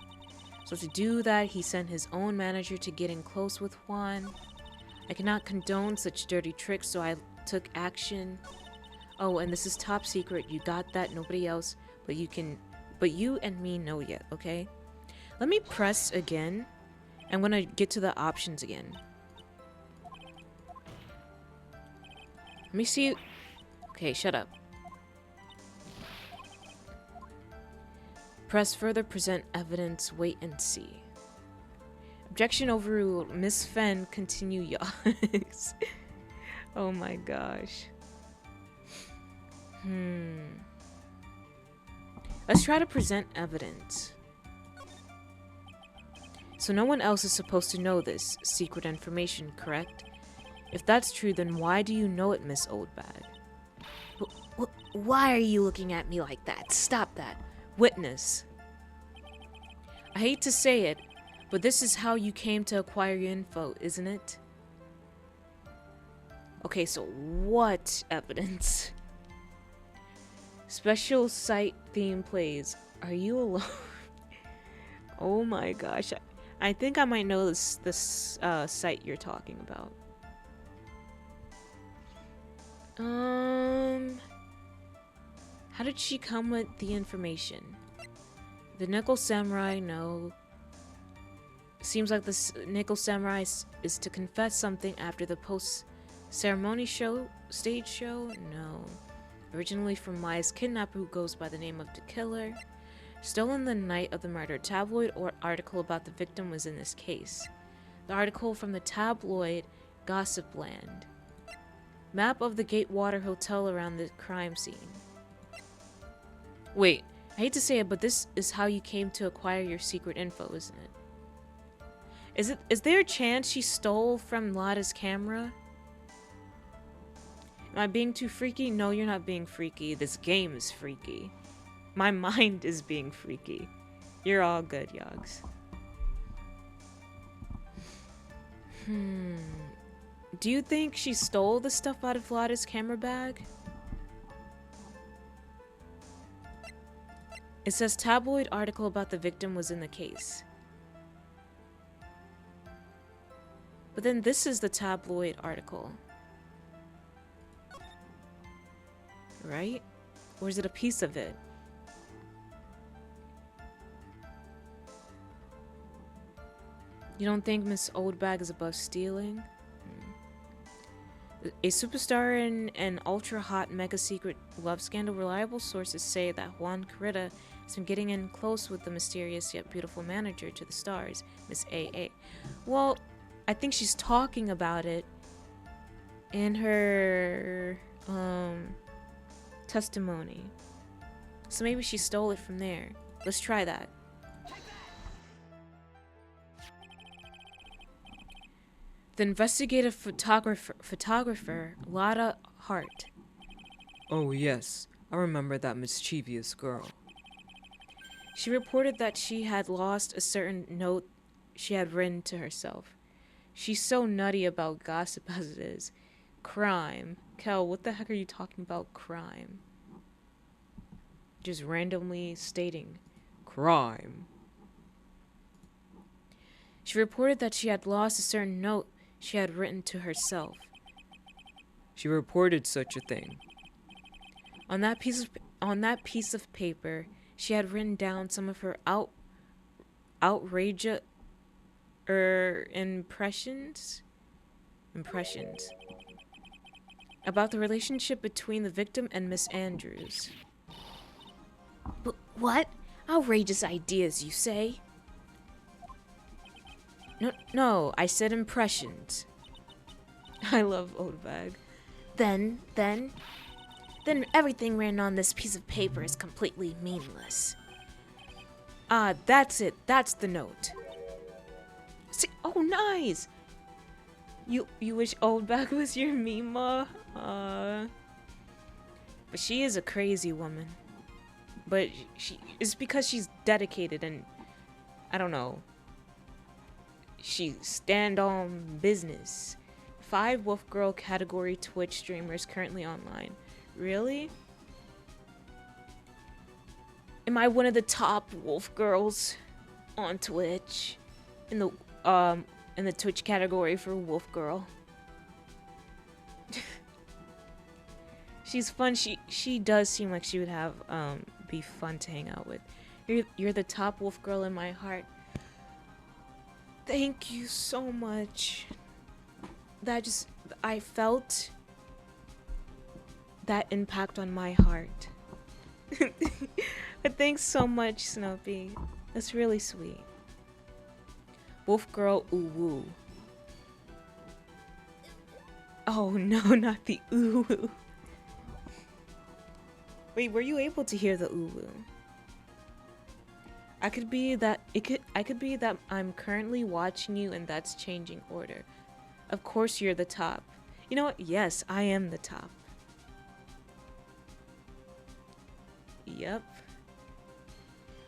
So to do that, he sent his own manager to get in close with Juan. I cannot condone such dirty tricks, so I took action. Oh, and this is top secret. You got that, nobody else, but you and me know yet, okay? Let me press again. I'm gonna get to the options again. Let me see. Okay, shut up. Press further, present evidence, wait and see. Objection overruled. Miss Fen, continue yours. Oh my gosh. Let's try to present evidence. So no one else is supposed to know this secret information, correct? If that's true, then why do you know it, Miss Oldbag? Why are you looking at me like that? Stop that. Witness. I hate to say it, but this is how you came to acquire your info, isn't it? Okay, so what evidence? Special site theme plays. Are you alone? Oh my gosh. I think I might know this site you're talking about. How did she come with the information? The Nickel Samurai, no. Seems like this Nickel Samurai is to confess something after the post-ceremony stage show? No. Originally from Maya's kidnapper who goes by the name of the Killer. Stolen the night of the murder. Tabloid or article about the victim was in this case. The article from the tabloid Gossipland. Map of the Gatewater Hotel around the crime scene. Wait, I hate to say it, but this is how you came to acquire your secret info, isn't it? Is there a chance she stole from Lada's camera? Am I being too freaky? No, you're not being freaky. This game is freaky. My mind is being freaky. You're all good, Yogs. Do you think she stole the stuff out of Lada's camera bag? It says tabloid article about the victim was in the case. But then this is the tabloid article. Right? Or is it a piece of it? You don't think Miss Oldbag is above stealing? A superstar in an ultra-hot mega-secret love scandal. Reliable sources say that Juan Carrera has been getting in close with the mysterious yet beautiful manager to the stars, Miss A.A. Well, I think she's talking about it in her testimony. So maybe she stole it from there. Let's try that. The investigative photographer, Lada Hart. Oh yes, I remember that mischievous girl. She reported that she had lost a certain note she had written to herself. She's so nutty about gossip as it is. Crime. Kel, what the heck are you talking about, crime? Just randomly stating crime. She reported that she had lost a certain note she had written to herself. She reported such a thing. On that piece of paper, she had written down some of her outrageous impressions about the relationship between the victim and Miss Andrews. But what? Outrageous ideas, you say? No, I said impressions. I love Oldbag. Then everything written on this piece of paper is completely meaningless. Ah, that's it. That's the note. See, oh, nice. You wish Oldbag was your Mima? But she is a crazy woman. But it's because she's dedicated and I don't know. She stand on business. 5 Wolf Girl category Twitch streamers currently online. Really? Am I one of the top Wolf Girls on Twitch? In the Twitch category for Wolf Girl. She's fun. She does seem like she would have be fun to hang out with. You're the top Wolf Girl in my heart. Thank you so much. I felt that impact on my heart. Thanks so much, Snoopy. That's really sweet. Wolf Girl ooh woo. Oh no, not the ooh woo. Wait, were you able to hear the ooh woo? I could be that I'm currently watching you and that's changing order. Of course you're the top. You know what? Yes, I am the top. Yep.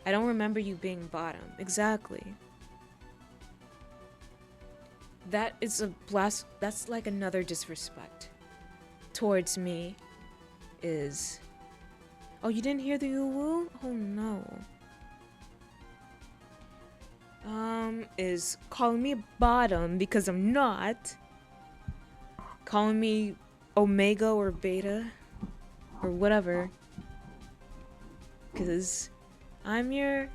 I don't remember you being bottom. Exactly. That is a blast. That's like another disrespect towards me. Is. Oh, you didn't hear the ooh woo? Oh no. Is calling me bottom because I'm not. Calling me omega or beta or whatever. Because I'm your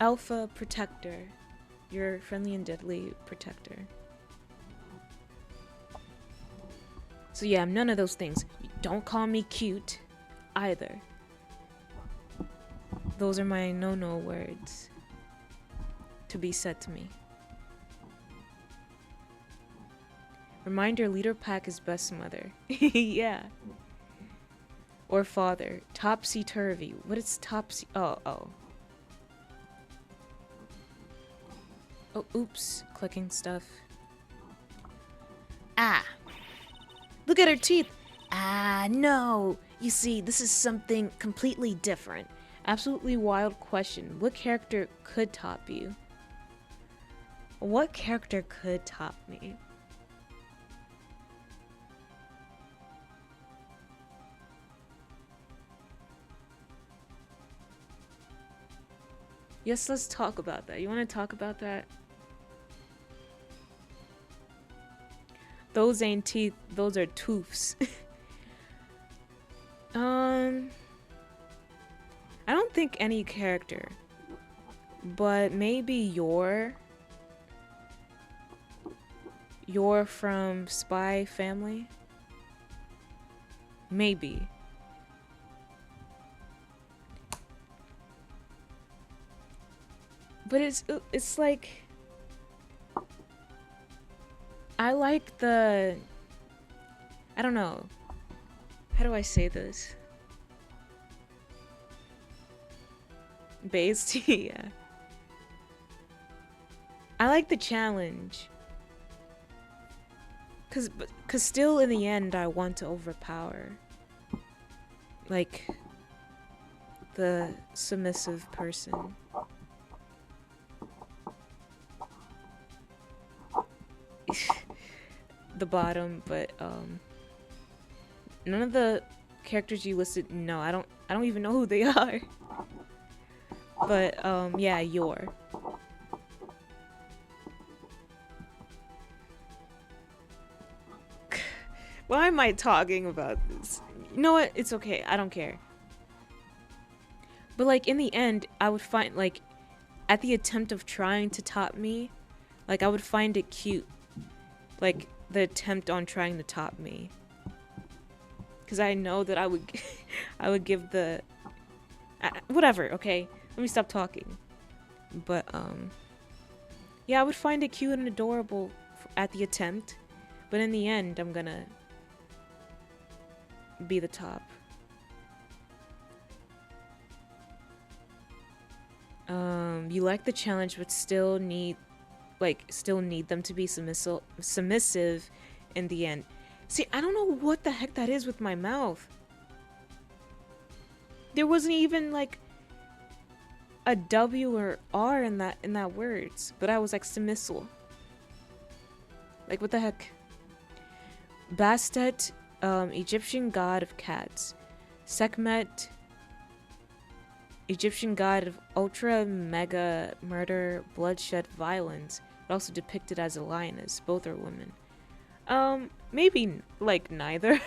alpha protector. Your friendly and deadly protector. So yeah, I'm none of those things. Don't call me cute either. Those are my no-no words to be said to me. Remind your leader pack is best mother. Yeah. Or father. Topsy-turvy. What is topsy? Oh. Oh, oops. Clicking stuff. Ah, Look at her teeth. no. You see, this is something completely different. Absolutely wild question. What character could top you? What character could top me? Yes, let's talk about that. You want to talk about that? Those ain't teeth, those are toofs. I don't think any character, but maybe you're from Spy Family? Maybe. But it's like I like the I don't know. How do I say this? Based, yeah. I like the challenge. Cause still in the end I want to overpower like the submissive person. The bottom, but none of the characters you listed, no, I don't even know who they are. But yeah, you're. Why am I talking about this? You know what? It's okay. I don't care. But like in the end, I would find like at the attempt of trying to top me, like I would find it cute. Like the attempt on trying to top me. Cuz I know that I would I would give the whatever, okay? Let me stop talking. But yeah, I would find it cute and adorable at the attempt, but in the end, I'm gonna be the top. You like the challenge, but still need them to be submissive in the end. See, I don't know what the heck that is with my mouth. There wasn't even like a W or R in that words, but I was like submissive. Like what the heck? Bastet, Egyptian god of cats. Sekhmet, Egyptian god of ultra mega murder, bloodshed, violence, but also depicted as a lioness. Both are women. Maybe like neither.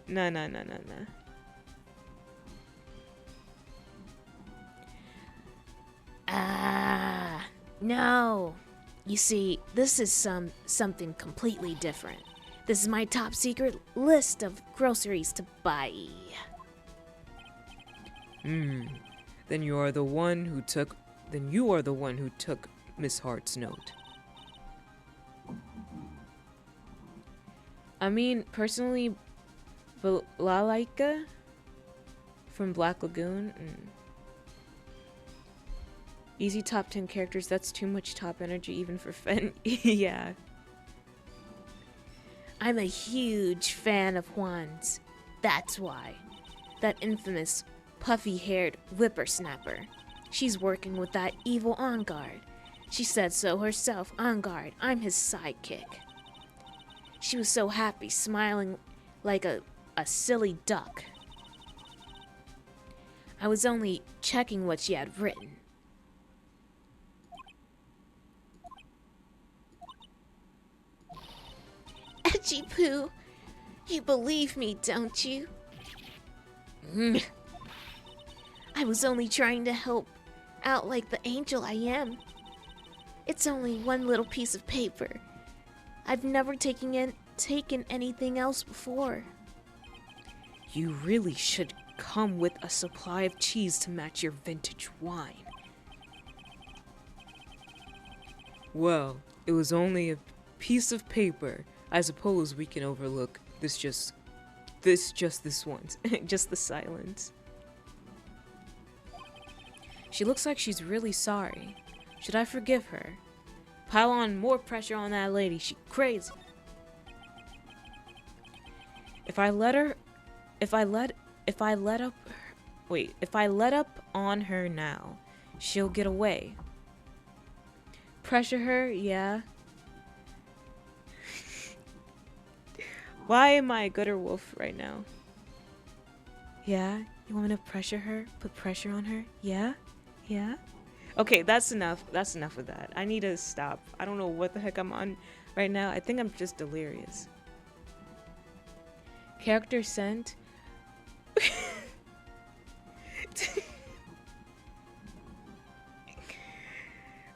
No. No. You see, this is something completely different. This is my top secret list of groceries to buy. Then you are the one who took Miss Hart's note. I mean, personally, Lalaika from Black Lagoon. Easy top 10 characters. That's too much top energy even for Fen. Yeah. I'm a huge fan of Juan's. That's why. That infamous, puffy-haired whippersnapper. She's working with that evil On Guard. She said so herself. On Guard, I'm his sidekick. She was so happy, smiling like a silly duck. I was only checking what she had written. Edgy Poo, you believe me, don't you? I was only trying to help out like the angel I am. It's only one little piece of paper. I've never taken anything else before. You really should come with a supply of cheese to match your vintage wine. Well, it was only a piece of paper. I suppose we can overlook this once. Just the silence. She looks like she's really sorry. Should I forgive her? Pile on more pressure on that lady. She crazy. If I let up on her now, she'll get away. Pressure her, yeah. Why am I a gooder wolf right now? Yeah? You want me to pressure her? Put pressure on her? Yeah? Yeah? Okay, that's enough. That's enough of that. I need to stop. I don't know what the heck I'm on right now. I think I'm just delirious. Character sent.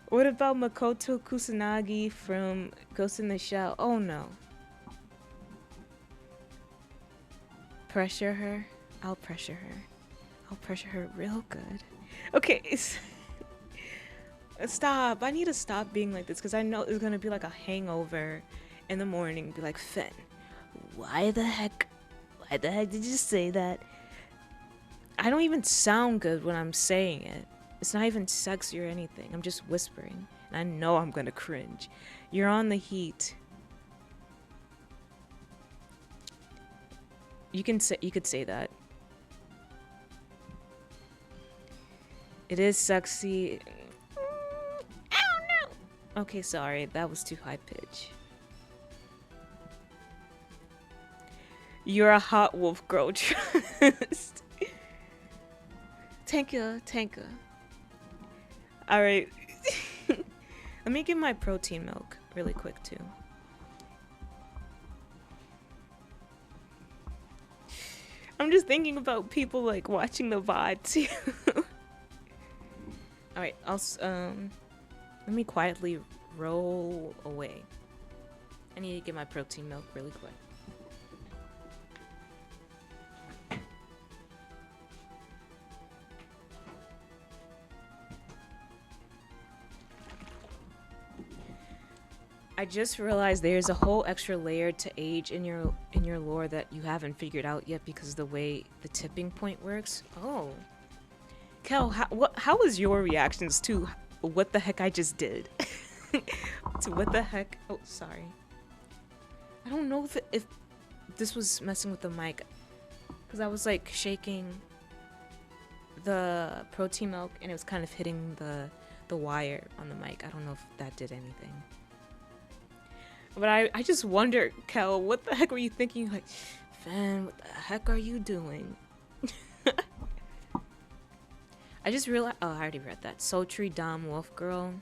What about Makoto Kusanagi from Ghost in the Shell? Oh no. Pressure her. I'll pressure her. I'll pressure her real good. Okay. Stop. I need to stop being like this because I know it's going to be like a hangover in the morning. Be like, Finn, why the heck did you say that? I don't even sound good when I'm saying it. It's not even sexy or anything. I'm just whispering. And I know I'm going to cringe. You're on the heat. You could say that. It is sexy. Oh no. Okay, sorry. That was too high pitch. You're a hot wolf girl. Trust. Thank you. Alright. Let me get my protein milk really quick too. I'm just thinking about people like watching the VOD too. Alright, let me quietly roll away. I need to get my protein milk really quick. I just realized there's a whole extra layer to age in your lore that you haven't figured out yet because of the way the tipping point works. Oh. Kel, how was your reactions to what the heck I just did? To what the heck? Oh, sorry. I don't know if this was messing with the mic because I was like shaking the protein milk and it was kind of hitting the wire on the mic. I don't know if that did anything. But I just wonder, Kel, what the heck were you thinking? Like, Fan, what the heck are you doing? I just realized. Oh, I already read that. Sultry Dom Wolf Girl.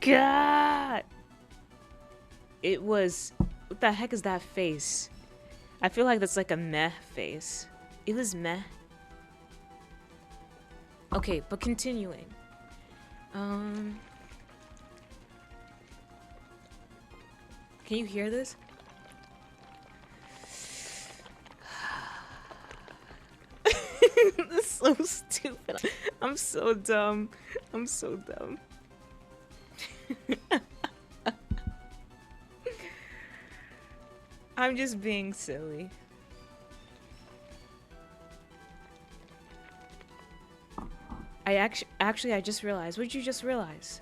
God! It was. What the heck is that face? I feel like that's like a meh face. It was meh. Okay, but continuing. Can you hear this? This is so stupid. I'm so dumb. I'm so dumb. I'm just being silly. I just realized. What did you just realize?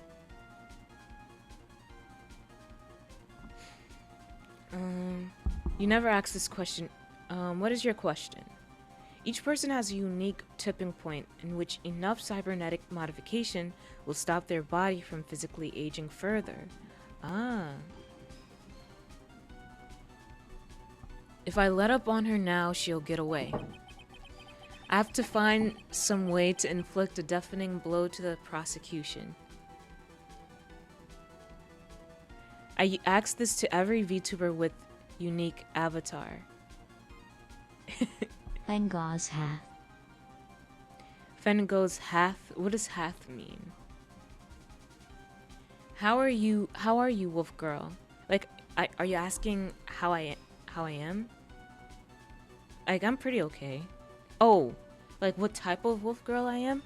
You never asked this question. What is your question? Each person has a unique tipping point in which enough cybernetic modification will stop their body from physically aging further. Ah. If I let up on her now, she'll get away. I have to find some way to inflict a deafening blow to the prosecution. I ask this to every VTuber with unique avatar. Fengo's Hath. Fengo's Hath? What does Hath mean? How are you, Wolf Girl? Like, are you asking how I how I am. Like, I'm pretty okay. Oh, like what type of wolf girl I am?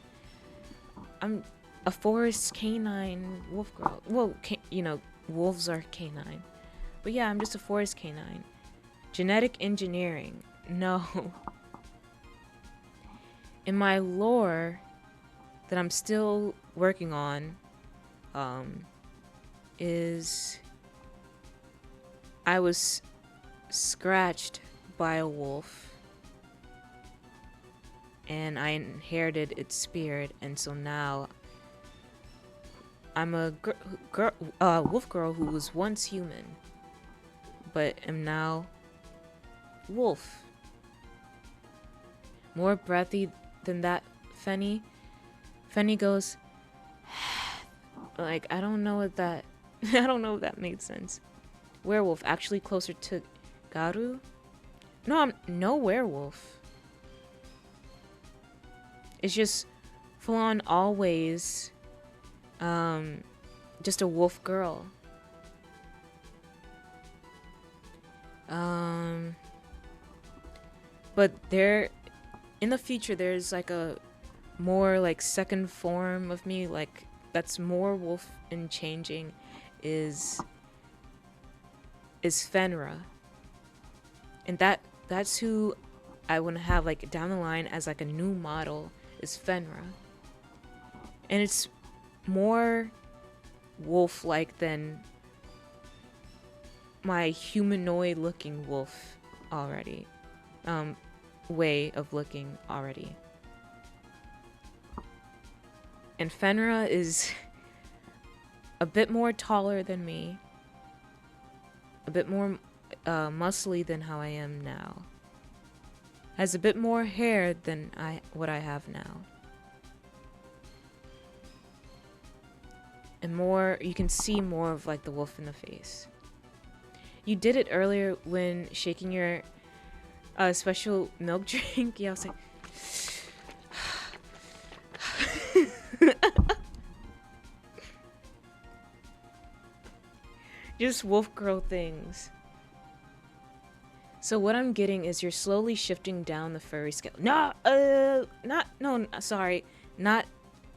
I'm a forest canine wolf girl. Well, you know, wolves are canine. But yeah, I'm just a forest canine. Genetic engineering. No. In my lore that I'm still working on, is I was scratched by a wolf and I inherited its spirit, and so now I'm a wolf girl who was once human but am now wolf. More breathy than that, Fenny. Fenny goes, like, I don't know what that, I don't know if that made sense. Werewolf, actually closer to Garu? No, I'm no werewolf. It's just full on always, just a wolf girl. But there, in the future, there's like a more like second form of me, like that's more wolf and changing, is Fenra, and that's who I want to have like down the line as like a new model, is Fenra, and it's more wolf-like than my humanoid looking wolf already, way of looking already. And Fenra is a bit more taller than me, a bit more muscly than how I am now, has a bit more hair than what I have now, and more, you can see more of like the wolf in the face. You did it earlier when shaking your special milk drink. Yeah, I was like, just wolf girl things. So what I'm getting is you're slowly shifting down the furry scale. No, sorry, not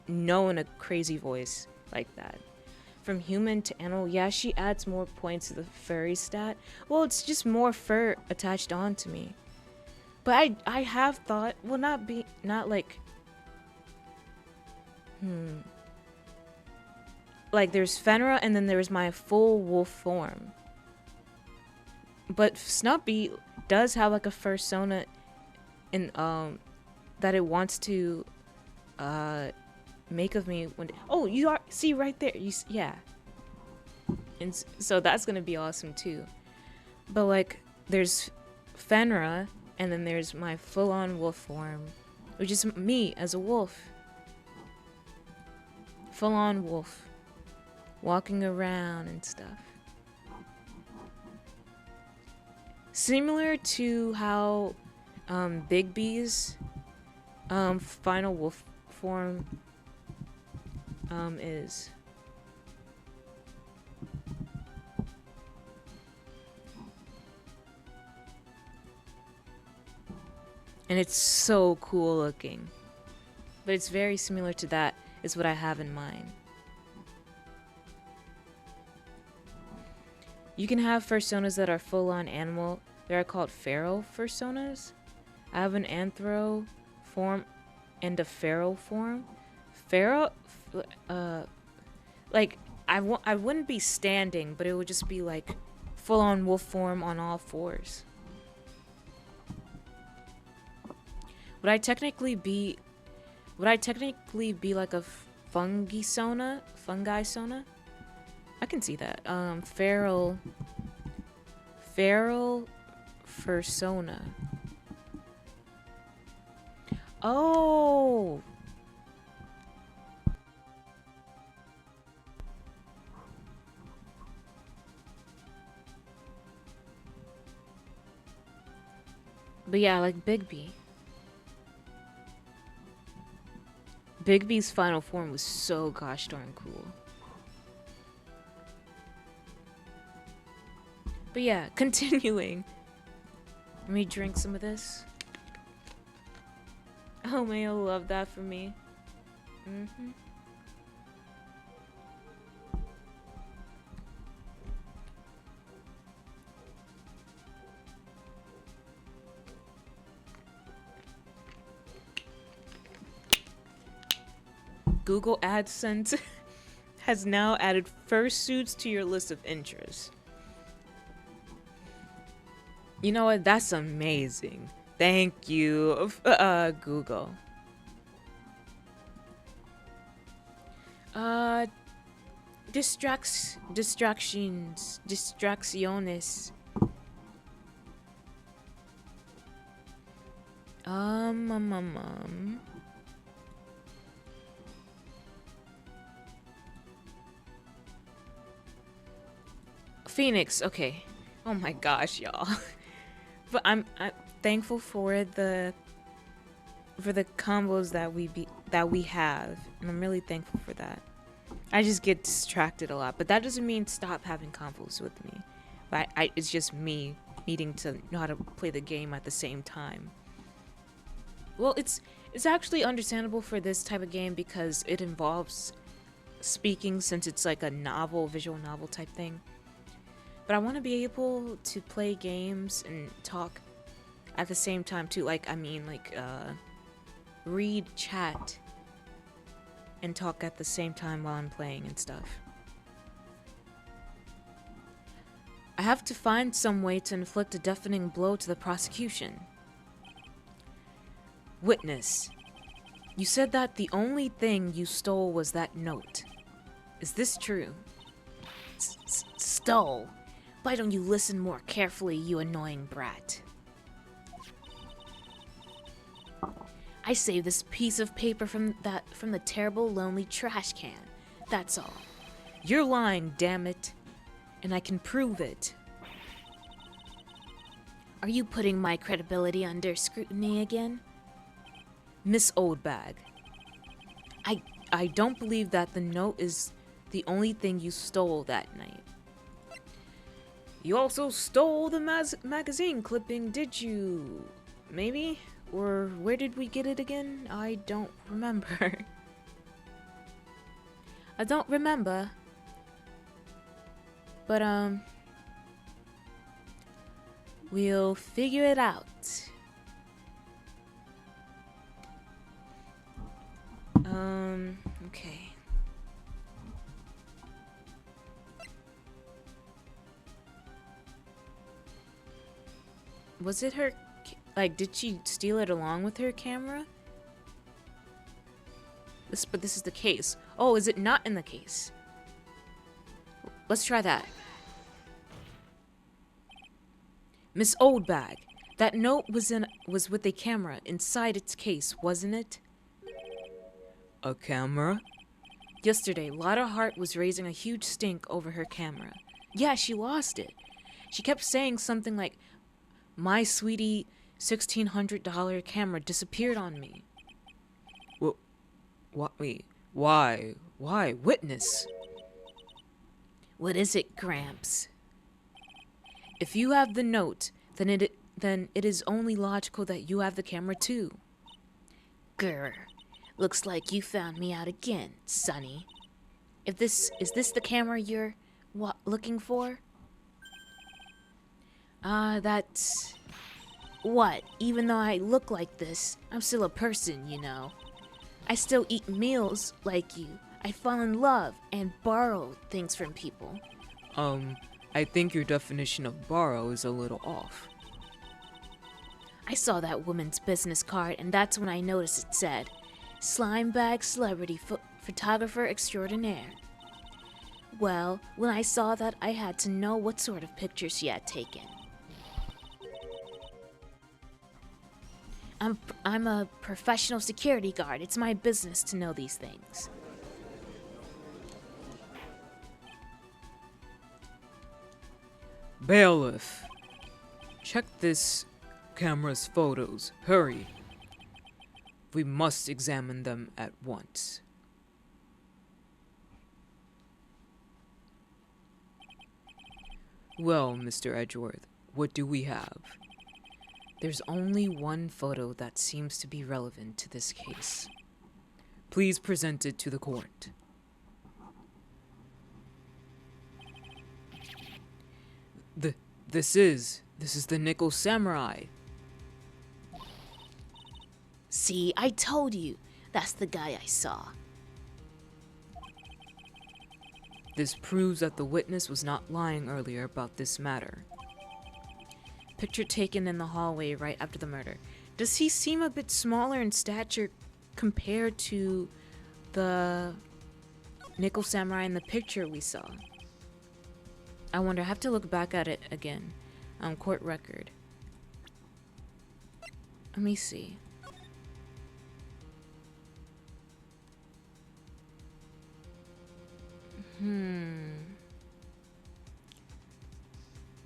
no in a crazy voice like that. From human to animal, yeah, she adds more points to the furry stat. Well, it's just more fur attached onto me. But I have thought, well, not like, like there's Fenra and then there's my full wolf form. But Snuppy does have like a fursona in that it wants to make of me when, oh, you are, see right there, yeah, and so that's gonna be awesome too. But like there's Fenra and then there's my full-on wolf form, which is me as a wolf, full-on wolf, walking around and stuff. Similar to how Bigby's final wolf form is. And it's so cool looking. But it's very similar to that, is what I have in mind. You can have fursonas that are full-on animal. They are called feral fursonas. I have an anthro form and a feral form. Feral, like I wouldn't be standing, but it would just be like full-on wolf form on all fours. Would I technically be like a fungi sona? I can see that. Feral fursona. Oh. But yeah, like Bigby. Bigby's final form was so gosh darn cool. But yeah, continuing. Let me drink some of this. Oh, man, you'll love that for me. Mm-hmm. Google AdSense has now added fursuits to your list of interests. You know what? That's amazing. Thank you, Google. Distracciones. Um, um, um, um. Phoenix, okay. Oh my gosh, y'all. But I'm thankful for the combos that we have, and I'm really thankful for that. I just get distracted a lot, but that doesn't mean stop having combos with me. But it's just me needing to know how to play the game at the same time. Well, it's actually understandable for this type of game because it involves speaking, since it's like a novel, visual novel type thing. But I want to be able to play games and talk at the same time too. Read chat and talk at the same time while I'm playing and stuff. I have to find some way to inflict a deafening blow to the prosecution. Witness, you said that the only thing you stole was that note. Is this true? Stole? Why don't you listen more carefully, you annoying brat? I saved this piece of paper from the terrible, lonely trash can. That's all. You're lying, damn it. And I can prove it. Are you putting my credibility under scrutiny again? Miss Oldbag, I don't believe that the note is the only thing you stole that night. You also stole the magazine clipping, did you? Maybe? Or where did we get it again? I don't remember. I don't remember. But, we'll figure it out. Okay. Was it her, like, did she steal it along with her camera? But this is the case. Oh, is it not in the case? Let's try that. Miss Oldbag, that note was with a camera inside its case, wasn't it? A camera? Yesterday, Lotta Hart was raising a huge stink over her camera. Yeah, she lost it. She kept saying something like, "My sweetie $1,600 camera disappeared on me." Wait, why? Why? Witness? What is it, Gramps? If you have the note, then it is only logical that you have the camera too. Grr. Looks like you found me out again, Sonny. Is this the camera you're looking for? That's... What? Even though I look like this, I'm still a person, you know. I still eat meals like you. I fall in love and borrow things from people. I think your definition of borrow is a little off. I saw that woman's business card, and that's when I noticed it said, Slime Bag Celebrity Photographer Extraordinaire. Well, when I saw that, I had to know what sort of pictures she had taken. I'm a professional security guard. It's my business to know these things. Bailiff, check this camera's photos. Hurry. We must examine them at once. Well, Mr. Edgeworth, what do we have? There's only one photo that seems to be relevant to this case. Please present it to the court. This is the Nickel Samurai. See, I told you. That's the guy I saw. This proves that the witness was not lying earlier about this matter. Picture taken in the hallway right after the murder. Does he seem a bit smaller in stature compared to the Nickel Samurai in the picture we saw? I wonder, I have to look back at it again. Court record. Let me see.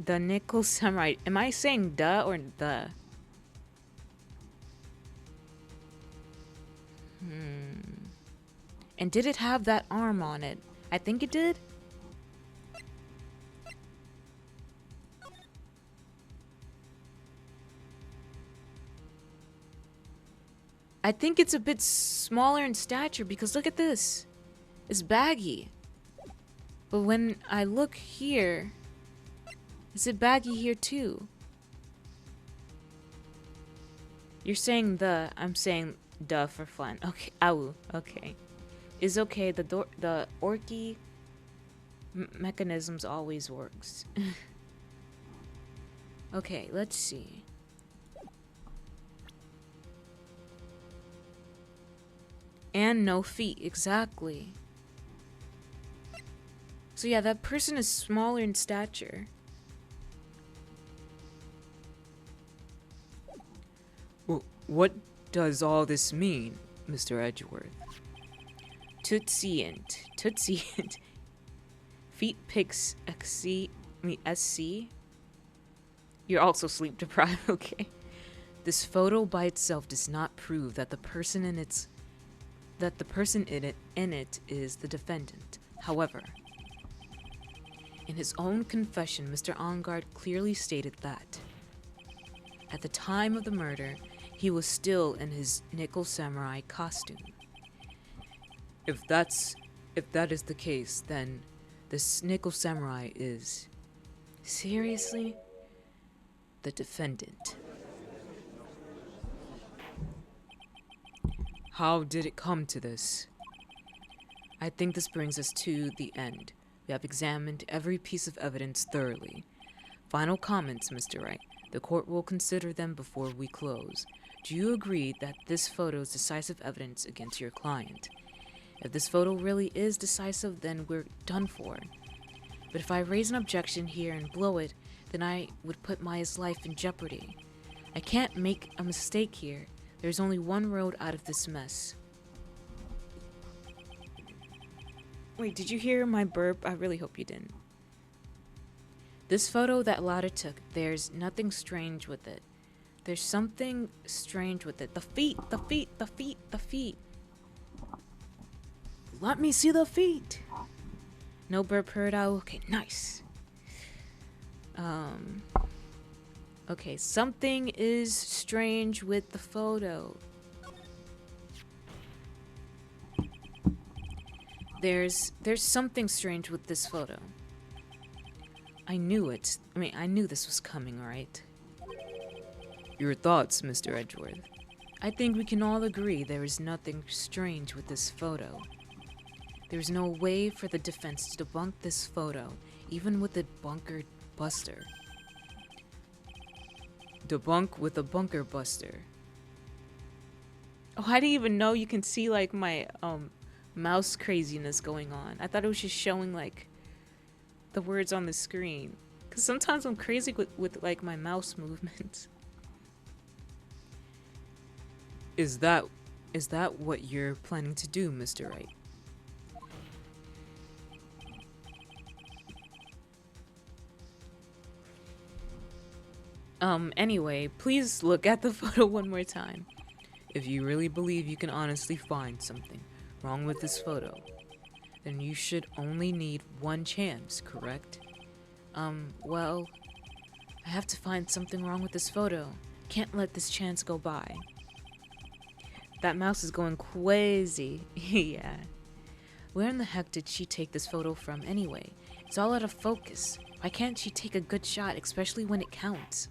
The Nickel Samurai. Am I saying duh or the? And did it have that arm on it? I think it did. I think it's a bit smaller in stature because look at this. It's baggy. But when I look here, is it baggy here too? You're saying the, I'm saying duh for fun. Okay, ow, okay. Is okay, the Orky mechanisms always works. Okay, let's see. And no feet, exactly. So yeah, that person is smaller in stature. Well, what does all this mean, Mr. Edgeworth? Tootsient. Feet pics SC. You're also sleep deprived, okay. This photo by itself does not prove that the person in it is the defendant. However, in his own confession, Mr. Engard clearly stated that at the time of the murder, he was still in his Nickel Samurai costume. If that is the case, then this Nickel Samurai is Seriously? the defendant. How did it come to this? I think this brings us to the end. We have examined every piece of evidence thoroughly. Final comments, Mr. Wright. The court will consider them before we close. Do you agree that this photo is decisive evidence against your client? If this photo really is decisive, then we're done for. But if I raise an objection here and blow it, then I would put Maya's life in jeopardy. I can't make a mistake here. There's only one road out of this mess. Wait, did you hear my burp? I really hope you didn't. This photo that Lauder took, there's nothing strange with it. There's something strange with it. The feet. Let me see the feet. No burp heard out. Okay, nice. Okay, something is strange with the photo. There's something strange with this photo. I knew it. I knew this was coming, right? Your thoughts, Mr. Edgeworth? I think we can all agree there is nothing strange with this photo. There's no way for the defense to debunk this photo, even with a bunker buster. Debunk with a bunker buster. Oh, I didn't even know you can see like my mouse craziness going on. I thought it was just showing like the words on the screen. Cause sometimes I'm crazy with like my mouse movements. Is that what you're planning to do, Mr. Wright? Anyway, please look at the photo one more time. If you really believe you can honestly find something wrong with this photo, then you should only need one chance, correct? Well, I have to find something wrong with this photo. can't let this chance go by. That mouse is going crazy. Yeah. Where in the heck did she take this photo from anyway? It's all out of focus. Why can't she take a good shot, especially when it counts?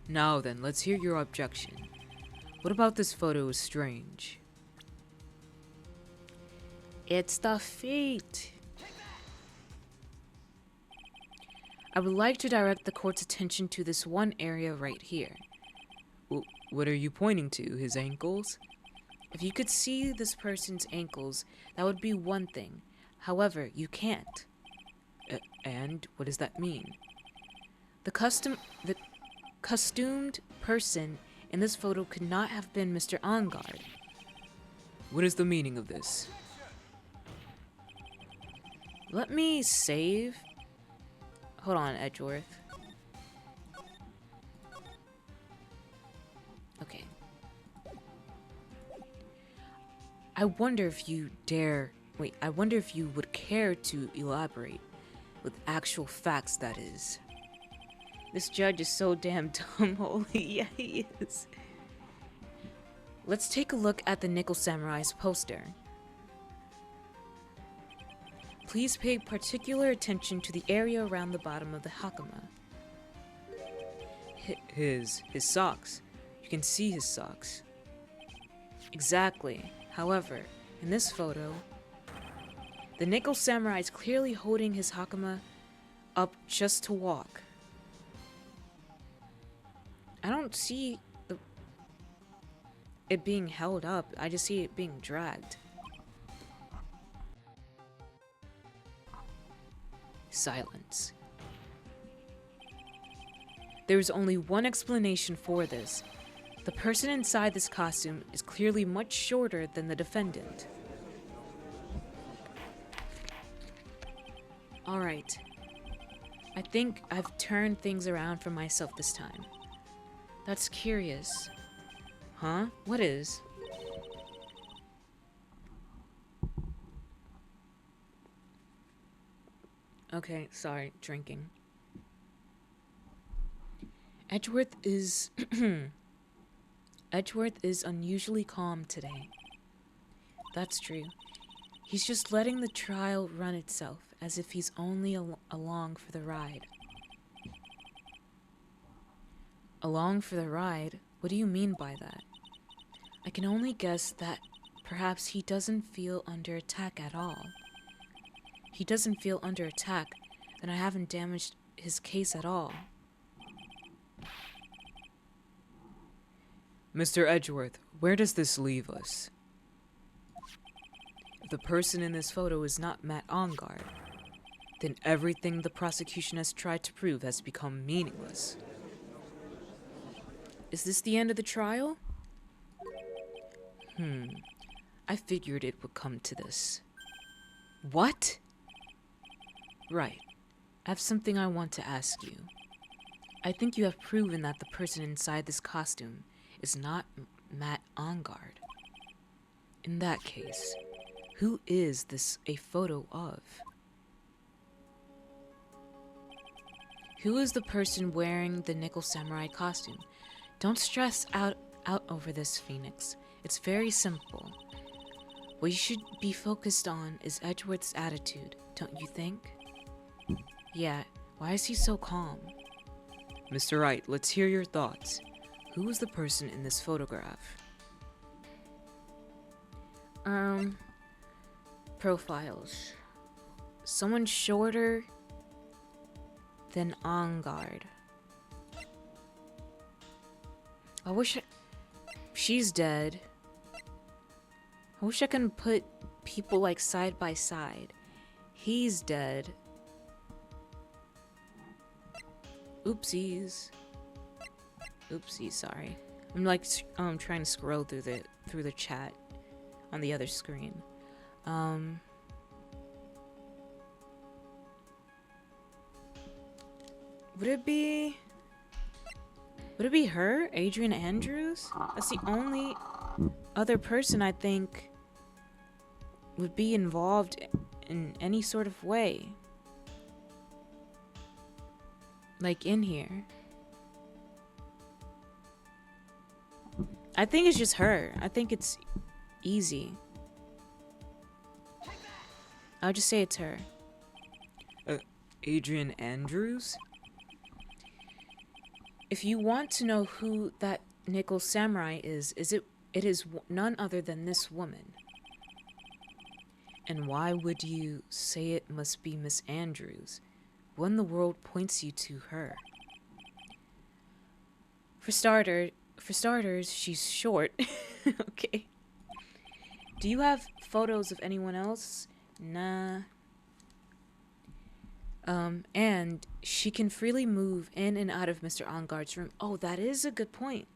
Now then, let's hear your objection. What about this photo is strange? It's the feet. I would like to direct the court's attention to this one area right here. What are you pointing to? His ankles? If you could see this person's ankles, that would be one thing. However, you can't. And what does that mean? The costumed person in this photo could not have been Mr. Onguard. What is the meaning of this? Let me save. Hold on, Edgeworth. Okay. I wonder if you would care to elaborate. With actual facts, that is. This judge is so damn dumb. Holy, yeah, he is. Let's take a look at the Nickel Samurai's poster. Please pay particular attention to the area around the bottom of the hakama. His socks. You can see his socks. Exactly. However, in this photo, the Nickel Samurai is clearly holding his hakama up just to walk. I don't see it being held up. I just see it being dragged. Silence. There is only one explanation for this. The person inside this costume is clearly much shorter than the defendant. Alright. I think I've turned things around for myself this time. That's curious. Huh? What is? Okay, sorry, drinking. Edgeworth is unusually calm today. That's true. He's just letting the trial run itself, as if he's only along for the ride. Along for the ride? What do you mean by that? I can only guess that perhaps he doesn't feel under attack at all. He doesn't feel under attack, then I haven't damaged his case at all. Mr. Edgeworth, where does this leave us? If the person in this photo is not Matt Onguard, then everything the prosecution has tried to prove has become meaningless. Is this the end of the trial? I figured it would come to this. What? Right. I have something I want to ask you. I think you have proven that the person inside this costume is not Matt Onguard. In that case, who is this a photo of? Who is the person wearing the Nickel Samurai costume? Don't stress out over this, Phoenix. It's very simple. What you should be focused on is Edgeworth's attitude, don't you think? Yeah, why is he so calm? Mr. Wright, let's hear your thoughts. Who is the person in this photograph? Profiles. Someone shorter than Onguard. She's dead. I wish I can put people like side by side. He's dead. Oopsies. Oopsies, sorry. I'm like trying to scroll through the chat on the other screen. Would it be her? Adrian Andrews? That's the only other person I think would be involved in any sort of way. Like in here. I think it's just her. I think it's easy. I'll just say it's her. Adrian Andrews? If you want to know who that nickel samurai is it is none other than this woman. And why would you say it must be Miss Andrews? What in the world points you to her? For starters, she's short. Okay. Do you have photos of anyone else? Nah. And she can freely move in and out of Mr. Onguard's room. Oh, that is a good point.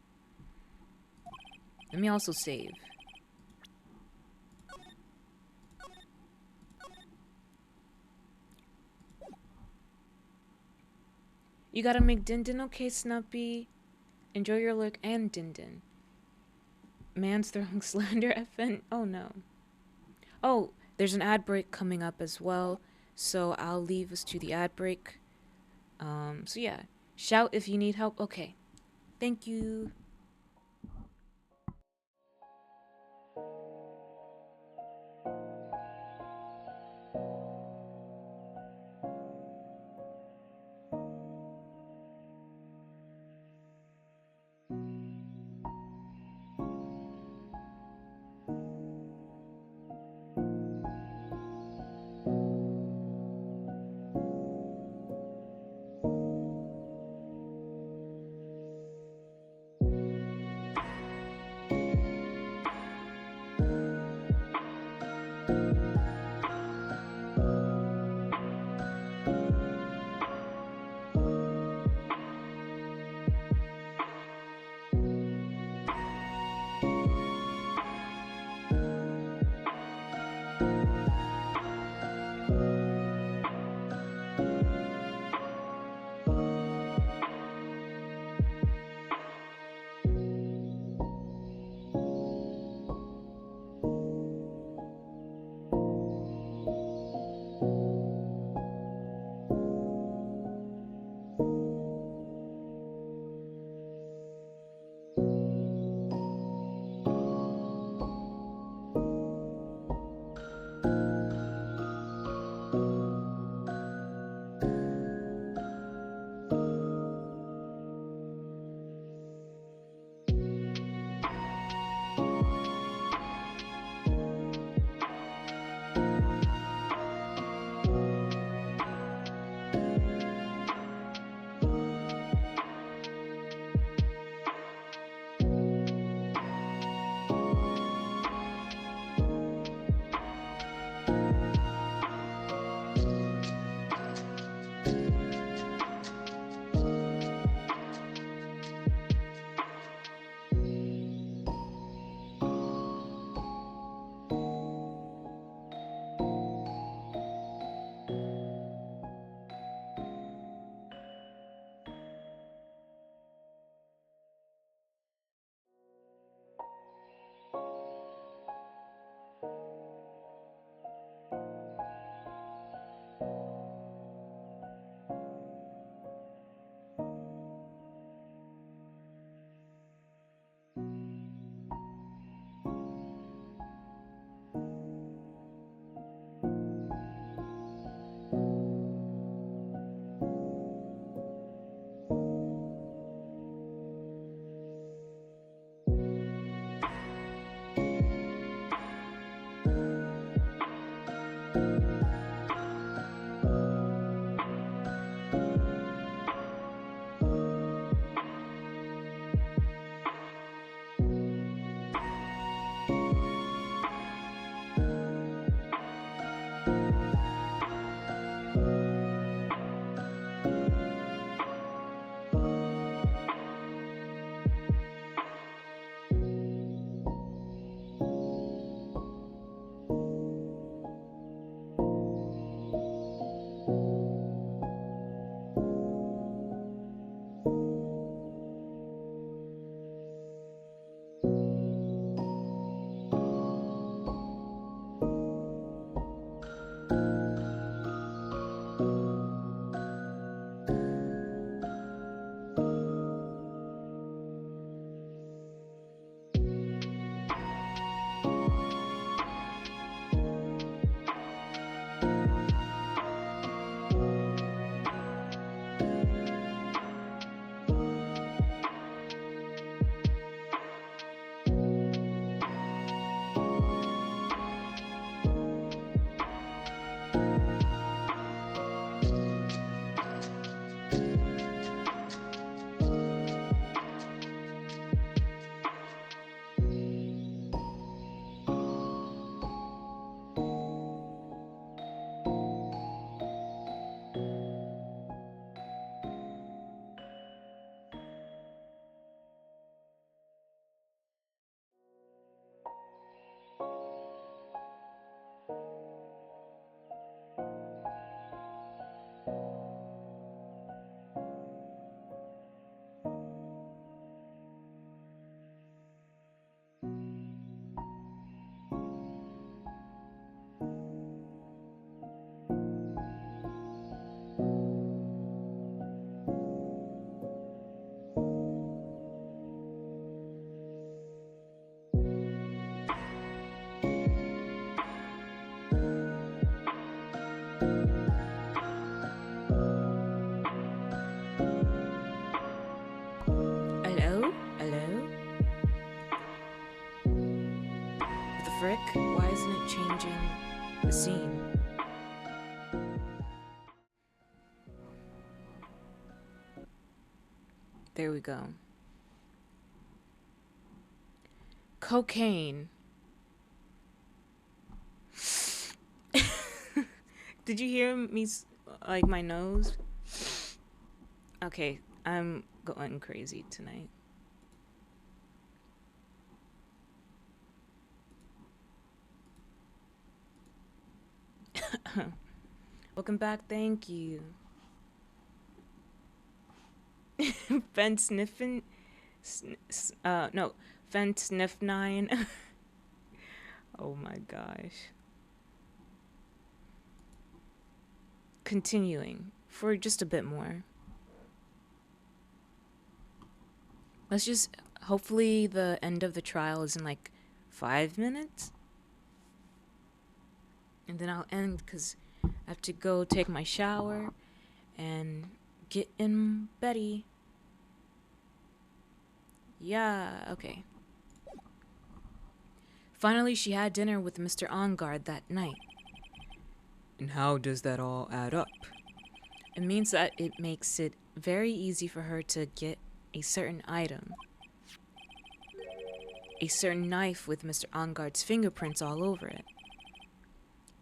Let me also save. You gotta make Dindin okay, Snuppy. Enjoy your look and Dindin. Man's throwing slander at Fen. Oh no. Oh, there's an ad break coming up as well, so I'll leave us to the ad break. So yeah, shout if you need help. Okay, thank you. frick? Why isn't it changing the scene? There we go. Cocaine. Did you hear me, like, my nose? Okay, I'm going crazy tonight. Welcome back, thank you. Fen sniffin'? No, Fen sniff 9. Oh my gosh. Continuing for just a bit more. Let's just, hopefully the end of the trial is in like 5 minutes. And then I'll end because I have to go take my shower and get in Betty. Yeah, okay. Finally, she had dinner with Mr. Ongard that night. And how does that all add up? It means that it makes it very easy for her to get a certain item. A certain knife with Mr. Ongard's fingerprints all over it.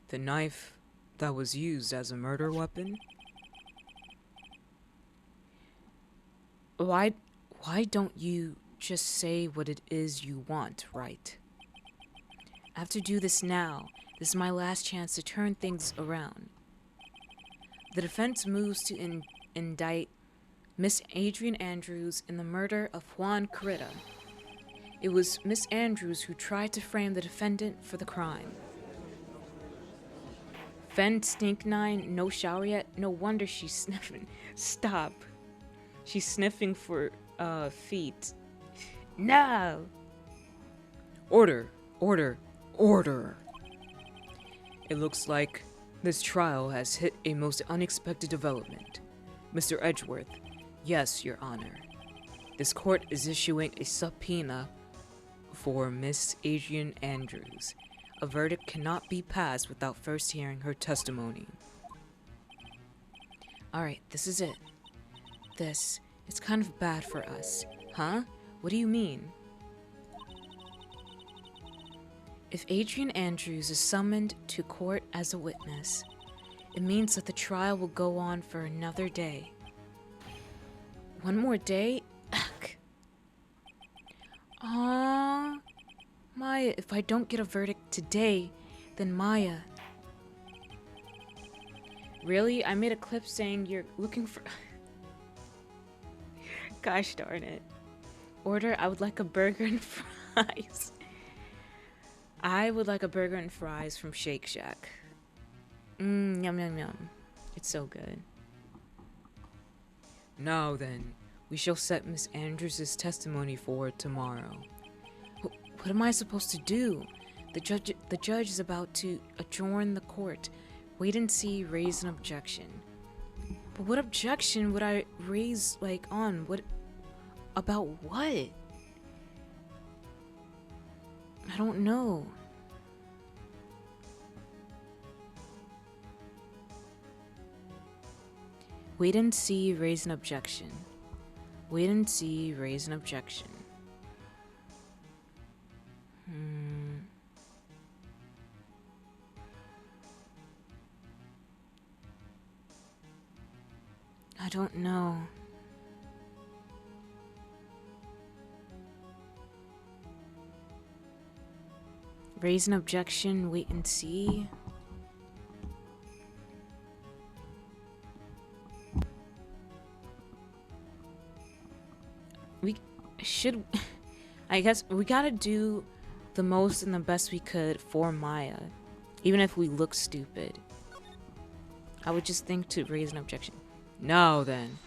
The knife that was used as a murder weapon? Why don't you just say what it is you want, Wright? I have to do this now. This is my last chance to turn things around. The defense moves to indict Miss Adrian Andrews in the murder of Juan Carrera. It was Miss Andrews who tried to frame the defendant for the crime. Fen Stink 9, no shower yet? No wonder she's sniffing. Stop. She's sniffing for, feet. No! Order! Order! Order! It looks like this trial has hit a most unexpected development. Mr. Edgeworth, yes, Your Honor. This court is issuing a subpoena for Miss Adrian Andrews. A verdict cannot be passed without first hearing her testimony. Alright, this is it. It's kind of bad for us. Huh? What do you mean? If Adrian Andrews is summoned to court as a witness, it means that the trial will go on for another day. One more day? Ugh. Aww. Maya, if I don't get a verdict today, then Maya. Really? I made a clip saying you're looking for... Gosh darn it. Order, I would like a burger and fries. I would like a burger and fries from Shake Shack. Yum yum yum. It's so good. Now then, we shall set Miss Andrews' testimony for tomorrow. What am I supposed to do? The judge is about to adjourn the court. Wait and see, raise an objection. But what objection would I raise, like, on? What? About what? I don't know. Wait and see, raise an objection. Wait and see, raise an objection. I don't know. Raise an objection, wait and see. We should... I guess we gotta do the most and the best we could for Maya. Even if we look stupid. I would just think to raise an objection. Now then.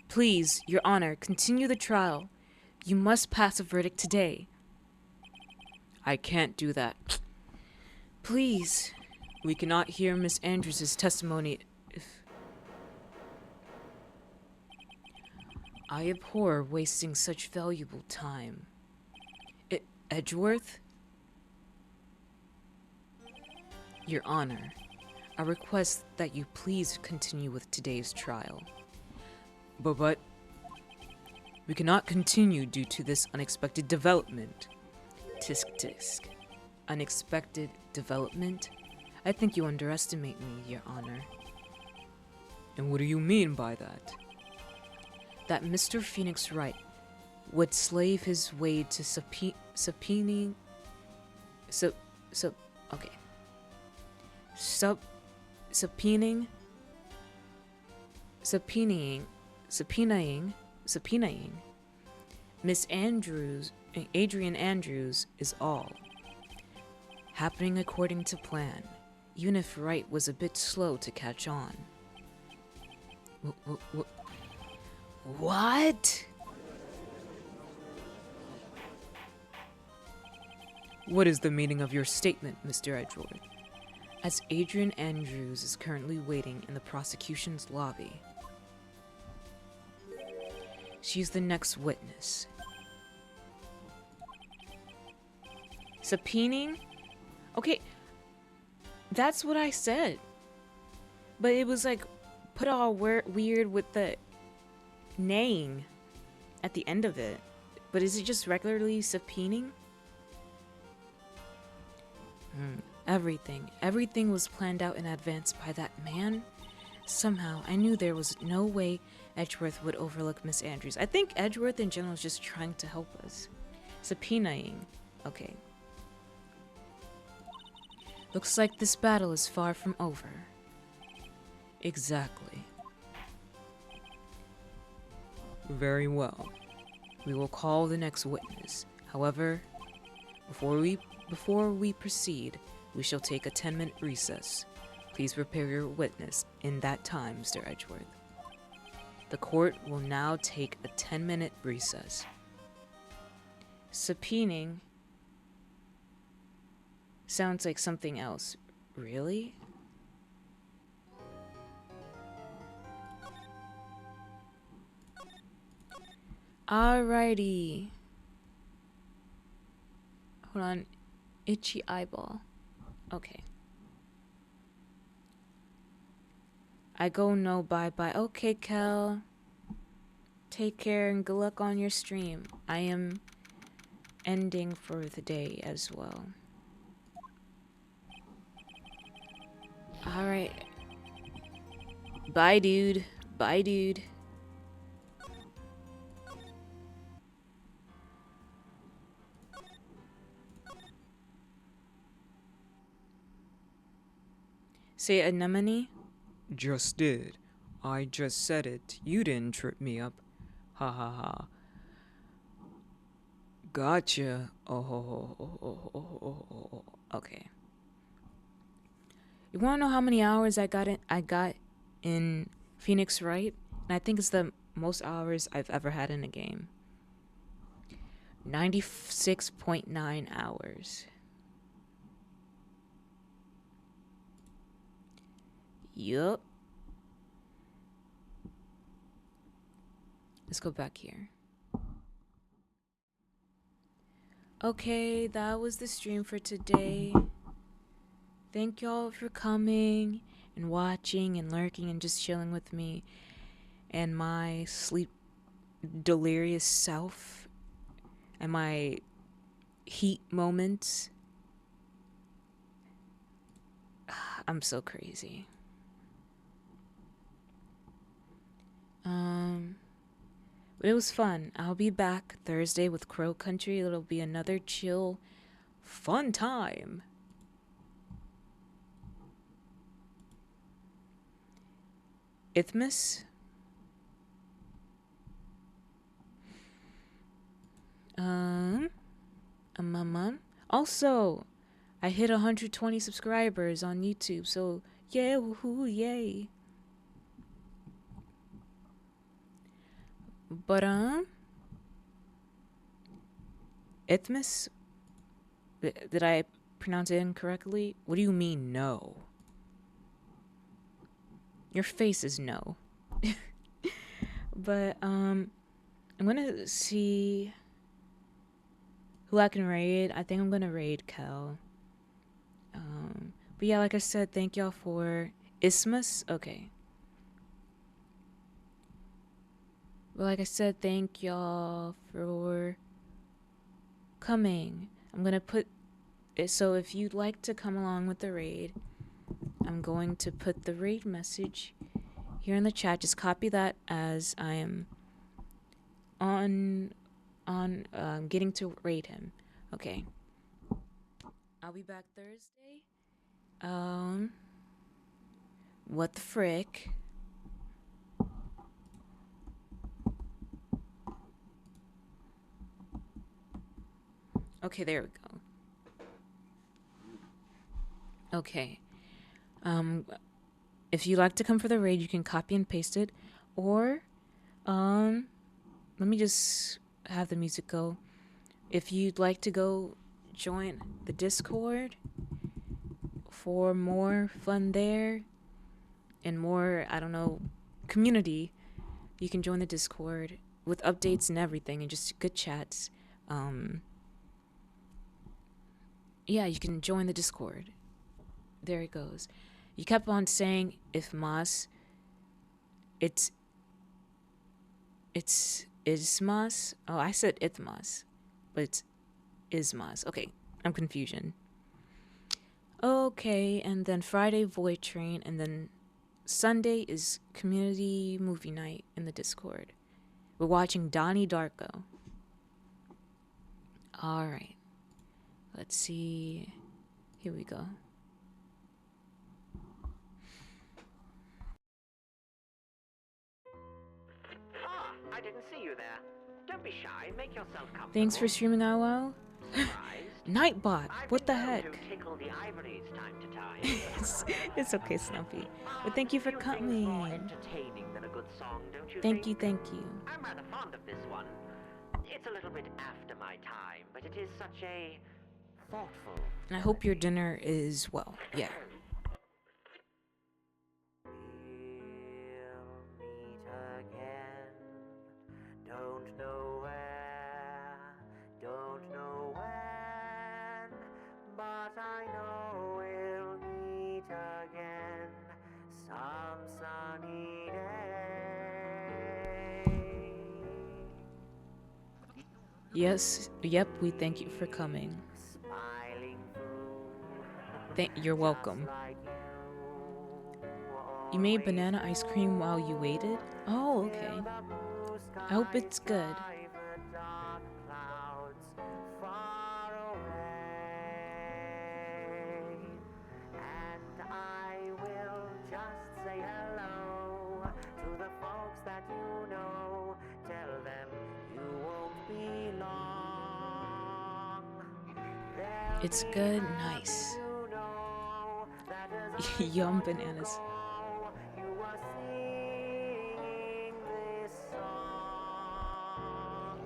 Please, Your Honor, continue the trial. You must pass a verdict today. I can't do that. Please. We cannot hear Miss Andrews' testimony if... I abhor wasting such valuable time. Edgeworth? Your Honor, I request that you please continue with today's trial. But we cannot continue due to this unexpected development. Tisk tisk. Unexpected development? I think you underestimate me, Your Honor. And what do you mean by that? That Mr. Phoenix Wright would slave his way to subpoenaing Miss Adrian Andrews is all happening according to plan, even if Wright was a bit slow to catch on. What? What is the meaning of your statement, Mr. Edgeworth? As Adrian Andrews is currently waiting in the prosecution's lobby. She's the next witness. Subpoenaing? Okay, that's what I said. But it was like put all weird with the neighing at the end of it. But is it just regularly subpoenaing? Everything was planned out in advance by that man. Somehow, I knew there was no way Edgeworth would overlook Miss Andrews. I think Edgeworth in general is just trying to help us. Subpoenaing. Okay. Looks like this battle is far from over. Exactly. Very well. We will call the next witness. However, before we proceed, we shall take a 10-minute recess. Please prepare your witness in that time, Mr. Edgeworth. The court will now take a 10-minute recess. Subpoenaing sounds like something else. Really? Alrighty. Hold on. Itchy eyeball. Okay. I go no bye-bye. Okay, Kel. Take care and good luck on your stream. I am ending for the day as well. Alright. Bye, dude. Bye, dude. Say anemone? Just did. I just said it. You didn't trip me up. Ha ha ha. Gotcha. Oh. Okay. You wanna know how many hours I got in Phoenix Wright? And I think it's the most hours I've ever had in a game. 96.9 hours. Yup. Let's go back here. Okay, that was the stream for today. Thank y'all for coming and watching and lurking and just chilling with me and my sleep delirious self and my heat moments. I'm so crazy. But it was fun. I'll be back Thursday with Crow Country. It'll be another chill, fun time. Isthmus? Also, I hit 120 subscribers on YouTube, so yeah, woohoo, yay. But, Isthmus? Did I pronounce it incorrectly? What do you mean, no? Your face is no. But, I'm gonna see who I can raid. I think I'm gonna raid Kel. But yeah, like I said, thank y'all for Isthmus. Okay. But like I said, thank y'all for coming. I'm gonna put it so if you'd like to come along with the raid, I'm going to put the raid message here in the chat. Just copy that as I am on getting to raid him. Okay. I'll be back Thursday. What the frick? Okay, there we go. Okay. If you like to come for the raid, you can copy and paste it, or let me just have the music go. If you'd like to go join the Discord for more fun there and more, I don't know, community, you can join the Discord with updates and everything and just good chats. Yeah, you can join the Discord. There it goes. You kept on saying Ifmas. It's Ismas. Oh, I said Ithmas, but it's Ismas. Okay, I'm confusion. Okay, and then Friday Void Train, and then Sunday is community movie night in the Discord. We're watching Donnie Darko. All right. Let's see. Here we go. Ah, I didn't see you there. Don't be shy. Make yourself comfortable. Thanks for streaming out well. Surprised? Nightbot, I've what the been known heck? to tickle the ivories time to time. It's okay, Snuffy. But thank you for Few things more coming. entertaining than a good song, don't you Thank think? you, thank you. I'm rather fond of this one. It's a little bit after my time, but it is such a thoughtful. I hope your dinner is well. Yeah. We'll meet again. Don't know where, don't know when, but I know we'll meet again some sunny day. Yes, yep, we thank you for coming. Smiling through. You're welcome. Like You made banana ice cream while you waited? Oh, okay. I hope it's good. And I will just say hello to the folks that you know. Tell them you won't be long. It's good, nice. Yum bananas. You are singing this song.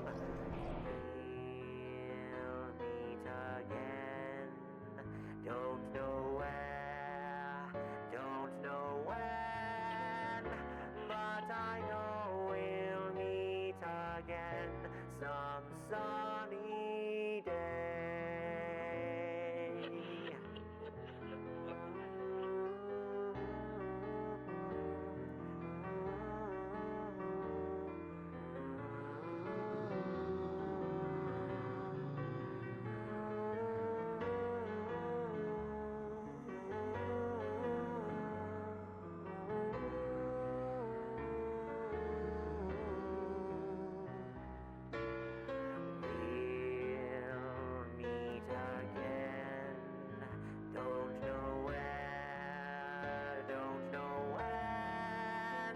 We'll meet again. Don't know where, don't know when, but I know we'll meet again some sunny day. We'll meet again. Don't know where, don't know when,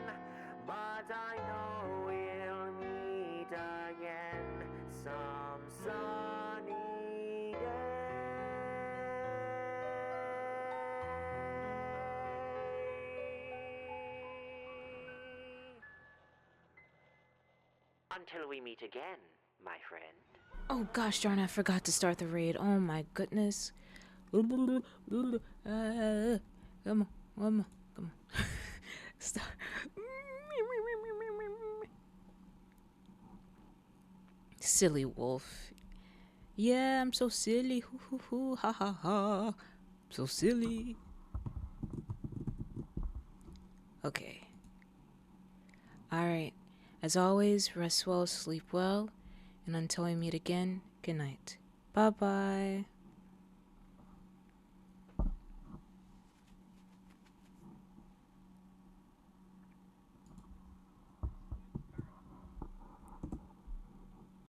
but I know we'll meet again some sunny day. Until we meet again, my friend. Oh gosh darn, I forgot to start the raid. Oh my goodness. Come on, come on. Stop. Silly wolf. Yeah, I'm so silly. Hoo hoo hoo. Ha ha ha. So silly. Okay. Alright. As always, rest well, sleep well, and until we meet again, good night. Bye bye.